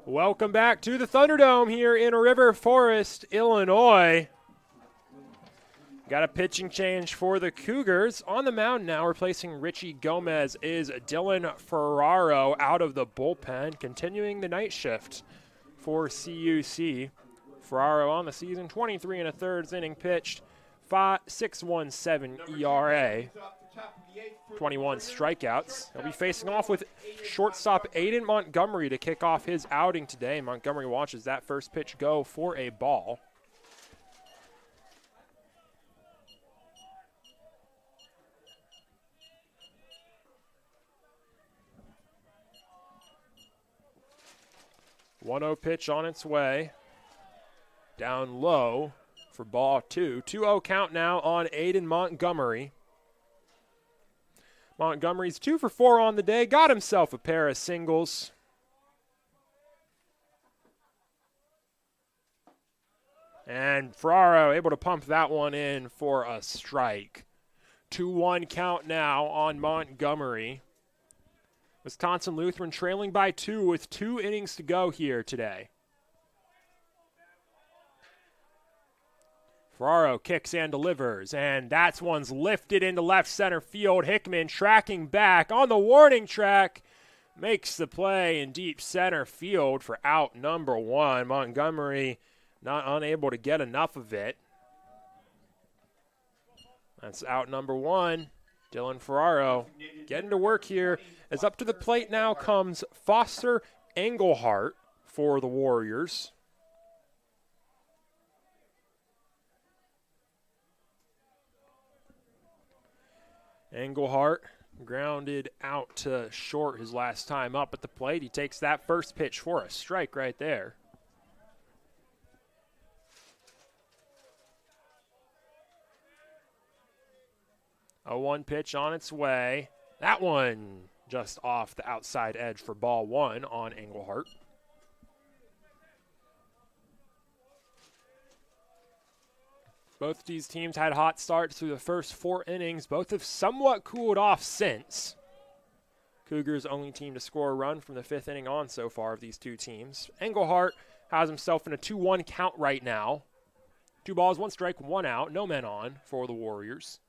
Welcome back to the Thunderdome here in River Forest, Illinois. Got a pitching change for the Cougars. On the mound now, replacing Richie Gomez, is Dylan Ferraro out of the bullpen, continuing the night shift for CUC. Ferraro on the season, 23 1/3 inning pitched, 6.17 ERA, 21 strikeouts. He'll be facing off with shortstop Aiden Montgomery to kick off his outing today. Montgomery watches that first pitch go for a ball. One-0 pitch on its way. Down low for ball 2. 2-0 count now on Aiden Montgomery. Montgomery's 2 for 4 on the day. Got himself a pair of singles. And Ferraro able to pump that one in for a strike. 2-1 count now on Montgomery. Wisconsin Lutheran trailing by 2 with 2 innings to go here today. Ferraro kicks and delivers, and that one's lifted into left center field. Hickman tracking back on the warning track, makes the play in deep center field for out number 1. Montgomery not unable to get enough of it. That's out number 1. Dylan Ferraro getting to work here. As up to the plate now comes Foster Engelhart for the Warriors. Engelhart grounded out to short his last time up at the plate. He takes that first pitch for a strike right there. A 1 pitch on its way. That one just off the outside edge for ball 1 on Engelhart. Both these teams had hot starts through the first 4 innings. Both have somewhat cooled off since. Cougars only team to score a run from the 5th inning on so far of these two teams. Engelhart has himself in a 2-1 count right now. 2 balls, 1 strike, 1 out. No men on for the Warriors.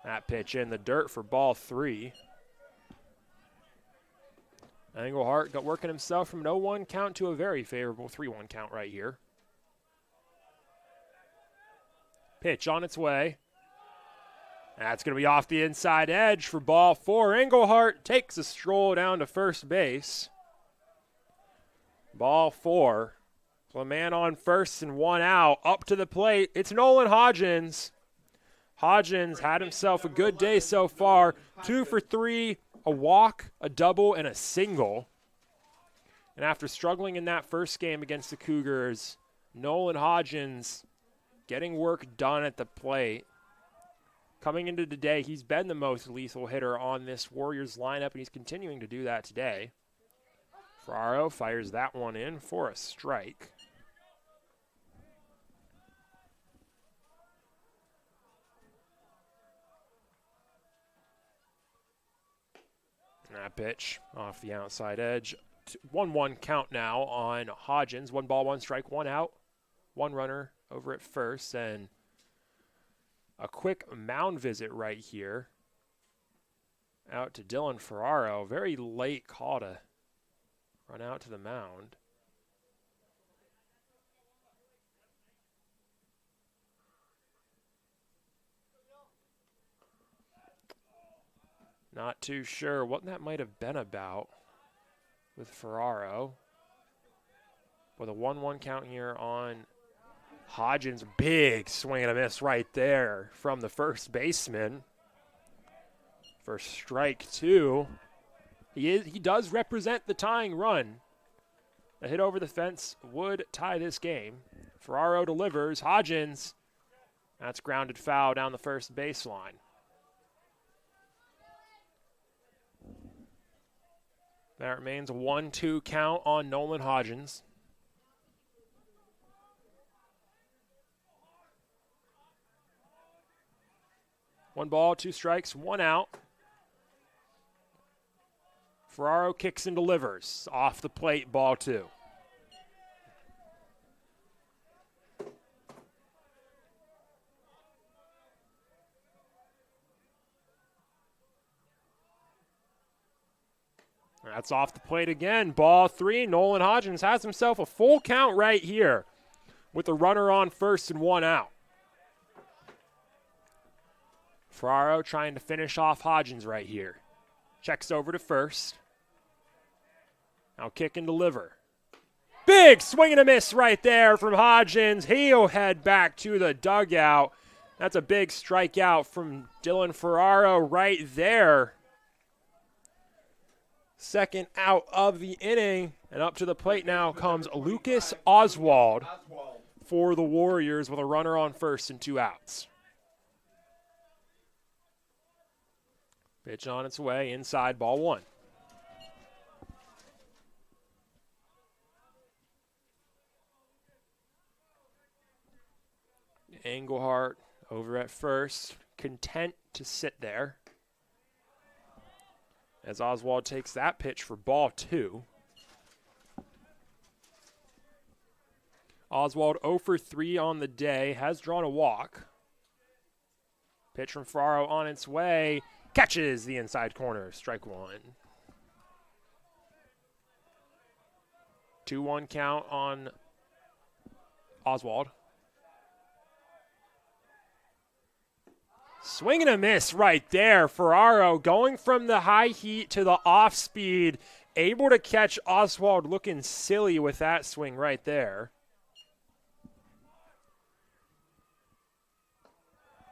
That pitch in the dirt for ball 3. Engelhart got working himself from an 0-1 count to a very favorable 3-1 count right here. Pitch on its way. That's going to be off the inside edge for ball 4. Engelhart takes a stroll down to first base. Ball 4. So a man on first and 1 out. Up to the plate. It's Nolan Hodgins. Hodgins had himself a good day so far. 2 for 3, a walk, a double, and a single. And after struggling in that first game against the Cougars, Nolan Hodgins getting work done at the plate. Coming into today, he's been the most lethal hitter on this Warriors lineup, and he's continuing to do that today. Ferraro fires that one in for a strike. That pitch off the outside edge. 1-1 count now on Hodgins. 1 ball, 1 strike, 1 out. 1 runner over at first, and a quick mound visit right here out to Dylan Ferraro. Very late call to run out to the mound. Not too sure what that might have been about with Ferraro. With a 1-1 count here on Hodgins. Big swing and a miss right there from the first baseman. For strike 2. He does represent the tying run. A hit over the fence would tie this game. Ferraro delivers. Hodgins. That's grounded foul down the first baseline. That remains a 1-2 count on Nolan Hodgins. One ball, 2 strikes, 1 out. Ferraro kicks and delivers. Off the plate, ball 2. That's off the plate again. Ball 3. Nolan Hodgins has himself a full count right here with a runner on first and 1 out. Ferraro trying to finish off Hodgins right here. Checks over to first. Now kick and deliver. Big swing and a miss right there from Hodgins. He'll head back to the dugout. That's a big strikeout from Dylan Ferraro right there. Second out of the inning. And up to the plate now comes Lucas Oswald for the Warriors with a runner on first and 2 outs. Pitch on its way, inside, ball 1. Engelhardt over at first, content to sit there. As Oswald takes that pitch for ball 2. Oswald 0 for 3 on the day, has drawn a walk. Pitch from Ferraro on its way. Catches the inside corner, strike 1. 2-1 count on Oswald. Swing and a miss right there. Ferraro going from the high heat to the off speed. Able to catch Oswald looking silly with that swing right there.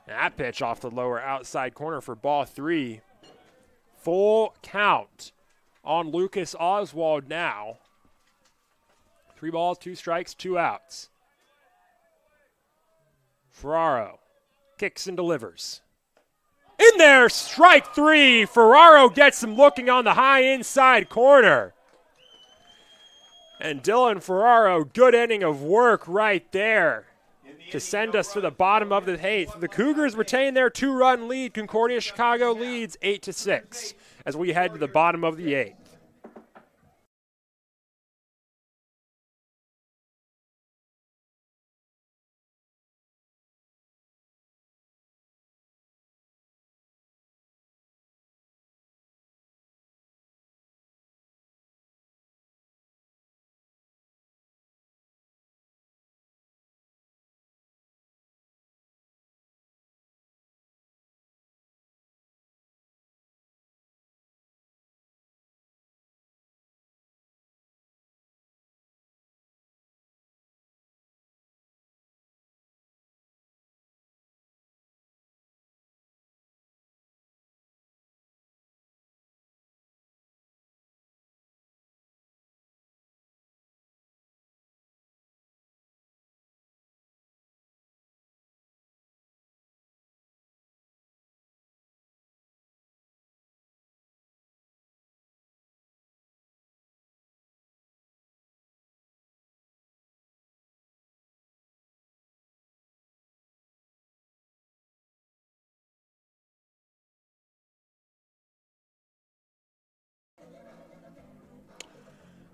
That pitch off the lower outside corner for ball 3. Full count on Lucas Oswald now. 3 balls, 2 strikes, 2 outs. Ferraro kicks and delivers. In there, strike 3. Ferraro gets him looking on the high inside corner. And Dylan Ferraro, good inning of work right there to send us to the bottom of the 8th. The Cougars retain their 2-run lead. Concordia Chicago leads 8-6 as we head to the bottom of the 8th.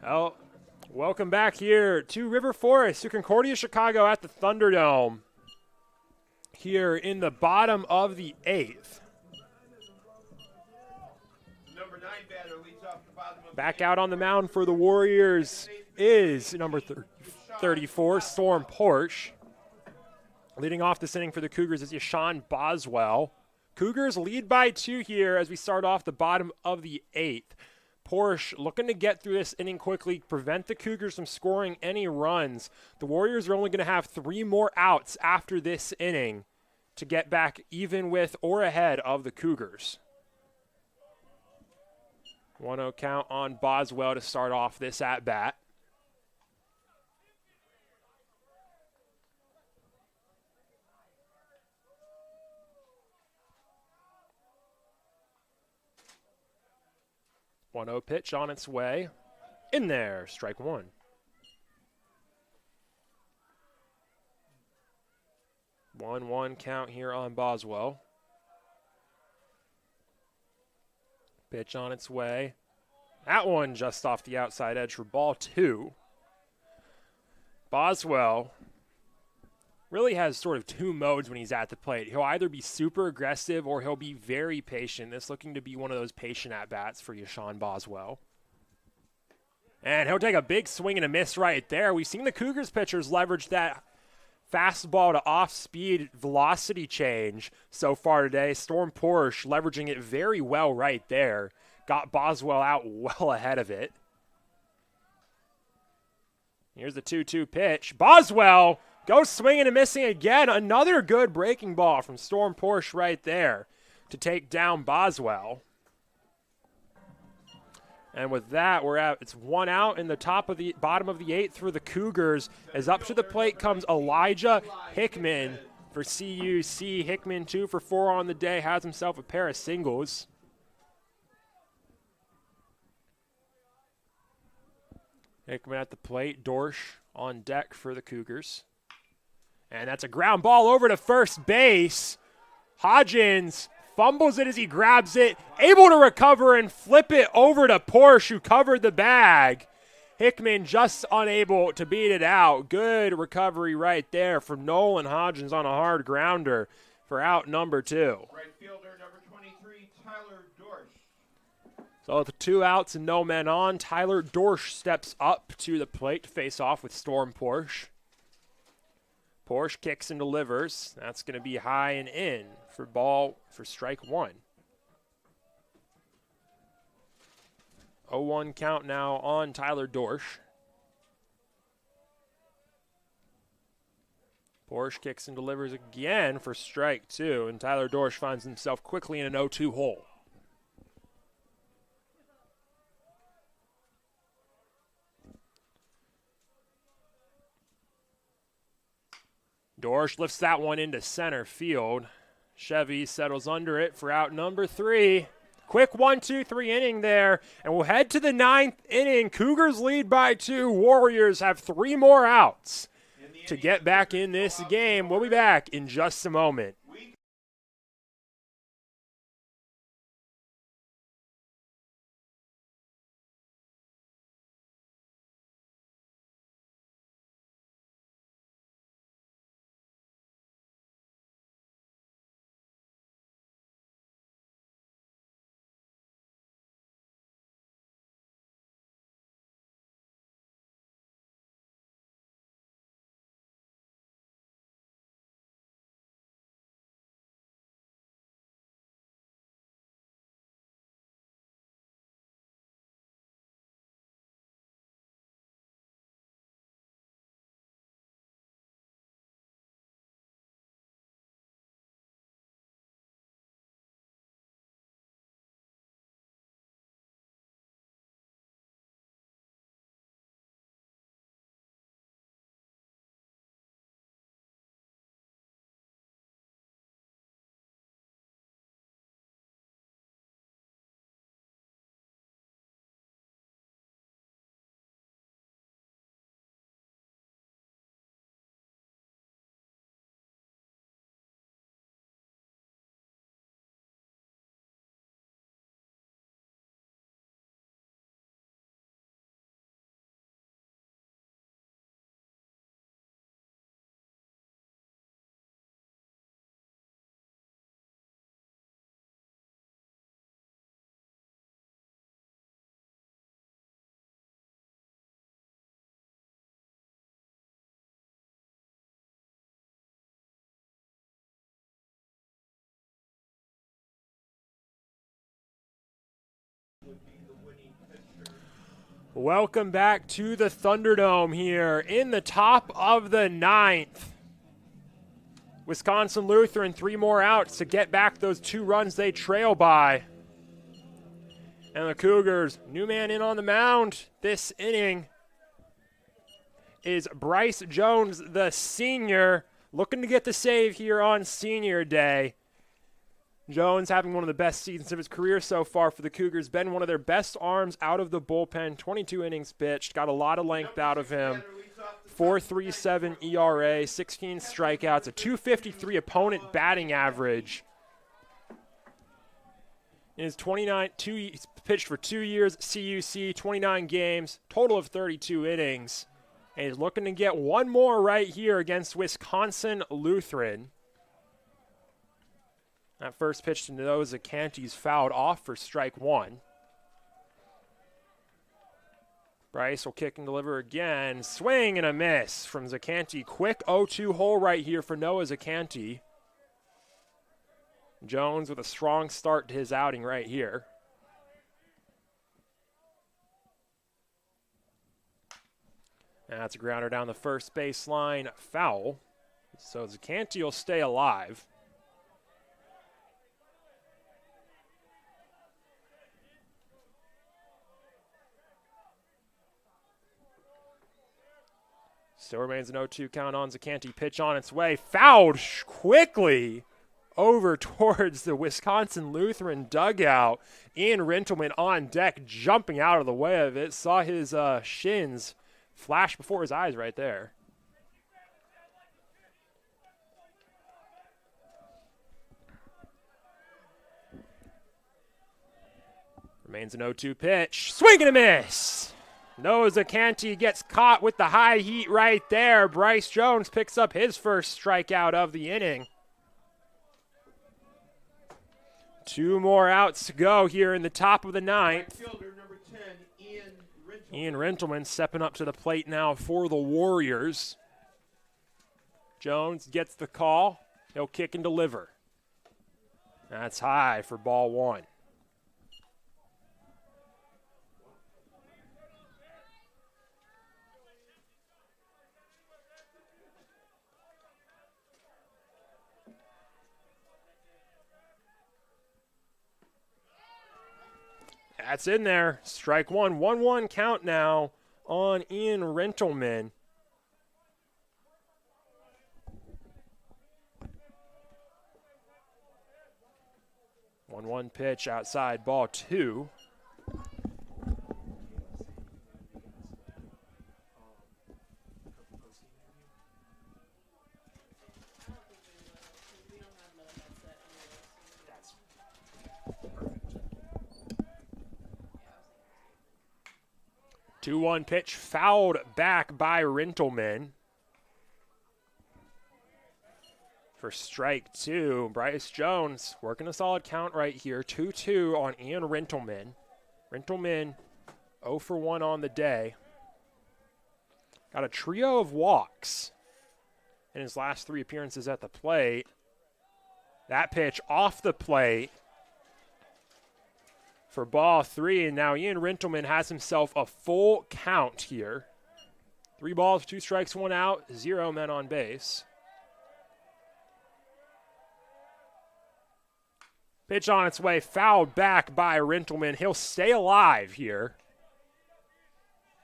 Well, welcome back here to River Forest, to Concordia Chicago at the Thunderdome here in the bottom of the 8th. Number 9 batter leads off the bottom of Back out on the mound for the Warriors is number 34, Storm Porsche. Leading off this inning for the Cougars is Yashawn Boswell. Cougars lead by 2 here as we start off the bottom of the 8th. Porsche looking to get through this inning quickly, prevent the Cougars from scoring any runs. The Warriors are only going to have 3 more outs after this inning to get back even with or ahead of the Cougars. 1-0 count on Boswell to start off this at-bat. One-0 pitch on its way. In there, strike 1. One count here on Boswell. Pitch on its way. That one just off the outside edge for ball 2. Boswell really has sort of 2 modes when he's at the plate. He'll either be super aggressive or he'll be very patient. This looking to be one of those patient at-bats for Yashawn Boswell. And he'll take a big swing and a miss right there. We've seen the Cougars pitchers leverage that fastball to off-speed velocity change so far today. Storm Porsche leveraging it very well right there. Got Boswell out well ahead of it. Here's the 2-2 pitch. Boswell goes swinging and missing again. Another good breaking ball from Storm Porsche right there to take down Boswell. And with that, it's 1 out in the bottom of the 8th for the Cougars. As up to the plate comes Elijah Hickman for CUC. Hickman 2 for 4 on the day, has himself a pair of singles. Hickman at the plate, Dorsch on deck for the Cougars. And that's a ground ball over to first base. Hodgins fumbles it as he grabs it, able to recover and flip it over to Porsche, who covered the bag. Hickman just unable to beat it out. Good recovery right there from Nolan Hodgins on a hard grounder for out number 2. Right fielder, number 23, Tyler Dorsch. So with 2 outs and no men on, Tyler Dorsch steps up to the plate to face off with Storm Porsche. Porsche kicks and delivers. That's going to be high and in for strike 1. 0-1 count now on Tyler Dorsch. Porsche kicks and delivers again for strike 2, and Tyler Dorsch finds himself quickly in an 0-2 hole. Dorsch lifts that one into center field. Chevy settles under it for out number 3. Quick 1-2-3 inning there, and we'll head to the 9th inning. Cougars lead by 2. Warriors have 3 more outs to get back in this game. We'll be back in just a moment. Welcome back to the Thunderdome here in the top of the 9th. Wisconsin Lutheran 3 more outs to get back those 2 runs they trail by. And the Cougars, new man in on the mound this inning is Bryce Jones, the senior, looking to get the save here on senior day. Jones having one of the best seasons of his career so far for the Cougars. Been one of their best arms out of the bullpen. 22 innings pitched. Got a lot of length out of him. 4.37 ERA, 16 strikeouts, a 253 opponent batting average. In his he's pitched for 2 years at CUC, 29 games, total of 32 innings. And he's looking to get one more right here against Wisconsin Lutheran. That first pitch to Noah Zacante's fouled off for strike one. Bryce will kick and deliver again. Swing and a miss from Zacante. Quick 0-2 hole right here for Noah Zacante. Jones with a strong start to his outing right here. That's a grounder down the first baseline, foul. So Zacante will stay alive. Still remains an 0-2 count on Zacante. Pitch on its way. Fouled quickly over towards the Wisconsin Lutheran dugout. Ian Rentelman on deck, jumping out of the way of it. Saw his shins flash before his eyes right there. Remains an 0-2 pitch. Swing and a miss. Noah Zacante gets caught with the high heat right there. Bryce Jones picks up his first strikeout of the inning. 2 more outs to go here in the top of the ninth. Fielder number 10, Ian Rentelman stepping up to the plate now for the Warriors. Jones gets the call. He'll kick and deliver. That's high for ball one. That's in there. Strike one. 1-1 count now on Ian Rentelman. One pitch outside, ball two. Two-one pitch fouled back by Rentelman. For strike two, Bryce Jones working a solid count right here. 2-2 on Ian Rentelman. Rentelman 0 for 1 on the day. Got a trio of walks in his last 3 appearances at the plate. That pitch off the plate for ball 3, and now Ian Rentelman has himself a full count here. 3 balls, 2 strikes, 1 out, 0 men on base. Pitch on its way, fouled back by Rentelman. He'll stay alive here.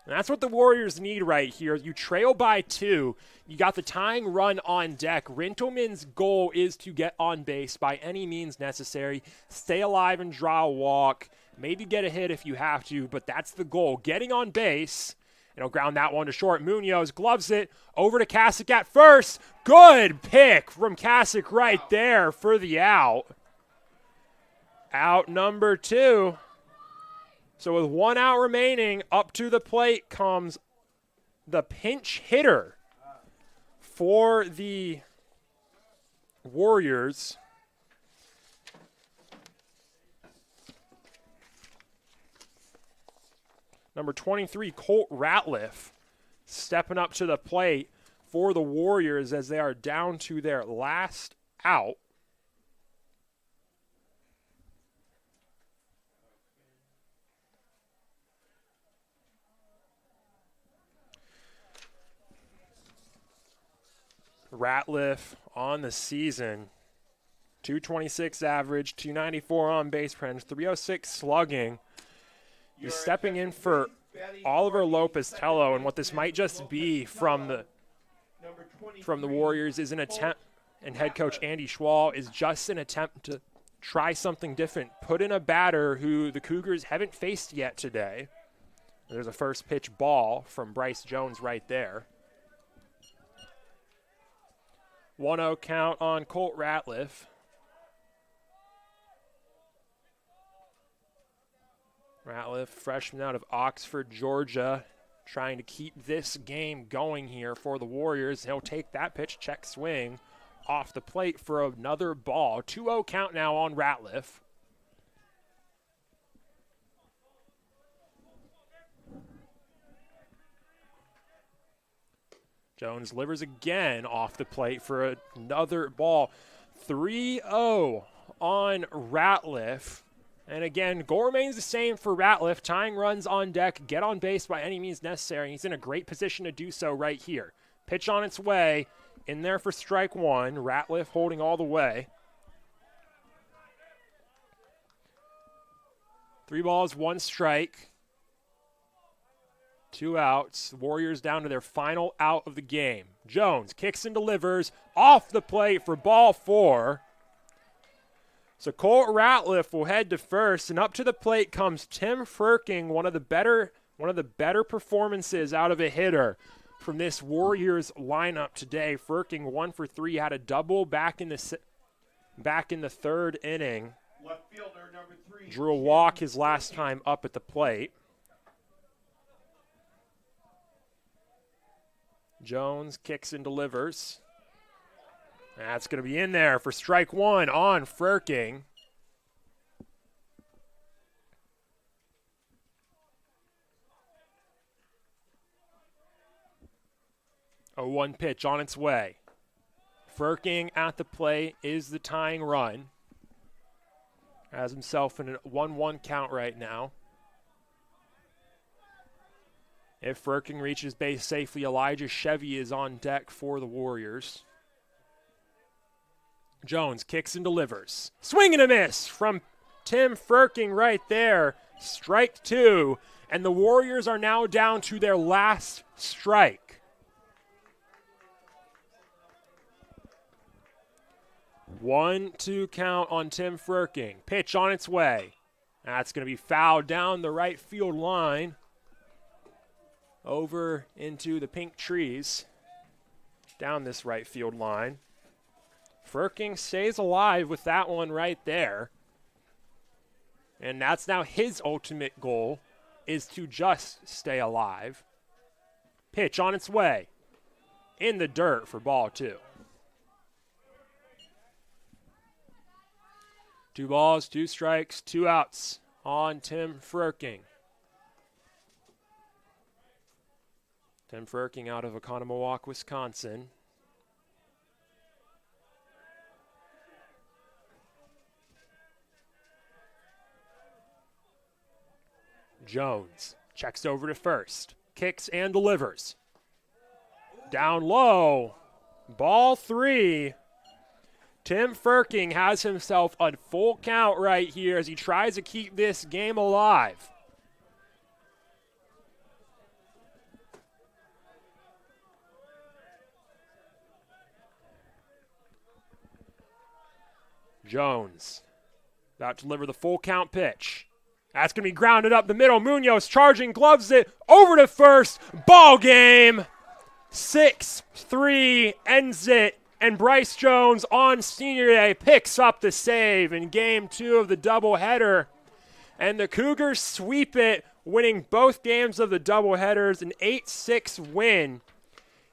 And that's what the Warriors need right here. You trail by 2. You got the tying run on deck. Rentelman's goal is to get on base by any means necessary. Stay alive and draw a walk. Maybe get a hit if you have to, but that's the goal. Getting on base. And he'll ground that one to short. Munoz gloves it over to Kasich at first. Good pick from Kasich right there for the out. Out number 2. So with 1 out remaining, up to the plate comes the pinch hitter for the Warriors. Number 23, Colt Ratliff, stepping up to the plate for the Warriors as they are down to their last out. Ratliff on the season, 226 average, 294 on base percentage, 306 slugging. He's stepping in for Oliver Lopez-Tello, and what this might just be from the Warriors is an attempt, and head coach Andy Schwal is just an attempt to try something different, put in a batter who the Cougars haven't faced yet today. There's a first pitch ball from Bryce Jones right there. 1-0 count on Colt Ratliff. Ratliff, freshman out of Oxford, Georgia, trying to keep this game going here for the Warriors. He'll take that pitch, check swing, off the plate for another ball. 2-0 count now on Ratliff. Jones delivers again off the plate for another ball. 3-0 on Ratliff. And again, goal remains the same for Ratliff. Tying runs on deck, get on base by any means necessary. He's in a great position to do so right here. Pitch on its way, in there for strike one. Ratliff holding all the way. 3 balls, 1 strike. 2 outs. The Warriors down to their final out of the game. Jones kicks and delivers off the plate for ball 4. So Colt Ratliff will head to first, and up to the plate comes Tim Firking, one of the better performances out of a hitter from this Warriors lineup today. Firking 1 for 3, had a double back in the 3rd inning. Left fielder number 3. Drew a walk his last time up at the plate. Jones kicks and delivers. That's going to be in there for strike 1 on Firking. A 1 pitch on its way. Firking at the plate is the tying run. Has himself in a 1-1 count right now. If Firking reaches base safely, Elijah Chevy is on deck for the Warriors. Jones kicks and delivers. Swing and a miss from Tim Firking right there. Strike 2. And the Warriors are now down to their last strike. 1-2 count on Tim Firking. Pitch on its way. That's going to be fouled down the right field line. Over into the pink trees. Down this right field line. Firking stays alive with that one right there. And that's now his ultimate goal, is to just stay alive. Pitch on its way. In the dirt for ball 2. 2 balls, 2 strikes, 2 outs on Tim Firking. Tim Firking out of Oconomowoc, Wisconsin. Jones checks over to first, kicks and delivers. Down low, ball 3. Tim Firking has himself a full count right here as he tries to keep this game alive. Jones about to deliver the full count pitch. That's going to be grounded up the middle. Munoz charging, gloves it, over to first. Ball game. 6-3 ends it. And Bryce Jones on senior day picks up the save in game 2 of the doubleheader. And the Cougars sweep it, winning both games of the doubleheaders, an 8-6 win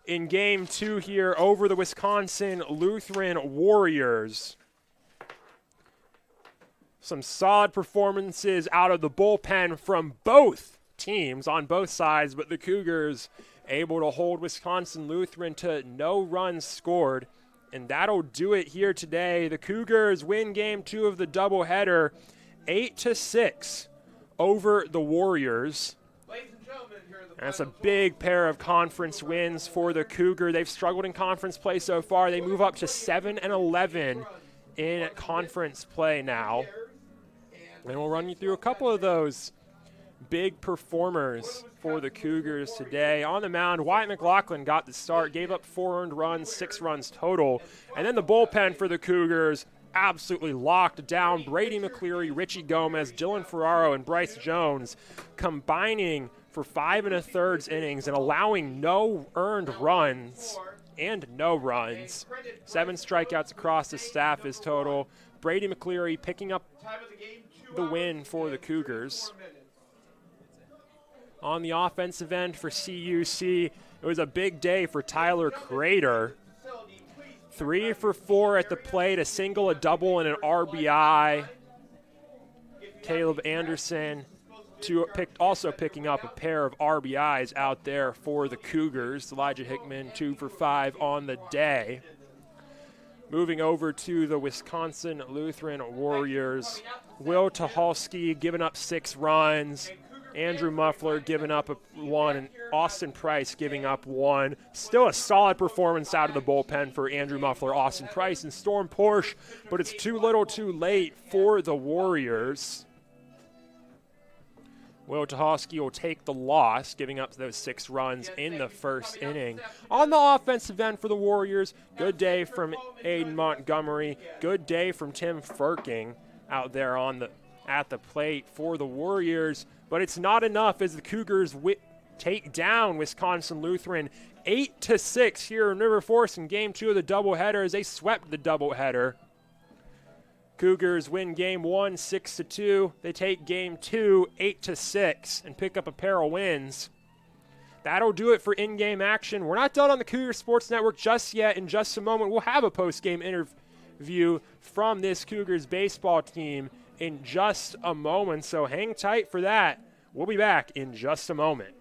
in game 2 here over the Wisconsin Lutheran Warriors. Some solid performances out of the bullpen from both teams on both sides, but the Cougars able to hold Wisconsin Lutheran to no runs scored, and that'll do it here today. The Cougars win game 2 of the doubleheader, 8-6 over the Warriors. That's a big pair of conference wins for the Cougar. They've struggled in conference play so far. They move up to 7-11 in conference play now. And we'll run you through a couple of those big performers for the Cougars today. On the mound, Wyatt McLaughlin got the start, gave up 4 earned runs, 6 runs total. And then the bullpen for the Cougars absolutely locked down. Brady McCleary, Richie Gomez, Dylan Ferraro, and Bryce Jones combining for 5 1/3 innings and allowing no earned runs and no runs. 7 strikeouts across the staff is total. Brady McCleary picking up the win for the Cougars. On the offensive end for CUC, it was a big day for Tyler Crater. 3 for 4 at the plate, a single, a double, and an RBI. Caleb Anderson also picking up a pair of RBIs out there for the Cougars. Elijah Hickman 2 for 5 on the day. Moving over to the Wisconsin Lutheran Warriors, Will Tucholsky giving up 6 runs, Andrew Muffler giving up 1, and Austin Price giving up 1. Still a solid performance out of the bullpen for Andrew Muffler, Austin Price, and Storm Porsche, but it's too little too late for the Warriors. Will Tucholsky will take the loss, giving up those 6 runs in the first inning. On the offensive end for the Warriors, good day from Aiden Montgomery. Good day from Tim Firking out there at the plate for the Warriors. But it's not enough as the Cougars take down Wisconsin Lutheran 8-6 here in River Forest in Game 2 of the doubleheader as they swept the doubleheader. Cougars win Game 1 6-2. They take Game 2 8-6 and pick up a pair of wins. That'll do it for in-game action. We're not done on the Cougar Sports Network just yet. In just a moment, we'll have a post-game interview from this Cougars baseball team in just a moment, so hang tight for that. We'll be back in just a moment.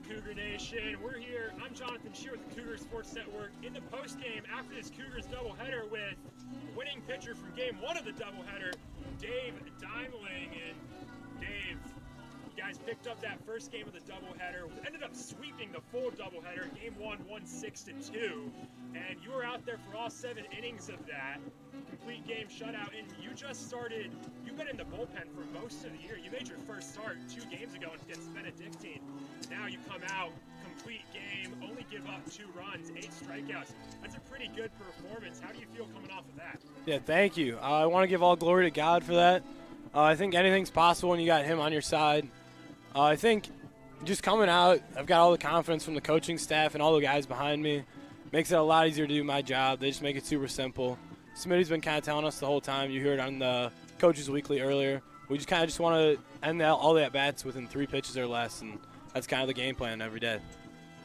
Cougar Nation. We're here. I'm Jonathan Shear with the Cougar Sports Network in the postgame after this Cougars doubleheader with winning pitcher from Game 1 of the doubleheader, Dave Dimeling. And Dave, you guys picked up that first game of the doubleheader, ended up sweeping the full doubleheader. Game 1 won 6-2, and you were out there for all 7 innings of that complete game shutout. And you just started. You've been in the bullpen for most of the year. You made your first start 2 games ago against Benedictine. Now you come out, complete game, only give up 2 runs, 8 strikeouts. That's a pretty good performance. How do you feel coming off of that? Yeah, thank you. I want to give all glory to God for that. I think anything's possible when you got him on your side. I think just coming out, I've got all the confidence from the coaching staff and all the guys behind me. Makes it a lot easier to do my job. They just make it super simple. Smitty's been kind of telling us the whole time. You heard it on the Coaches Weekly earlier. We just kind of just want to end all the at-bats within 3 pitches or less, and that's kind of the game plan every day.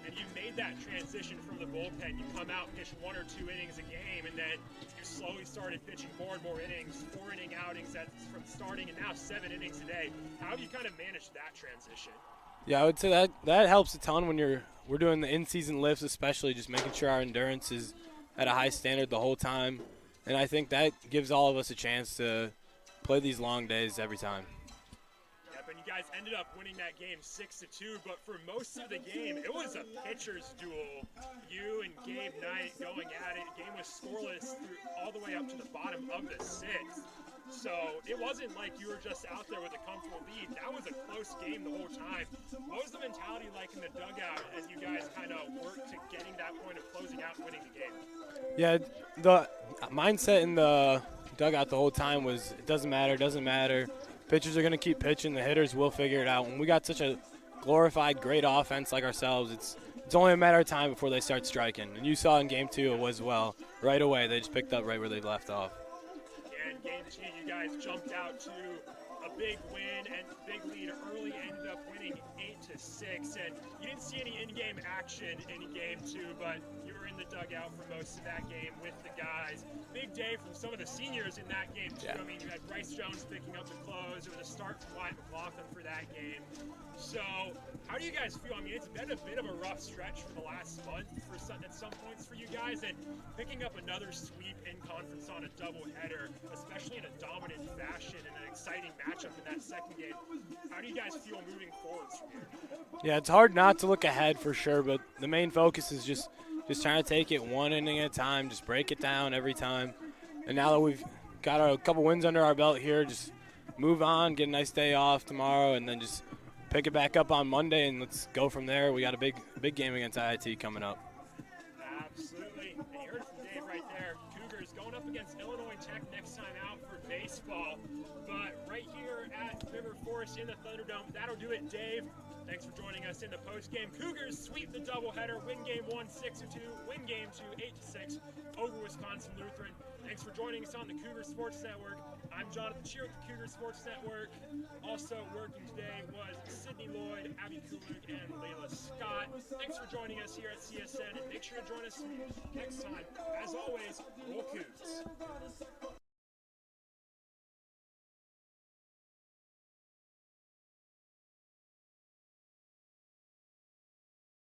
And you made that transition from the bullpen. You come out, pitch 1 or 2 innings a game, and then you slowly started pitching more and more innings, 4-inning outings from starting, and now 7 innings a day. How have you kind of managed that transition? Yeah, I would say that helps a ton when we're doing the in-season lifts, especially just making sure our endurance is at a high standard the whole time. And I think that gives all of us a chance to play these long days every time. Yep, and you guys ended up winning that game 6-2, but for most of the game, it was a pitcher's duel. You and Gabe Knight going at it. Game was scoreless all the way up to the bottom of the 6th. So it wasn't like you were just out there with a comfortable lead. That was a close game the whole time. What was the mentality like in the dugout as you guys kind of worked to getting that point of closing out and winning the game? Yeah, the mindset in the dugout the whole time was it doesn't matter. Pitchers are going to keep pitching. The hitters will figure it out. When we got such a glorified, great offense like ourselves, it's only a matter of time before they start striking. And you saw in Game 2 it was well. Right away, they just picked up right where they left off. And Game 2, you guys jumped out to a big win and big lead early, ended up winning 8-6. And you didn't see any in-game action in Game 2, but you were in the dugout for most of that game with the guys. Big day from some of the seniors in that game, too. Yeah. I mean, you had Bryce Jones picking up the close. It was a start from Wyatt McLaughlin for that game. So how do you guys feel? I mean, it's been a bit of a rough stretch for the last month at some points for you guys, and picking up another sweep in conference on a doubleheader, especially in a dominant fashion and an exciting matchup in that second game. How do you guys feel moving forward from here? Yeah, it's hard not to look ahead for sure, but the main focus is just trying to take it 1 inning at a time, just break it down every time. And now that we've got a couple wins under our belt here, just move on, get a nice day off tomorrow, and then just pick it back up on Monday, and let's go from there. We got a big game against IIT coming up. Absolutely. And you heard from Dave right there. Cougars going up against Illinois Tech next time out for baseball. But right here at River Forest in the Thunderdome, that'll do it, Dave. Thanks for joining us in the postgame. Cougars sweep the doubleheader, win Game 1 6-2, win Game 2 8-6 over Wisconsin Lutheran. Thanks for joining us on the Cougar Sports Network. I'm Jonathan Shear with the Cougar Sports Network. Also working today was Sydney Lloyd, Abby Kulik, and Layla Scott. Thanks for joining us here at CSN, and make sure to join us next time. As always, roll Cougs.